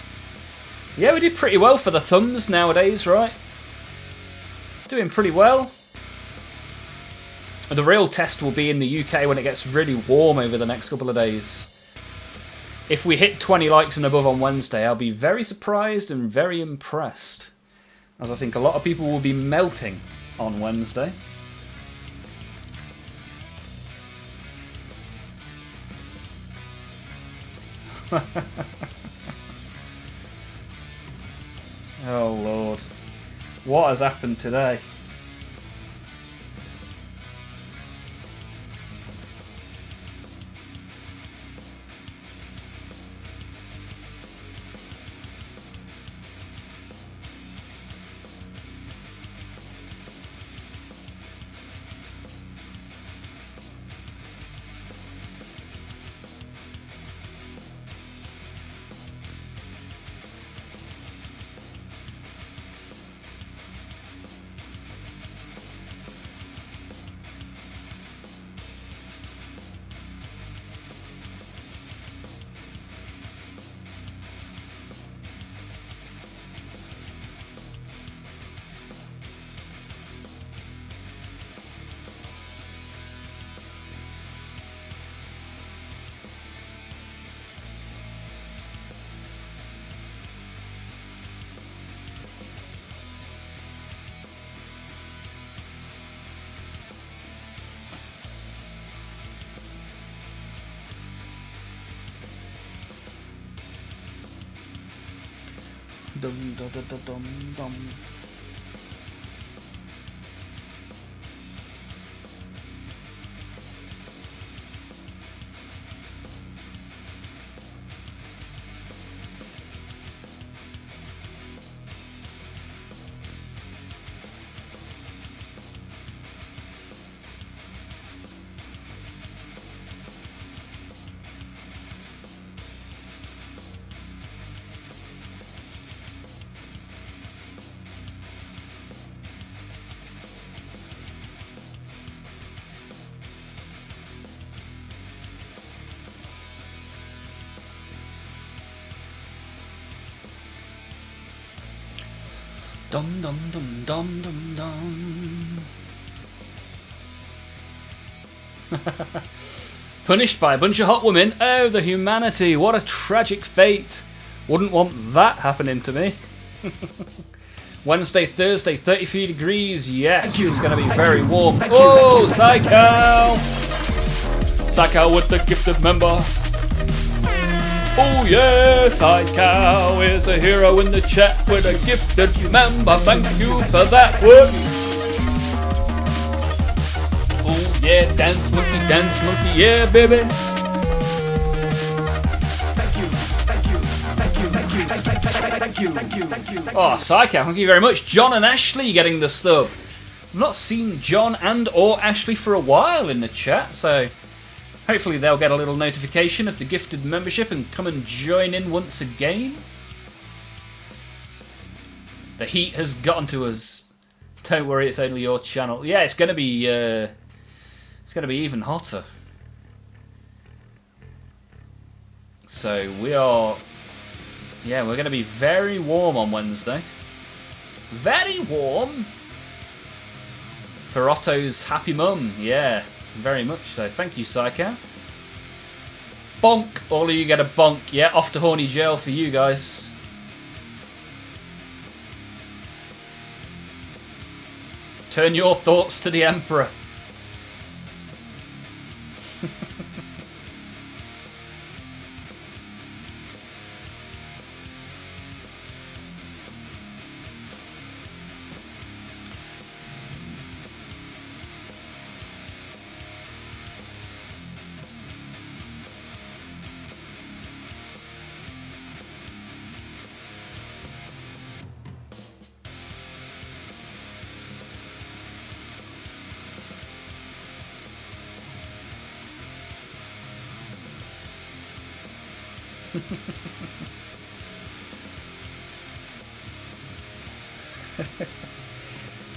Yeah, we did pretty well for the thumbs nowadays, right? Doing pretty well. The real test will be in the UK when it gets really warm over the next couple of days. If we hit 20 likes and above on Wednesday, I'll be very surprised and very impressed. As I think a lot of people will be melting on Wednesday. Oh Lord. What has happened today? Dum dum dum dum dum dum. Dum dum dum dum dum dum. Punished by a bunch of hot women. Oh, the humanity! What a tragic fate. Wouldn't want that happening to me. Wednesday, Thursday, 33 degrees. Yes, it's going to be very warm. Oh, Psycho! Psycho with the gifted member. Oh yeah, Psycho is a hero in the chat with a gifted member. Thank you for that work. Oh yeah, dance monkey, yeah baby. Oh, Psycho, thank you very much. John and Ashley getting the sub. I've not seen John and or Ashley for a while in the chat, so hopefully they'll get a little notification of the gifted membership and come and join in once again. The heat has gotten to us. Don't worry, it's only your channel. Yeah, it's gonna be even hotter. So we're gonna be very warm on Wednesday. Very warm for Otto's happy mum. Yeah. Very much so. Thank you, Psycho. Bonk. All of you get a bonk. Yeah, off to horny jail for you guys. Turn your thoughts to the Emperor.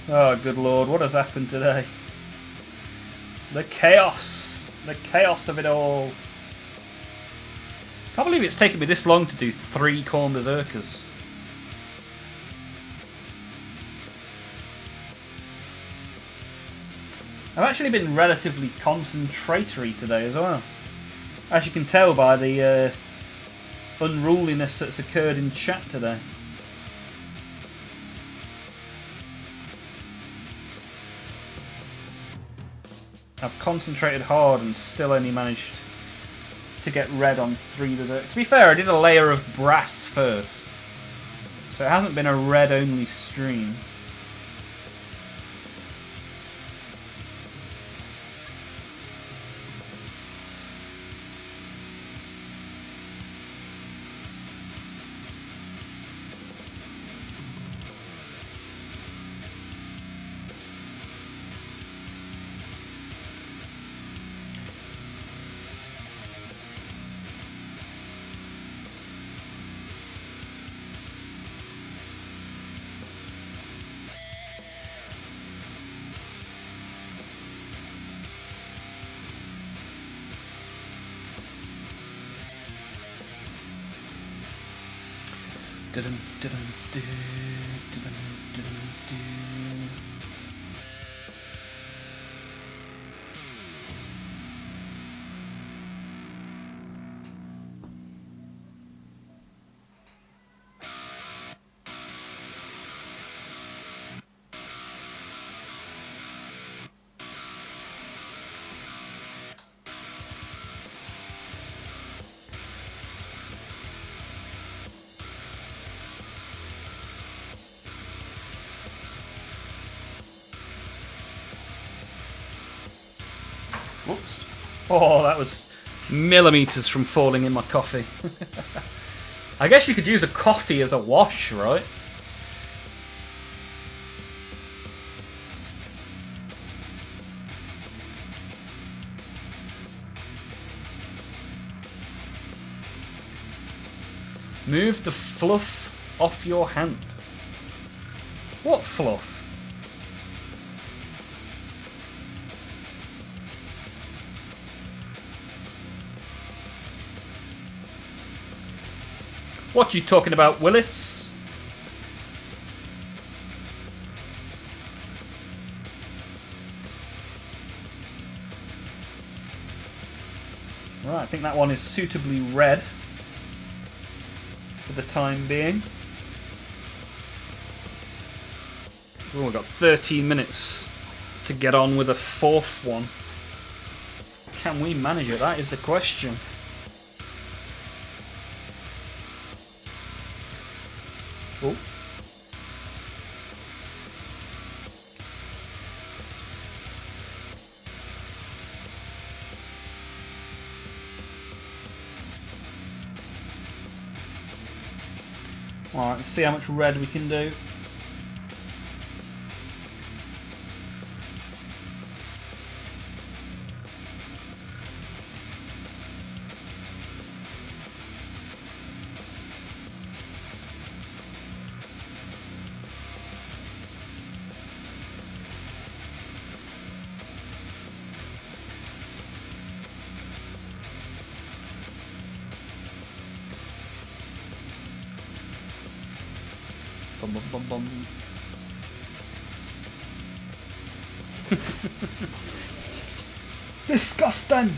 Oh, good lord, what has happened today? The chaos! The chaos of it all. Can't believe it's taken me this long to do 3 Corn Berserkers. I've actually been relatively concentratory today as well. As you can tell by the unruliness that's occurred in chat today. I've concentrated hard and still only managed to get red on 3 Berserkers. To be fair, I did a layer of brass first, so it hasn't been a red only stream. Whoops. Oh, that was millimeters from falling in my coffee. I guess you could use a coffee as a wash, right? Move the fluff off your hand. What fluff? What you talking about, Willis? Right, I think that one is suitably red for the time being. Oh, we've got 13 minutes to get on with a 4th one. Can we manage it? That is the question. Oh. Alright, let's see how much red we can do. Bum, bum, bum, bum. Disgusting!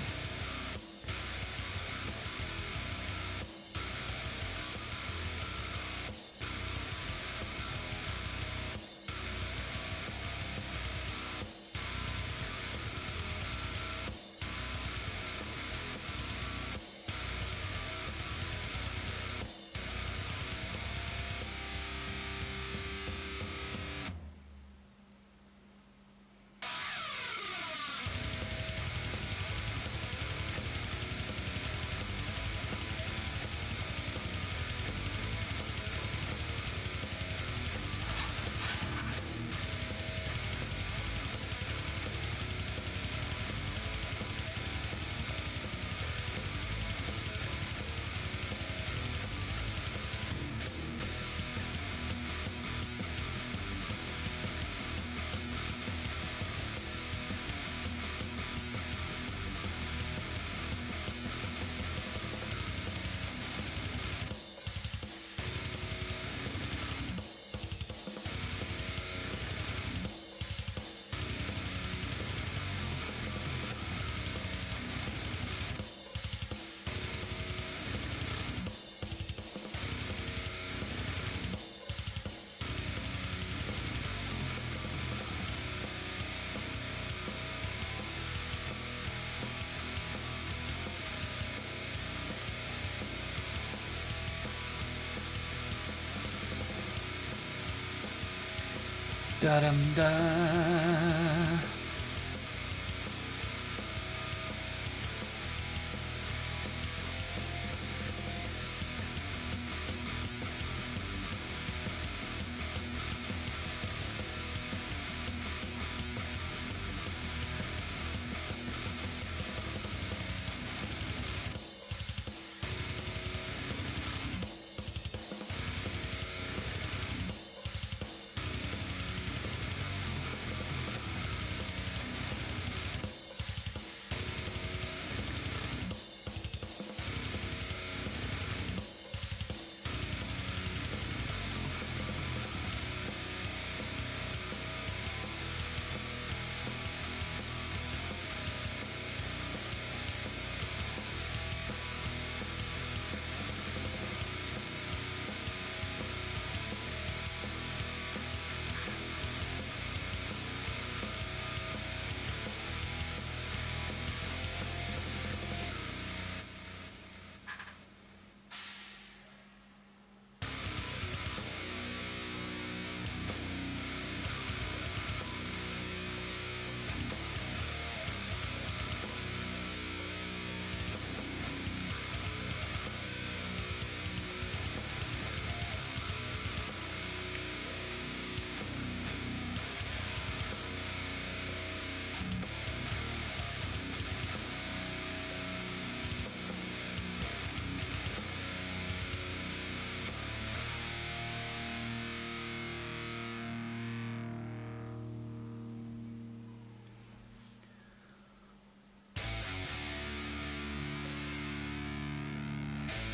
Da dum da.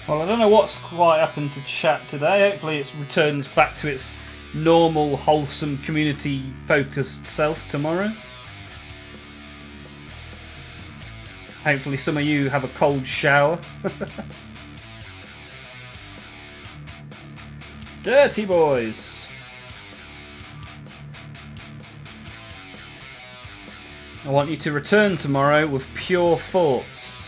Well, I don't know what's quite happened to chat today. Hopefully it returns back to its normal, wholesome, community-focused self tomorrow. Hopefully some of you have a cold shower. Dirty boys! I want you to return tomorrow with pure thoughts.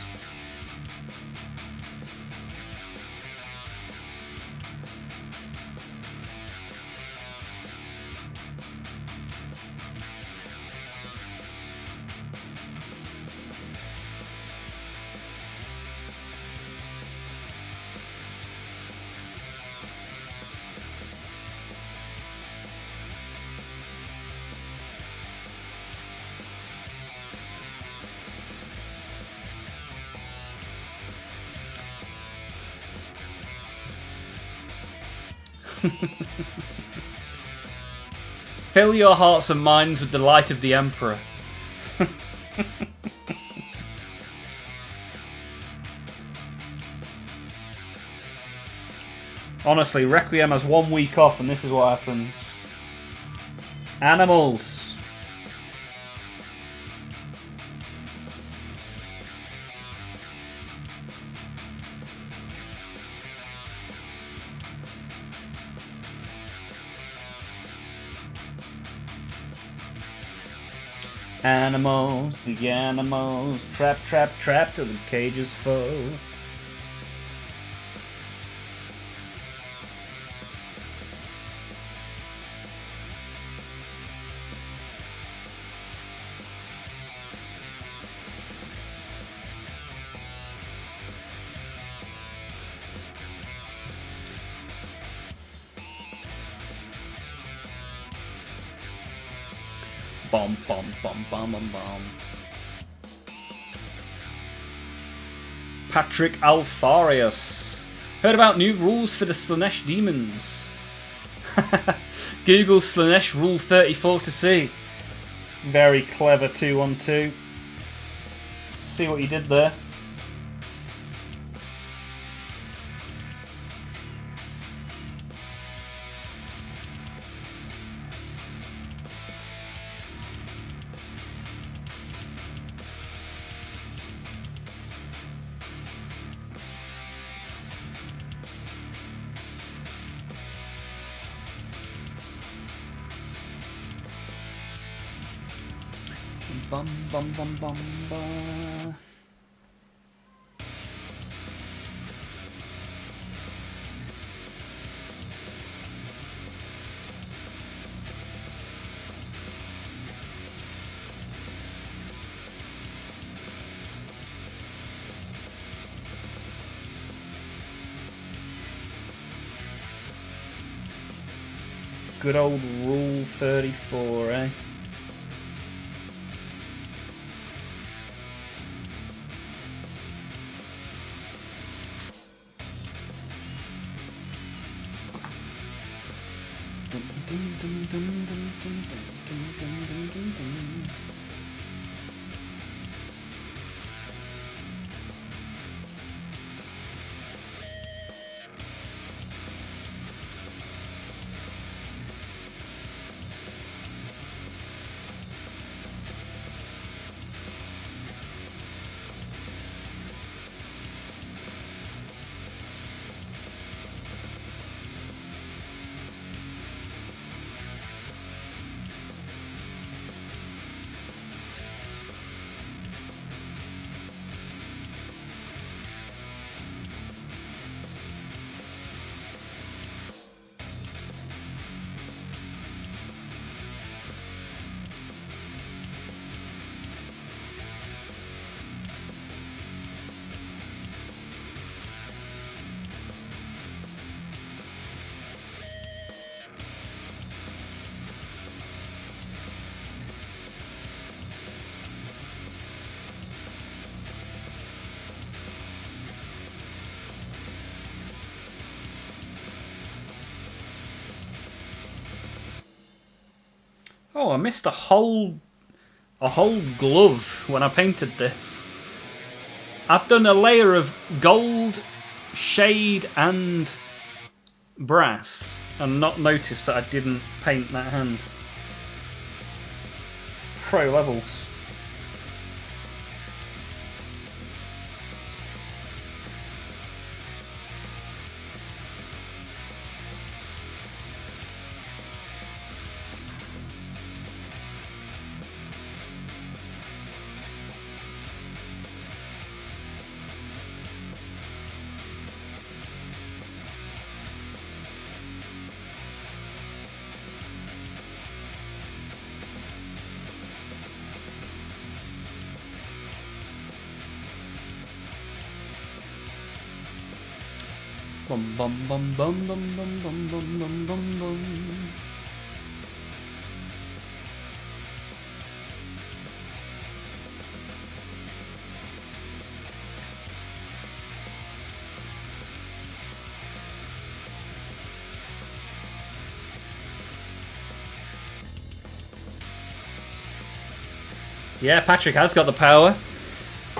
Fill your hearts and minds with the light of the Emperor. Honestly, Requiem has 1 week off and this is what happens. Animals. Animals, the animals, trap, trap, trap till the cage is full. Bum, bum, bum, bum, bum, bum. Patrick Alfarius. Heard about new rules for the Slanesh demons. Google Slanesh rule 34 to see. Very clever 212. See what you did there. Bum bum bum bum bum. Good old Rule 34, eh? Oh, I missed a whole glove when I painted this. I've done a layer of gold, shade and brass and not noticed that I didn't paint that hand. Pro levels. Bum bum bum bum bum bum bum bum bum bum bum. Yeah, Patrick has got the power.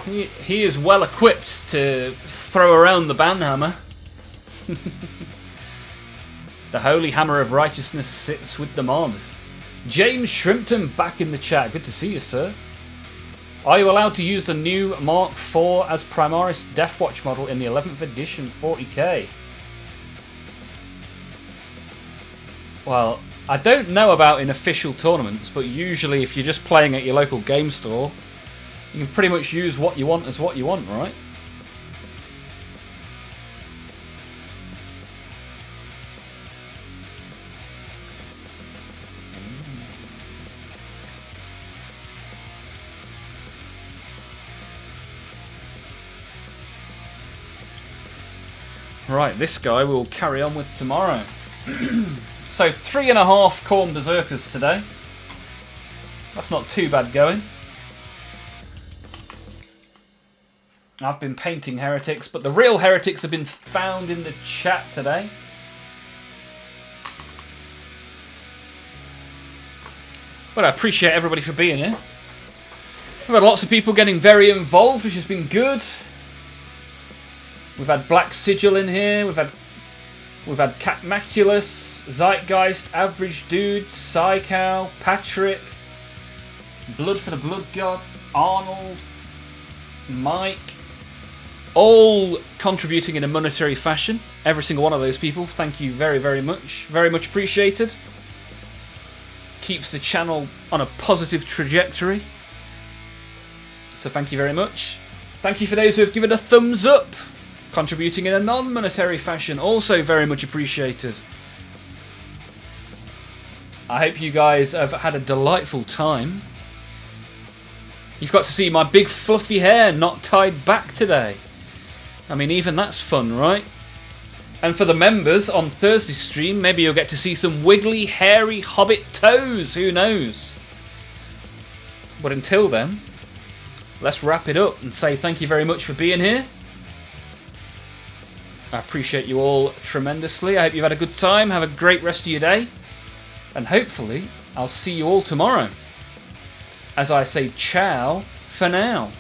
He is well equipped to throw around the banhammer. The holy hammer of righteousness sits with the mod. James Shrimpton back in the chat. Good to see you, sir. Are you allowed to use the new Mark IV as Primaris Deathwatch model in the 11th edition 40k? Well, I don't know about in official tournaments, but usually if you're just playing at your local game store, you can pretty much use what you want as what you want, right? Right, this guy we'll carry on with tomorrow. So 3.5 Khorne Berserkers today. That's not too bad going. I've been painting heretics, but the real heretics have been found in the chat today. But I appreciate everybody for being here. We've had lots of people getting very involved, which has been good. We've had Black Sigil in here. We've had Catmaculus, Zeitgeist, Average Dude, Psycow, Patrick, Blood for the Blood God, Arnold, Mike, all contributing in a monetary fashion. Every single one of those people. Thank you very, very much. Very much appreciated. Keeps the channel on a positive trajectory. So thank you very much. Thank you for those who have given a thumbs up. Contributing in a non-monetary fashion, also very much appreciated. I hope you guys have had a delightful time. You've got to see my big fluffy hair not tied back today. I mean, even that's fun, right? And for the members on Thursday's stream, maybe you'll get to see some wiggly, hairy hobbit toes. Who knows? But until then, let's wrap it up and say thank you very much for being here. I appreciate you all tremendously. I hope you've had a good time. Have a great rest of your day. And hopefully, I'll see you all tomorrow. As I say ciao for now.